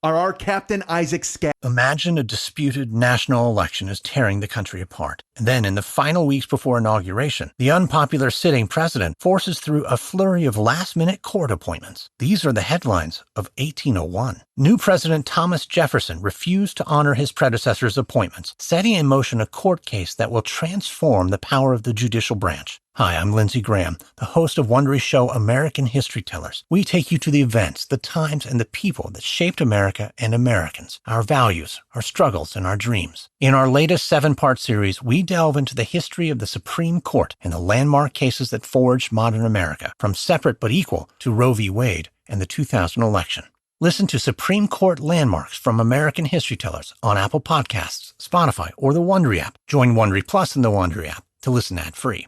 are our Captain Isaac Scott. Imagine a disputed national election is tearing the country apart. And then in the final weeks before inauguration, the unpopular sitting president forces through a flurry of last-minute court appointments. These are the headlines of 1801. New President Thomas Jefferson refused to honor his predecessor's appointments, setting in motion a court case that will transform the power of the judicial branch. Hi, I'm Lindsey Graham, the host of Wondery's show American History Tellers. We take you to the events, the times, and the people that shaped America and Americans, our values, our struggles, and our dreams. In our latest 7-part series, we delve into the history of the Supreme Court and the landmark cases that forged modern America, from separate but equal to Roe v. Wade and the 2000 election. Listen to Supreme Court Landmarks from American History Tellers on Apple Podcasts, Spotify, or the Wondery app. Join Wondery Plus in the Wondery app to listen ad-free.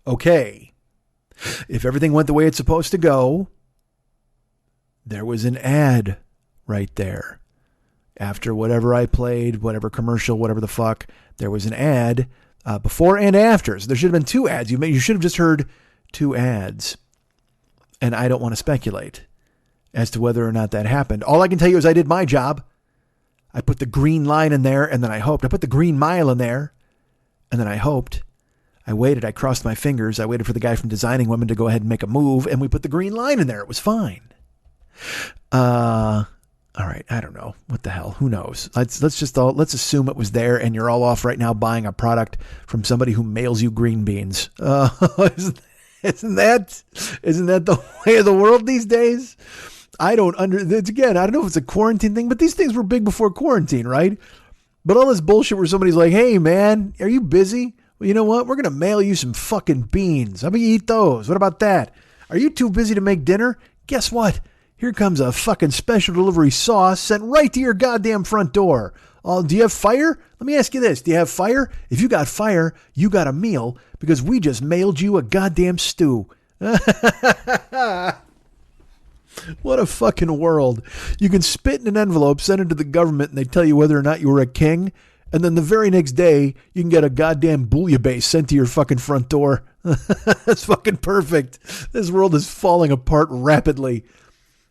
Okay. If everything went the way it's supposed to go, there was an ad right there. After whatever I played, whatever commercial, whatever the fuck, there was an ad before and after. So there should have been 2 ads. You should have just heard 2 ads. And I don't want to speculate as to whether or not that happened. All I can tell you is I did my job. I put the green line in there, and then I hoped. I put the green mile in there, and then I hoped. I waited. I crossed my fingers. I waited for the guy from Designing Women to go ahead and make a move, and we put the green line in there. It was fine. All right. I don't know. What the hell? Who knows? Let's assume it was there, and you're all off right now buying a product from somebody who mails you green beans. Isn't that the way of the world these days? I don't know if it's a quarantine thing, but these things were big before quarantine, right? But all this bullshit where somebody's like, hey, man, are you busy? Well, you know what? We're going to mail you some fucking beans. How about you eat those? What about that? Are you too busy to make dinner? Guess what? Here comes a fucking special delivery sauce sent right to your goddamn front door. Do you have fire? Let me ask you this. Do you have fire? If you got fire, you got a meal because we just mailed you a goddamn stew. What a fucking world. You can spit in an envelope, send it to the government, and they tell you whether or not you were a king. And then the very next day, you can get a goddamn bouillabaisse sent to your fucking front door. That's fucking perfect. This world is falling apart rapidly.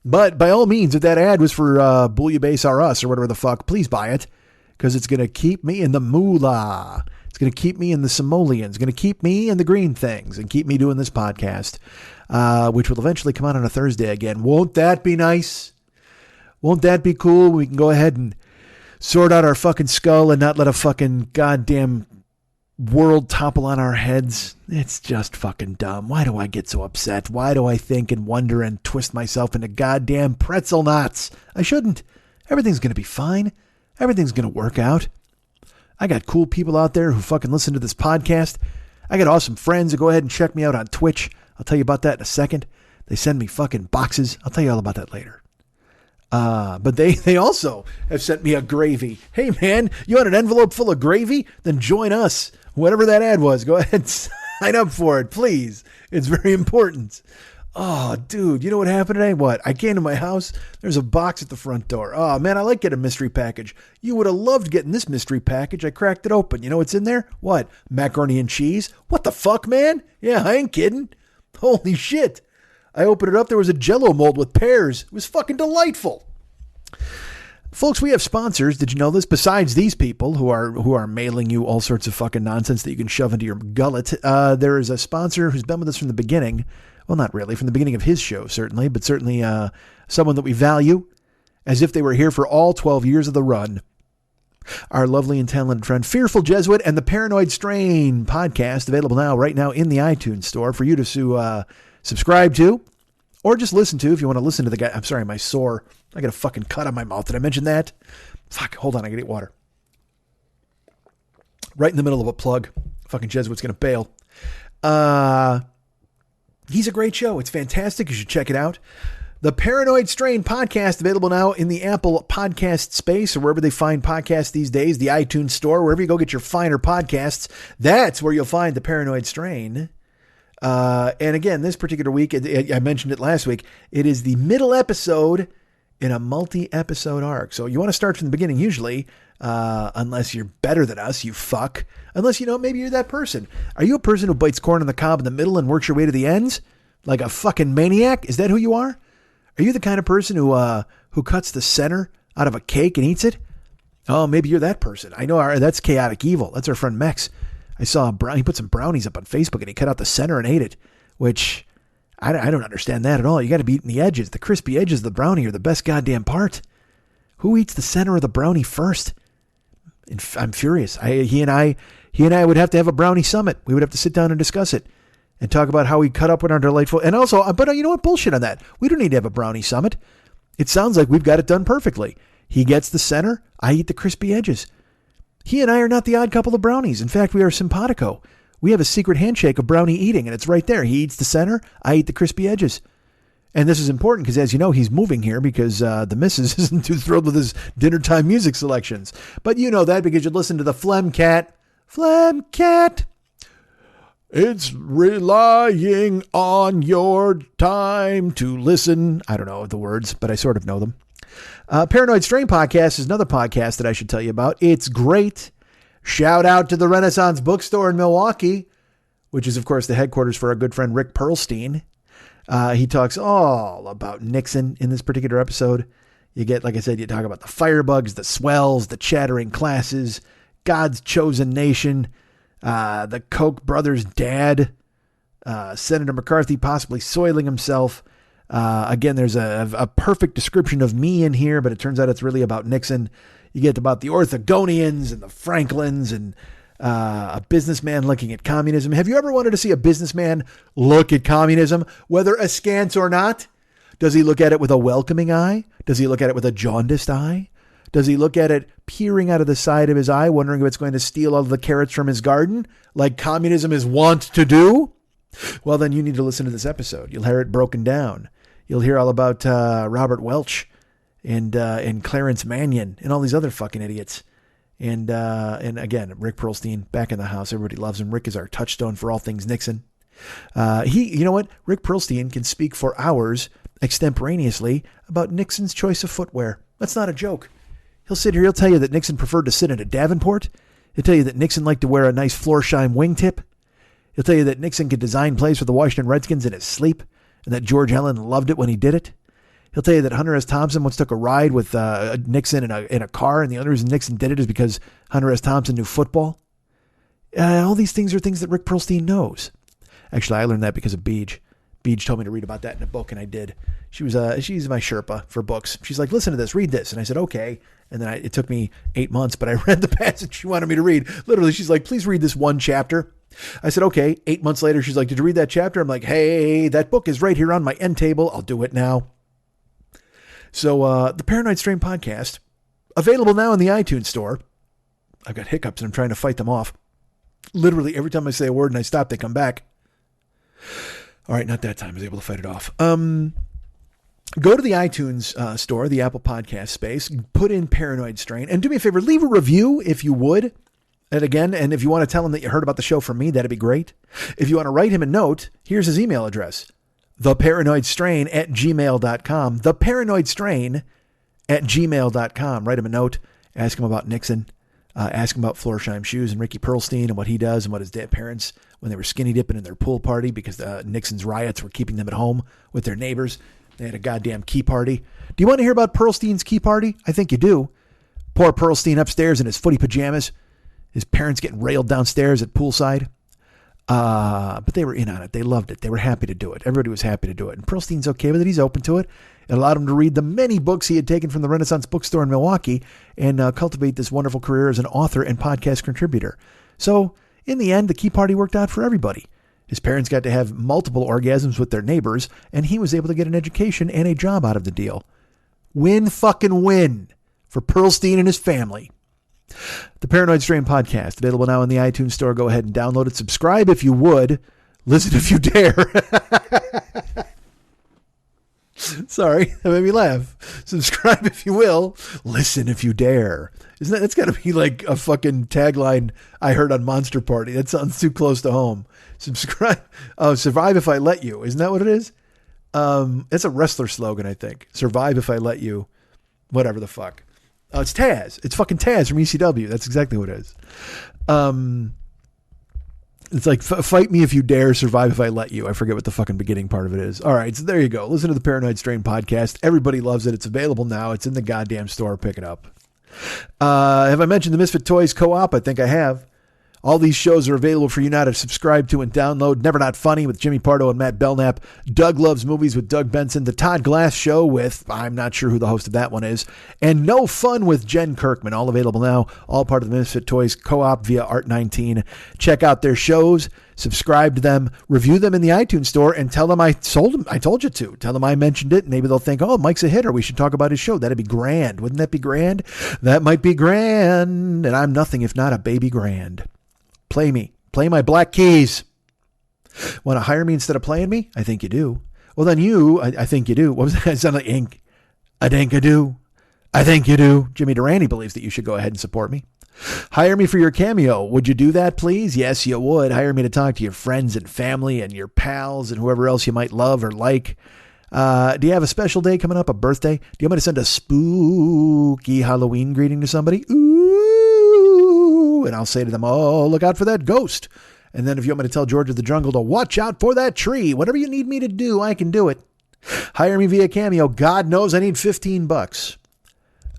But by all means, if that ad was for Bouillabaisse R Us or whatever the fuck, please buy it. Because it's going to keep me in the moolah. It's going to keep me in the simoleons. It's going to keep me in the green things and keep me doing this podcast, which will eventually come out on a Thursday again. Won't that be nice? Won't that be cool? We can go ahead and sort out our fucking skull and not let a fucking goddamn world topple on our heads. It's just fucking dumb. Why do I get so upset? Why do I think and wonder and twist myself into goddamn pretzel knots? I shouldn't. Everything's going to be fine. Everything's going to work out. I got cool people out there who fucking listen to this podcast. I got awesome friends who go ahead and check me out on Twitch. I'll tell you about that in a second. They send me fucking boxes. I'll tell you all about that later. But they also have sent me a gravy. Hey, man, you want an envelope full of gravy? Then join us. Whatever that ad was, go ahead and sign up for it, please. It's very important. Oh, dude, you know what happened today? What? I came to my house. There's a box at the front door. Oh, man, I like getting a mystery package. You would have loved getting this mystery package. I cracked it open. You know what's in there? What? Macaroni and cheese? What the fuck, man? Yeah, I ain't kidding. Holy shit. I opened it up. There was a Jell-O mold with pears. It was fucking delightful. Folks, we have sponsors. Did you know this? Besides these people who are mailing you all sorts of fucking nonsense that you can shove into your gullet, there is a sponsor who's been with us from the beginning. Well, not really. From the beginning of his show, certainly. But certainly someone that we value as if they were here for all 12 years of the run. our lovely and talented friend Fearful Jesuit and the Paranoid Strain podcast, available right now in the iTunes store for you to subscribe to or just listen to if you want to listen to the guy. I'm sorry, my sore. I got a fucking cut on my mouth. Did I mention that? Fuck, hold on, I gotta get water. Right in the middle of a plug. Fucking Jesuit's gonna bail. He's a great show. It's fantastic. You should check it out. The Paranoid Strain podcast, available now in the Apple podcast space or wherever they find podcasts these days, the iTunes store, wherever you go get your finer podcasts. That's where you'll find the Paranoid Strain. And again, this particular week, I mentioned it last week, it is the middle episode in a multi-episode arc. So you want to start from the beginning usually, unless you're better than us, you fuck. Unless, maybe you're that person. Are you a person who bites corn on the cob in the middle and works your way to the ends? Like a fucking maniac? Is that who you are? Are you the kind of person who cuts the center out of a cake and eats it? Oh, maybe you're that person. I know that's chaotic evil. That's our friend Mex. I saw he put some brownies up on Facebook and he cut out the center and ate it, which I don't understand that at all. You got to be eating the edges. The crispy edges of the brownie are the best goddamn part. Who eats the center of the brownie first? I'm furious. He and I would have to have a brownie summit. We would have to sit down and discuss it. And talk about how we cut up with our delightful... And also, but you know what? Bullshit on that. We don't need to have a brownie summit. It sounds like we've got it done perfectly. He gets the center. I eat the crispy edges. He and I are not the odd couple of brownies. In fact, we are simpatico. We have a secret handshake of brownie eating, and it's right there. He eats the center. I eat the crispy edges. And this is important because, as you know, he's moving here because the missus isn't too thrilled with his dinner time music selections. But you know that because you listen to the Phlegmcat. Phlegmcat. It's relying on your time to listen. I don't know the words, but I sort of know them. Paranoid Strain podcast is another podcast that I should tell you about. It's great. Shout out to the Renaissance Bookstore in Milwaukee, which is, of course, the headquarters for our good friend Rick Perlstein. He talks all about Nixon in this particular episode. You get, like I said, you talk about the firebugs, the swells, the chattering classes, God's chosen nation, the Koch brothers' dad, Senator McCarthy possibly soiling himself. Again, there's a perfect description of me in here, but it turns out it's really about Nixon. You get about the Orthogonians and the Franklins and a businessman looking at communism. Have you ever wanted to see a businessman look at communism, whether askance or not? Does he look at it with a welcoming eye? Does he look at it with a jaundiced eye? Does he look at it peering out of the side of his eye, wondering if it's going to steal all of the carrots from his garden, like communism is wont to do? Well, then you need to listen to this episode. You'll hear it broken down. You'll hear all about Robert Welch and Clarence Mannion and all these other fucking idiots. And again, Rick Perlstein back in the house. Everybody loves him. Rick is our touchstone for all things Nixon. You know what? Rick Perlstein can speak for hours extemporaneously about Nixon's choice of footwear. That's not a joke. He'll sit here. He'll tell you that Nixon preferred to sit in a Davenport. He'll tell you that Nixon liked to wear a nice Florsheim wingtip. He'll tell you that Nixon could design plays for the Washington Redskins in his sleep, and that George Allen loved it when he did it. He'll tell you that Hunter S. Thompson once took a ride with Nixon in a car, and the only reason Nixon did it is because Hunter S. Thompson knew football. All these things are things that Rick Perlstein knows. Actually, I learned that because of Beej. Beej told me to read about that in a book, and I did. She's my Sherpa for books. She's like, listen to this, read this. And I said, okay. And then it took me 8 months, but I read the passage she wanted me to read. Literally, she's like, please read this one chapter. I said, okay. 8 months later, she's like, did you read that chapter? I'm like, hey, that book is right here on my end table. I'll do it now. So the Paranoid Strain podcast, available now in the iTunes store. I've got hiccups and I'm trying to fight them off. Literally, every time I say a word and I stop, they come back. All right, not that time. I was able to fight it off. Go to the iTunes store, the Apple Podcast space, put in Paranoid Strain, and do me a favor, leave a review if you would. And again, and if you want to tell him that you heard about the show from me, that'd be great. If you want to write him a note, here's his email address, theparanoidstrain@gmail.com, theparanoidstrain@gmail.com. Write him a note, ask him about Nixon, ask him about Florsheim shoes and Ricky Perlstein and what he does and what his parents, when they were skinny dipping in their pool party because Nixon's riots were keeping them at home with their neighbors. They had a goddamn key party. Do you want to hear about Perlstein's key party? I think you do. Poor Perlstein upstairs in his footy pajamas. His parents getting railed downstairs at poolside. But they were in on it. They loved it. They were happy to do it. Everybody was happy to do it. And Perlstein's okay with it. He's open to it. It allowed him to read the many books he had taken from the Renaissance bookstore in Milwaukee and cultivate this wonderful career as an author and podcast contributor. So, in the end, the key party worked out for everybody. His parents got to have multiple orgasms with their neighbors, and he was able to get an education and a job out of the deal. Win fucking win for Pearlstein and his family. The Paranoid Strain Podcast, available now in the iTunes Store. Go ahead and download it. Subscribe if you would. Listen if you dare. Sorry, that made me laugh. Subscribe if you will. Listen if you dare. That's got to be like a fucking tagline I heard on Monster Party. That sounds too close to home. Subscribe. Oh, survive if I let you. Isn't that what it is? It's a wrestler slogan, I think. Survive if I let you. Whatever the fuck. It's Taz. It's fucking Taz from ECW. That's exactly what it is. It's like, fight me if you dare, survive if I let you. I forget what the fucking beginning part of it is. All right, so there you go. Listen to the Paranoid Strain Podcast. Everybody loves it. It's available now. It's in the goddamn store. Pick it up. Have I mentioned the Misfit Toys Co-op? I think I have. All these shows are available for you now to subscribe to and download. Never Not Funny with Jimmy Pardo and Matt Belknap. Doug Loves Movies with Doug Benson. The Todd Glass Show with, I'm not sure who the host of that one is. And No Fun with Jen Kirkman. All available now. All part of the Misfit Toys Co-op via Art19. Check out their shows. Subscribe to them. Review them in the iTunes Store and tell them I sold them. I told you to. Tell them I mentioned it. Maybe they'll think, oh, Mike's a hitter. We should talk about his show. That'd be grand. Wouldn't that be grand? That might be grand. And I'm nothing if not a baby grand. Play me. Play my black keys. Want to hire me instead of playing me? I think you do. Well, then I think you do. What was that? It sounded like ink. I think you do. I think you do. Jimmy Durante believes that you should go ahead and support me. Hire me for your cameo. Would you do that, please? Yes, you would. Hire me to talk to your friends and family and your pals and whoever else you might love or like. Do you have a special day coming up, a birthday? Do you want me to send a spooky Halloween greeting to somebody? Ooh, and I'll say to them, oh, look out for that ghost. And then if you want me to tell George of the Jungle to watch out for that tree, whatever you need me to do, I can do it. Hire me via Cameo. God knows I need $15.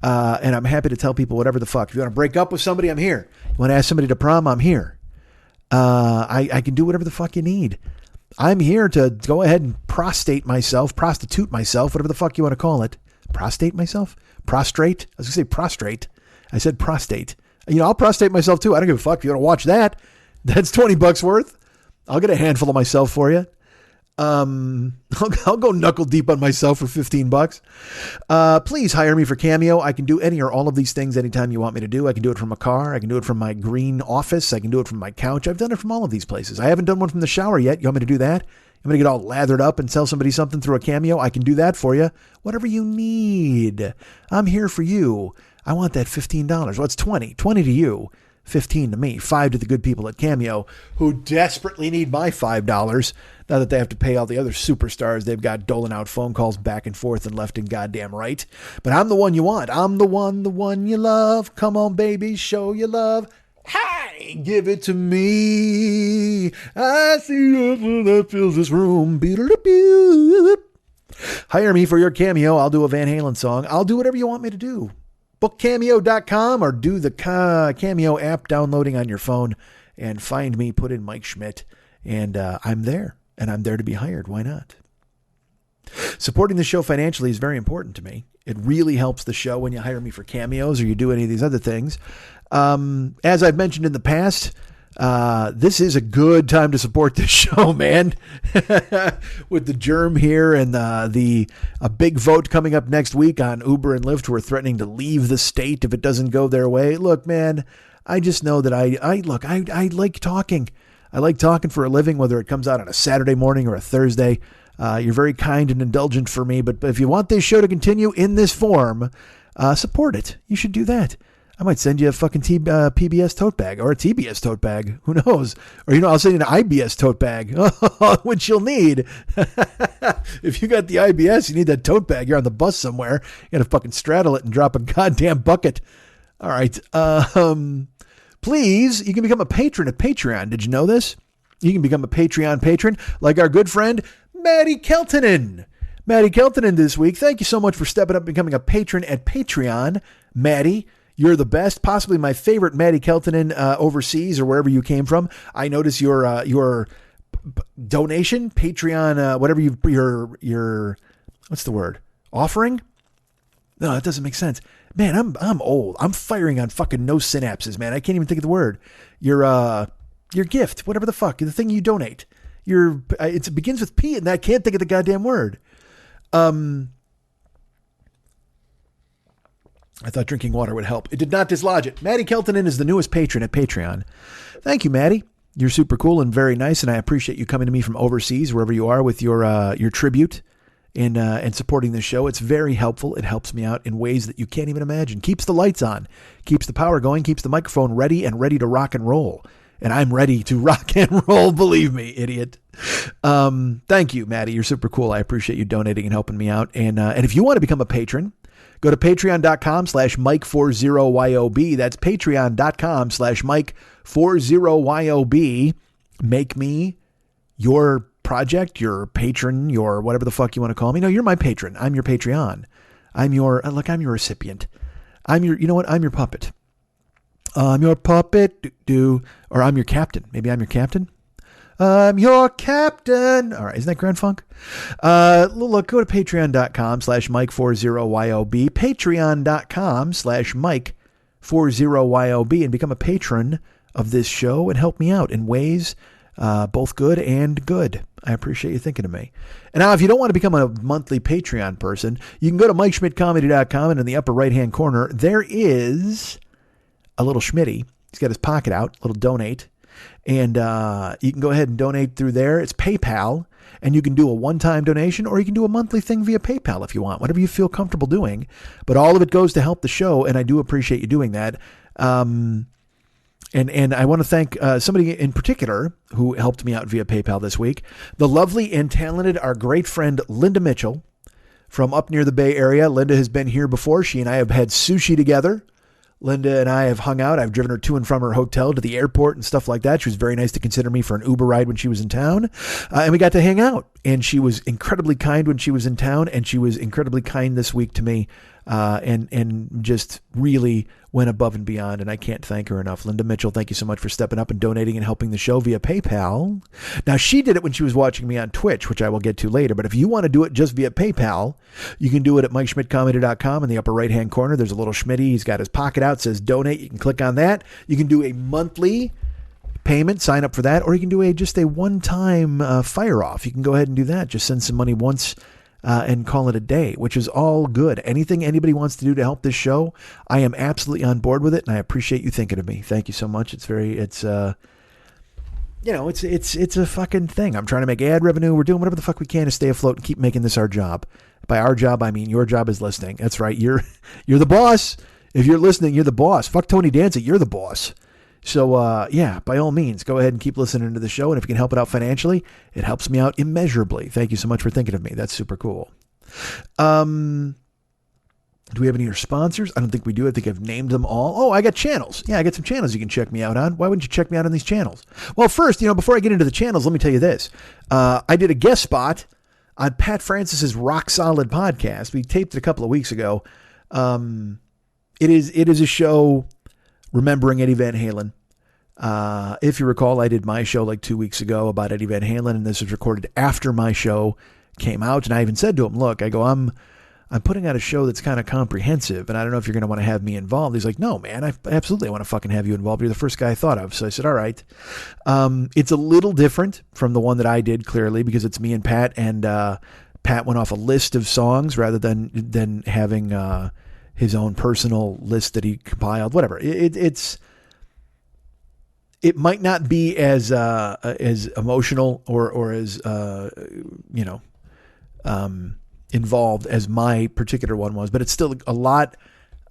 And I'm happy to tell people whatever the fuck. If you want to break up with somebody, I'm here. You want to ask somebody to prom, I'm here. I can do whatever the fuck you need. I'm here to go ahead and prostitute myself, whatever the fuck you want to call it. Prostate myself? Prostrate? I was going to say prostrate. I said prostate. I'll prostrate myself too. I don't give a fuck if you want to watch that. That's $20 worth. I'll get a handful of myself for you. I'll go knuckle deep on myself for $15. Please hire me for Cameo. I can do any or all of these things anytime you want me to do. I can do it from a car. I can do it from my green office. I can do it from my couch. I've done it from all of these places. I haven't done one from the shower yet. You want me to do that? I'm going to get all lathered up and tell somebody something through a Cameo. I can do that for you. Whatever you need. I'm here for you. I want that $15. Well, it's 20. 20 to you. 15 to me, 5 to the good people at Cameo who desperately need my $5 now that they have to pay all the other superstars they've got doling out phone calls back and forth and left and goddamn right. But I'm the one you want. I'm the one you love. Come on, baby, show your love. Hi, give it to me. I see you that fills this room. Hire me for your Cameo. I'll do a Van Halen song. I'll do whatever you want me to do. Bookcameo.com or do the Cameo app downloading on your phone and find me, put in Mike Schmidt, and I'm there, and I'm there to be hired. Why not? Supporting the show financially is very important to me. It really helps the show when you hire me for cameos or you do any of these other things. As I've mentioned in the past, this is a good time to support this show, man. With the germ here and a big vote coming up next week on Uber and Lyft, who are threatening to leave the state if it doesn't go their way. Look, man, I just know that I like talking. I like talking for a living, whether it comes out on a Saturday morning or a Thursday. You're very kind and indulgent for me, but if you want this show to continue in this form, support it. You should do that. I might send you a fucking PBS tote bag or a TBS tote bag. Who knows? Or, I'll send you an IBS tote bag, which you'll need. If you got the IBS, you need that tote bag. You're on the bus somewhere. You got to fucking straddle it and drop a goddamn bucket. All right. Please, you can become a patron at Patreon. Did you know this? You can become a Patreon patron like our good friend, Maddie Keltonen. Maddie Keltonen this week. Thank you so much for stepping up and becoming a patron at Patreon. Maddie, you're the best, possibly my favorite Maddie Keltonen overseas or wherever you came from. I notice your donation, Patreon, whatever your what's the word? Offering? No, that doesn't make sense. Man, I'm old. I'm firing on fucking no synapses, man. I can't even think of the word. Your gift, whatever the fuck, the thing you donate. It begins with P, and I can't think of the goddamn word. I thought drinking water would help. It did not dislodge it. Maddie Keltonen is the newest patron at Patreon. Thank you, Maddie. You're super cool and very nice, and I appreciate you coming to me from overseas, wherever you are, with your tribute and supporting this show. It's very helpful. It helps me out in ways that you can't even imagine. Keeps the lights on, keeps the power going, keeps the microphone ready to rock and roll. And I'm ready to rock and roll, believe me, idiot. Thank you, Maddie. You're super cool. I appreciate you donating and helping me out. And if you want to become a patron, go to patreon.com/Mike40YOB. That's patreon.com/Mike40YOB. Make me your project, your patron, your whatever the fuck you want to call me. No, you're my patron. I'm your Patreon. I'm your recipient. I'm your puppet. I'm your puppet, or I'm your captain. Maybe I'm your captain. I'm your captain. All right. Isn't that Grand Funk? Look, go to patreon.com/Mike40YOB, patreon.com/Mike40YOB, and become a patron of this show and help me out in ways both good and good. I appreciate you thinking of me. And now, if you don't want to become a monthly Patreon person, you can go to MikeSchmidtComedy.com, and in the upper right-hand corner, there is a little Schmitty. He's got his pocket out, a little donate. And you can go ahead and donate through there. It's PayPal, and you can do a one-time donation, or you can do a monthly thing via PayPal if you want, whatever you feel comfortable doing. But all of it goes to help the show, and I do appreciate you doing that. And I want to thank somebody in particular who helped me out via PayPal this week. The lovely and talented, our great friend, Linda Mitchell from up near the Bay Area. Linda has been here before. She and I have had sushi together. Linda and I have hung out. I've driven her to and from her hotel to the airport and stuff like that. She was very nice to consider me for an Uber ride when she was in town. And we got to hang out. And she was incredibly kind when she was in town. And she was incredibly kind this week to me. And just really went above and beyond, and I can't thank her enough. Linda Mitchell, thank you so much for stepping up and donating and helping the show via PayPal. Now, she did it when she was watching me on Twitch, which I will get to later, but if you want to do it just via PayPal, you can do it at MikeSchmidtComedy.com. In the upper right-hand corner, there's a little Schmitty. He's got his pocket out, says donate. You can click on that. You can do a monthly payment, sign up for that, or you can do just a one-time fire-off. You can go ahead and do that. Just send some money once and call it a day, which is all good. Anything anybody wants to do to help this show, I am absolutely on board with it, and I appreciate you thinking of me. Thank you so much. It's a fucking thing. I'm trying to make ad revenue. We're doing whatever the fuck we can to stay afloat and keep making this our job. By our job, I mean your job is listening. That's right. You're the boss. If you're listening, you're the boss. Fuck Tony Danzig. You're the boss. So, yeah, by all means, go ahead and keep listening to the show. And if you can help it out financially, it helps me out immeasurably. Thank you so much for thinking of me. That's super cool. Do we have any other sponsors? I don't think we do. I think I've named them all. Oh, I got channels. Yeah, I got some channels you can check me out on. Why wouldn't you check me out on these channels? Well, first, before I get into the channels, let me tell you this. I did a guest spot on Pat Francis's Rock Solid podcast. We taped it a couple of weeks ago. It is a show remembering Eddie Van Halen. If you recall, I did my show like 2 weeks ago about Eddie Van Halen, and this was recorded after my show came out. And I even said to him, look, I go, I'm putting out a show that's kind of comprehensive, and I don't know if you're going to want to have me involved. He's like, no, man, I absolutely want to fucking have you involved. You're the first guy I thought of. So I said, all right. It's a little different from the one that I did, clearly, because it's me and Pat, and Pat went off a list of songs rather than having his own personal list that he compiled, whatever. It might not be as emotional or as, involved as my particular one was, but it's still a lot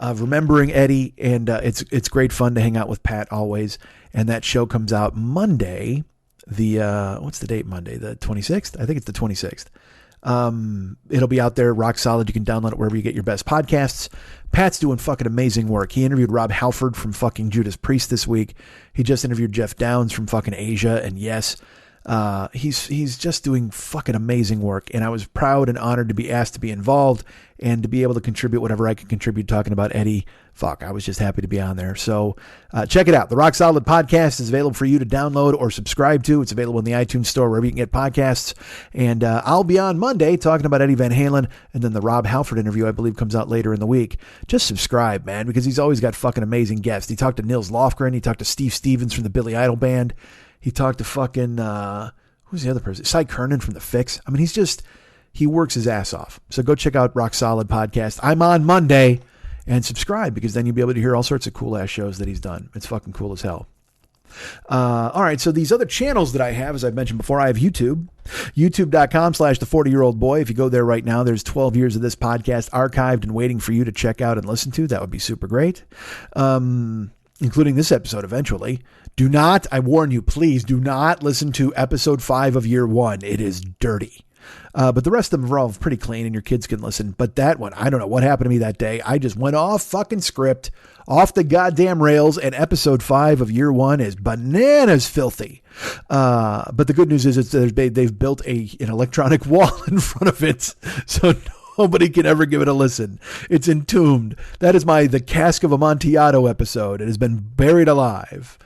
of remembering Eddie. And it's great fun to hang out with Pat always. And that show comes out Monday, what's the date Monday? The 26th? I think it's the 26th. It'll be out there, rock solid. You can download it wherever you get your best podcasts. Pat's doing fucking amazing work. He interviewed Rob Halford from fucking Judas Priest this week. He just interviewed Jeff Downs from fucking Asia. And yes, He's just doing fucking amazing work, and I was proud and honored to be asked to be involved and to be able to contribute whatever I could contribute talking about Eddie. Fuck, I was just happy to be on there. So check it out. The Rock Solid Podcast is available for you to download or subscribe to. It's available in the iTunes store wherever you can get podcasts. And I'll be on Monday talking about Eddie Van Halen, and then the Rob Halford interview, I believe, comes out later in the week. Just subscribe, man, because he's always got fucking amazing guests. He talked to Nils Lofgren. He talked to Steve Stevens from the Billy Idol Band. He talked to fucking, who's the other person? Cy Kernan from The Fix. I mean, he works his ass off. So go check out Rock Solid Podcast. I'm on Monday, and subscribe, because then you'll be able to hear all sorts of cool ass shows that he's done. It's fucking cool as hell. All right. So these other channels that I have, as I've mentioned before, I have YouTube, youtube.com/the40year-old boy. If you go there right now, there's 12 years of this podcast archived and waiting for you to check out and listen to. That would be super great. Including this episode eventually. Do not, I warn you, please do not listen to episode 5 of year 1. It is dirty. But the rest of them are all pretty clean and your kids can listen. But that one, I don't know what happened to me that day. I just went off fucking script, off the goddamn rails, and episode 5 of year 1 is bananas filthy. But the good news is they've built an electronic wall in front of it. So nobody can ever give it a listen. It's entombed. That is the Cask of Amontillado episode. It has been buried alive.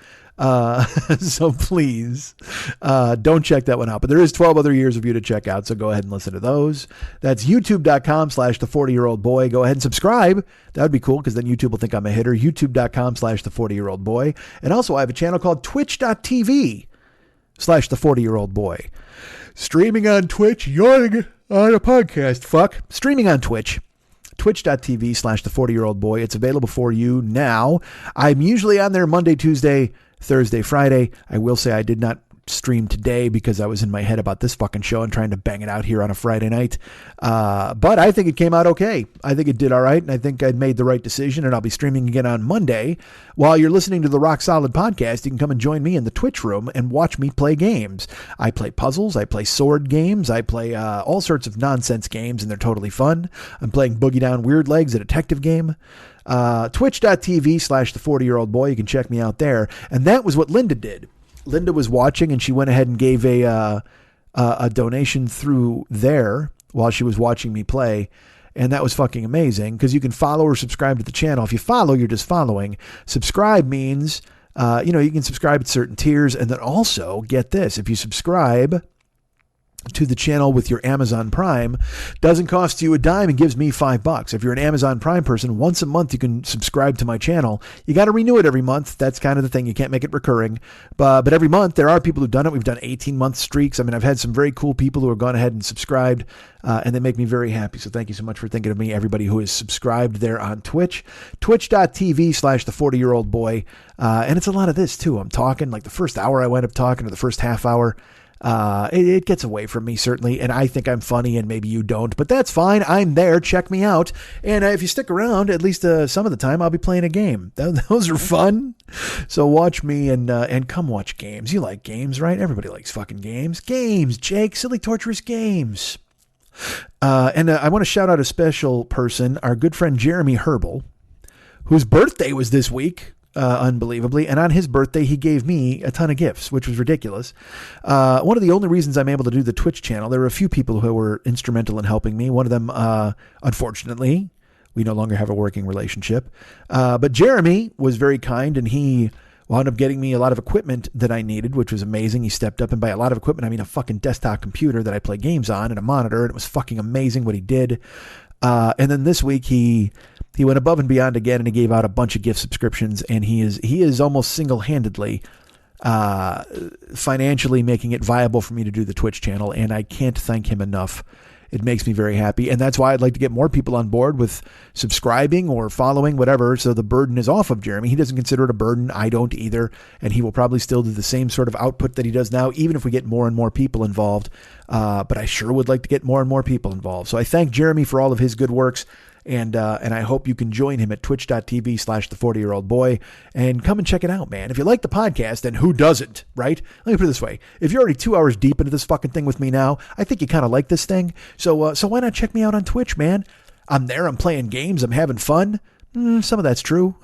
So please, don't check that one out, but there is 12 other years of you to check out. So go ahead and listen to those. That's youtube.com/the40year-old boy. Go ahead and subscribe. That would be cool, because then YouTube will think I'm a hitter. youtube.com/the40year-old boy. And also I have a channel called twitch.tv/the40year-old boy. Streaming on Twitch, yawning on a podcast. Fuck. Streaming on Twitch. Twitch.tv/the40year-old boy. It's available for you now. I'm usually on there Monday, Tuesday, Thursday, Friday. I will say I did not stream today because I was in my head about this fucking show and trying to bang it out here on a Friday night. But I think it came out okay. I think it did all right, and I think I made the right decision, and I'll be streaming again on Monday. While you're listening to the Rock Solid Podcast, you can come and join me in the Twitch room and watch me play games. I play puzzles, I play sword games, I play all sorts of nonsense games, and they're totally fun. I'm playing Boogie Down Weird Legs, a detective game. Twitch.tv/the40year-old boy. You can check me out there. And that was what Linda did. Linda was watching, and she went ahead and gave a donation through there while she was watching me play. And that was fucking amazing, because you can follow or subscribe to the channel. If you follow, you're just following. Subscribe means, you can subscribe at certain tiers. And then also, get this, if you subscribe to the channel with your Amazon Prime, doesn't cost you a dime and gives me $5. If you're an Amazon Prime person, once a month you can subscribe to my channel. You got to renew it every month. That's kind of the thing. You can't make it recurring. But every month there are people who've done it. We've done 18-month streaks. I mean, I've had some very cool people who have gone ahead and subscribed, and they make me very happy. So thank you so much for thinking of me, everybody who is subscribed there on Twitch. Twitch.tv/the40year-old boy. And it's a lot of this too. I'm talking like the first hour I wind up talking, or the first half hour. It gets away from me, certainly, and I think I'm funny, and maybe you don't, but that's fine. I'm there. Check me out. And if you stick around, at least some of the time, I'll be playing a game. Those are fun. So watch me and come watch games. You like games, right? Everybody likes fucking games. Games, Jake. Silly, torturous games. And I want to shout out a special person, our good friend Jeremy Herbal, whose birthday was this week. Unbelievably. And on his birthday, he gave me a ton of gifts, which was ridiculous. One of the only reasons I'm able to do the Twitch channel, there were a few people who were instrumental in helping me. One of them, unfortunately, we no longer have a working relationship. But Jeremy was very kind, and he wound up getting me a lot of equipment that I needed, which was amazing. He stepped up, and by a lot of equipment, I mean a fucking desktop computer that I play games on and a monitor, and it was fucking amazing what he did. And then this week he went above and beyond again, and he gave out a bunch of gift subscriptions, and he is almost single-handedly financially making it viable for me to do the Twitch channel, and I can't thank him enough. It makes me very happy, and that's why I'd like to get more people on board with subscribing or following, whatever, so the burden is off of Jeremy. He doesn't consider it a burden. I don't either, and he will probably still do the same sort of output that he does now, even if we get more and more people involved. But I sure would like to get more and more people involved. So I thank Jeremy for all of his good works. And I hope you can join him at twitch.tv/the40year-old boy and come and check it out, man. If you like the podcast, and who doesn't, right? Let me put it this way. If you're already 2 hours deep into this fucking thing with me now, I think you kind of like this thing. So why not check me out on Twitch, man? I'm there. I'm playing games. I'm having fun. Some of that's true.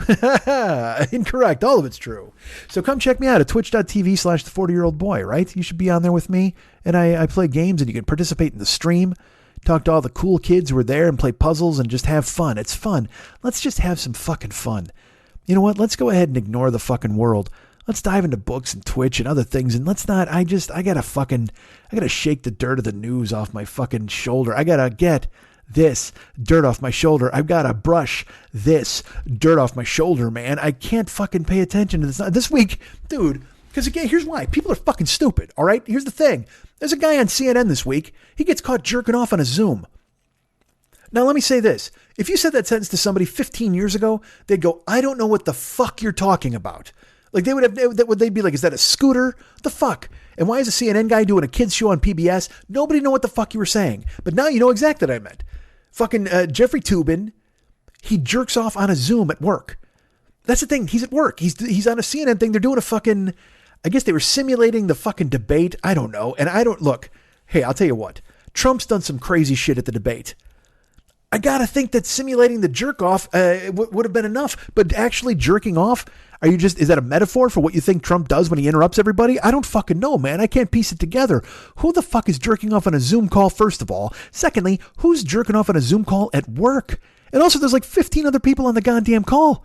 Incorrect. All of it's true. So come check me out at twitch.tv/the40year-old-boy, right? You should be on there with me. And I play games and you can participate in the stream. Talk to all the cool kids who are there and play puzzles and just have fun. It's fun. Let's just have some fucking fun. You know what? Let's go ahead and ignore the fucking world. Let's dive into books and Twitch and other things. And let's not, I gotta shake the dirt of the news off my fucking shoulder. I gotta get this dirt off my shoulder. I've got to brush this dirt off my shoulder, man. I can't fucking pay attention to this week, dude. Because again, here's why. People are fucking stupid, all right? Here's the thing. There's a guy on CNN this week. He gets caught jerking off on a Zoom. Now, let me say this. If you said that sentence to somebody 15 years ago, they'd go, I don't know what the fuck you're talking about. Like they'd be like, is that a scooter? The fuck? And why is a CNN guy doing a kids show on PBS? Nobody know what the fuck you were saying. But now you know exactly what I meant. Fucking Jeffrey Toobin, he jerks off on a Zoom at work. That's the thing. He's at work. He's on a CNN thing. They're doing a fucking, I guess they were simulating the fucking debate. I don't know. And I don't, look, hey, I'll tell you what. Trump's done some crazy shit at the debate. I got to think that simulating the jerk off would have been enough. But actually jerking off, is that a metaphor for what you think Trump does when he interrupts everybody? I don't fucking know, man. I can't piece it together. Who the fuck is jerking off on a Zoom call, first of all? Secondly, who's jerking off on a Zoom call at work? And also, there's like 15 other people on the goddamn call.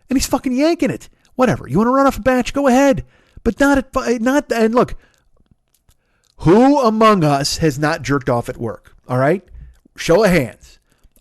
And he's fucking yanking it. Whatever. You want to run off a batch? Go ahead. But and look, who among us has not jerked off at work? All right? Show of hands.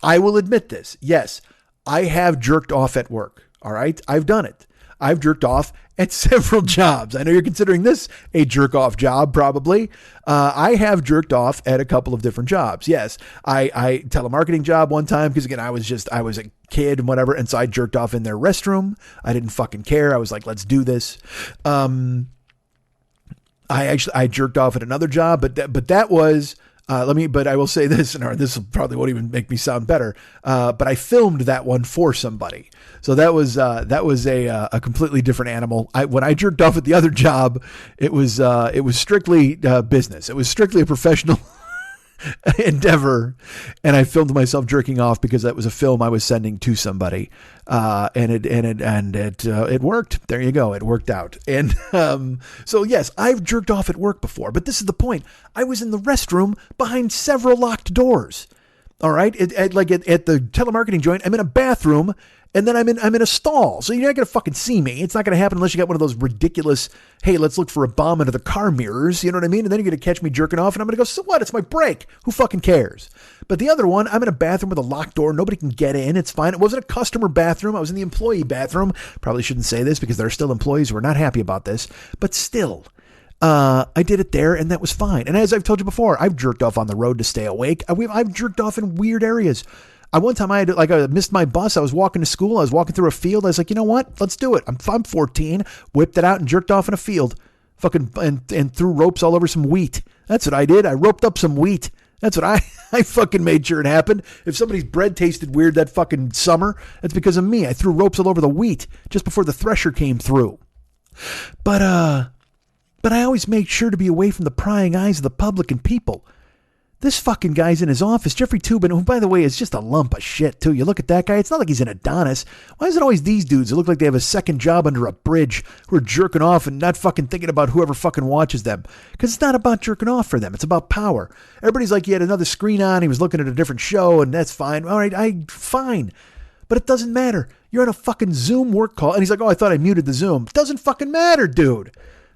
I will admit this. Yes, I have jerked off at work. All right? I've done it. I've jerked off at several jobs. I know you're considering this a jerk off job, probably. I have jerked off at a couple of different jobs. Yes, I telemarketing job one time because again, I was a kid and whatever. And so I jerked off in their restroom. I didn't fucking care. I was like, let's do this. I jerked off at another job, but that was, but I will say this, and this probably won't even make me sound better. But I filmed that one for somebody. So that was a completely different animal. When I jerked off at the other job, it was strictly business. It was strictly a professional endeavor. And I filmed myself jerking off because that was a film I was sending to somebody. And it worked. There you go. It worked out. And, so yes, I've jerked off at work before, but this is the point. I was in the restroom behind several locked doors. All right. At the telemarketing joint, I'm in a bathroom and then I'm in a stall. So you're not going to fucking see me. It's not going to happen unless you got one of those ridiculous, hey, let's look for a bomb under the car mirrors. You know what I mean? And then you're going to catch me jerking off and I'm going to go, so what? It's my break. Who fucking cares? But the other one, I'm in a bathroom with a locked door. Nobody can get in. It's fine. It wasn't a customer bathroom. I was in the employee bathroom. Probably shouldn't say this because there are still employees who are not happy about this, but still. I did it there and that was fine. And as I've told you before, I've jerked off on the road to stay awake. I've jerked off in weird areas. One time I missed my bus. I was walking to school. I was walking through a field. I was like, you know what? Let's do it. I'm 14. Whipped it out and jerked off in a field. Fucking and threw ropes all over some wheat. That's what I did. I roped up some wheat. That's what I fucking made sure it happened. If somebody's bread tasted weird that fucking summer, that's because of me. I threw ropes all over the wheat just before the thresher came through. But I always make sure to be away from the prying eyes of the public and people. This fucking guy's in his office, Jeffrey Toobin, who, by the way, is just a lump of shit, too. You look at that guy, it's not like he's an Adonis. Why is it always these dudes who look like they have a second job under a bridge who are jerking off and not fucking thinking about whoever fucking watches them? Because it's not about jerking off for them. It's about power. Everybody's like, he had another screen on, he was looking at a different show, and that's fine. All right, fine. But it doesn't matter. You're on a fucking Zoom work call, and he's like, oh, I thought I muted the Zoom. It doesn't fucking matter, dude.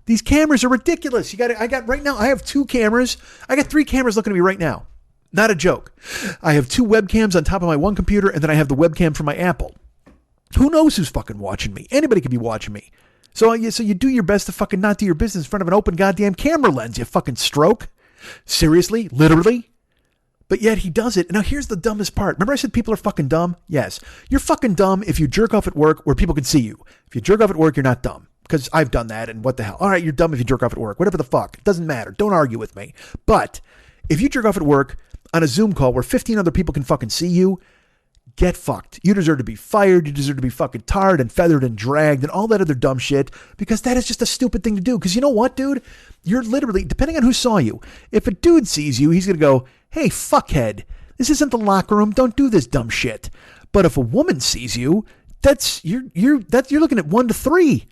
These cameras are ridiculous. Right now, I have 2 cameras. I got 3 cameras looking at me right now. Not a joke. I have 2 webcams on top of my one computer, and then I have the webcam from my Apple. Who knows who's fucking watching me? Anybody could be watching me. So you do your best to fucking not do your business in front of an open goddamn camera lens, you fucking stroke. Seriously? Literally? But yet he does it. Now here's the dumbest part. Remember I said people are fucking dumb? Yes. You're fucking dumb if you jerk off at work where people can see you. If you jerk off at work, you're not dumb. Because I've done that, and what the hell? All right, you're dumb if you jerk off at work. Whatever the fuck. It doesn't matter. Don't argue with me. But if you jerk off at work on a Zoom call where 15 other people can fucking see you, get fucked. You deserve to be fired. You deserve to be fucking tarred and feathered and dragged and all that other dumb shit, because that is just a stupid thing to do. Because you know what, dude? You're literally, depending on who saw you, if a dude sees you, he's going to go, hey, fuckhead, this isn't the locker room. Don't do this dumb shit. But if a woman sees you, you're looking at 1 to 3.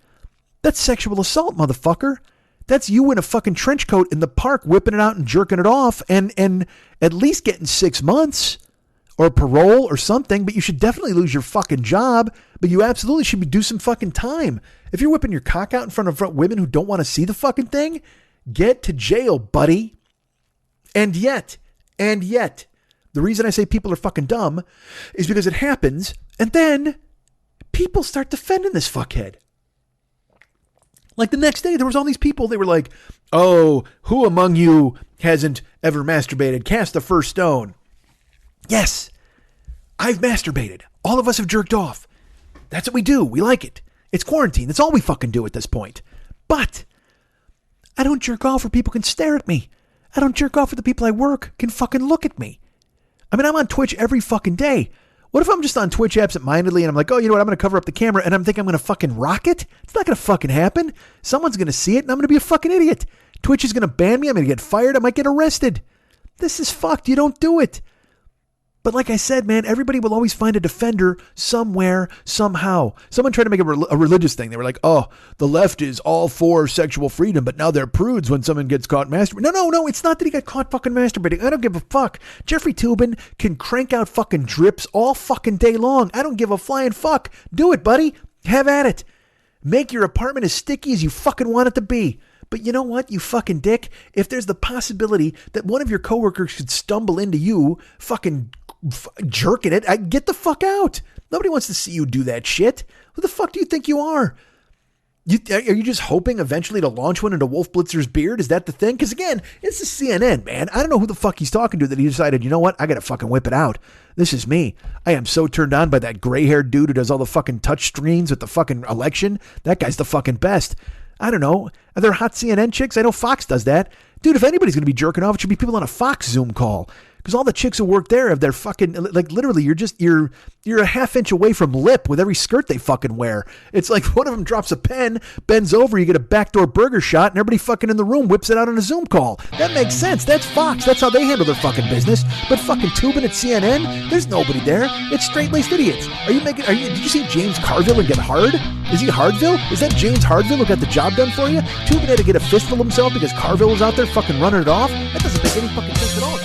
That's sexual assault, motherfucker. That's you in a fucking trench coat in the park whipping it out and jerking it off and at least getting 6 months or parole or something, but you should definitely lose your fucking job, but you absolutely should do some fucking time. If you're whipping your cock out in front of women who don't want to see the fucking thing, get to jail, buddy. And yet, the reason I say people are fucking dumb is because it happens and then people start defending this fuckhead. Like the next day, there was all these people, they were like, oh, who among you hasn't ever masturbated? Cast the first stone. Yes, I've masturbated. All of us have jerked off. That's what we do. We like it. It's quarantine. That's all we fucking do at this point. But I don't jerk off where people can stare at me. I don't jerk off where the people I work can fucking look at me. I mean, I'm on Twitch every fucking day. What if I'm just on Twitch absentmindedly and I'm like, oh, you know what? I'm going to cover up the camera and I'm thinking I'm going to fucking rock it? It's not going to fucking happen. Someone's going to see it and I'm going to be a fucking idiot. Twitch is going to ban me. I'm going to get fired. I might get arrested. This is fucked. You don't do it. But like I said, man, everybody will always find a defender somewhere, somehow. Someone tried to make a religious thing. They were like, oh, the left is all for sexual freedom, but now they're prudes when someone gets caught masturbating. No, it's not that he got caught fucking masturbating. I don't give a fuck. Jeffrey Toobin can crank out fucking drips all fucking day long. I don't give a flying fuck. Do it, buddy. Have at it. Make your apartment as sticky as you fucking want it to be. But you know what, you fucking dick? If there's the possibility that one of your coworkers could stumble into you fucking jerking it, get the fuck out. Nobody wants to see you do that shit. Who the fuck do you think you are? Are you just hoping eventually to launch one into Wolf Blitzer's beard? Is that the thing? Because again, it's the CNN, man. I don't know who the fuck he's talking to that he decided, you know what? I got to fucking whip it out. This is me. I am so turned on by that gray-haired dude who does all the fucking touch screens with the fucking election. That guy's the fucking best. I don't know. Are there hot CNN chicks? I know Fox does that. Dude, if anybody's going to be jerking off, it should be people on a Fox Zoom call. Because all the chicks who work there have their fucking, like literally, you're a half inch away from lip with every skirt they fucking wear. It's like one of them drops a pen, bends over, you get a backdoor burger shot, and everybody fucking in the room whips it out on a Zoom call. That makes sense. That's Fox. That's how they handle their fucking business. But fucking Toobin at CNN, there's nobody there. It's straight-laced idiots. Did you see James Carville and get hard? Is he Hardville? Is that James Hardville who got the job done for you? Toobin had to get a fistful himself because Carville was out there fucking running it off? That doesn't make any fucking sense at all.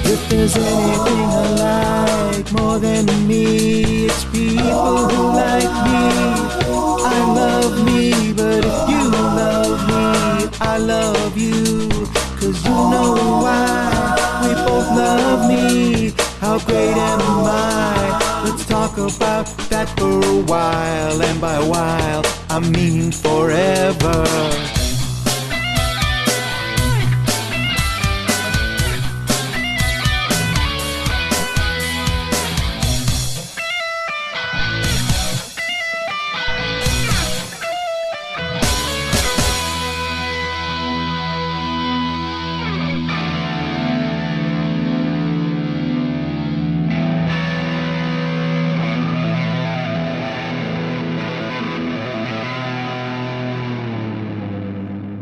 If there's anything I like more than me, it's people who like me. I love me, but if you love me, I love you. 'Cause you know why we both love me. How great am I? Let's talk about that for a while. And by a while, I mean forever.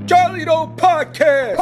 Jolly Doe Podcast.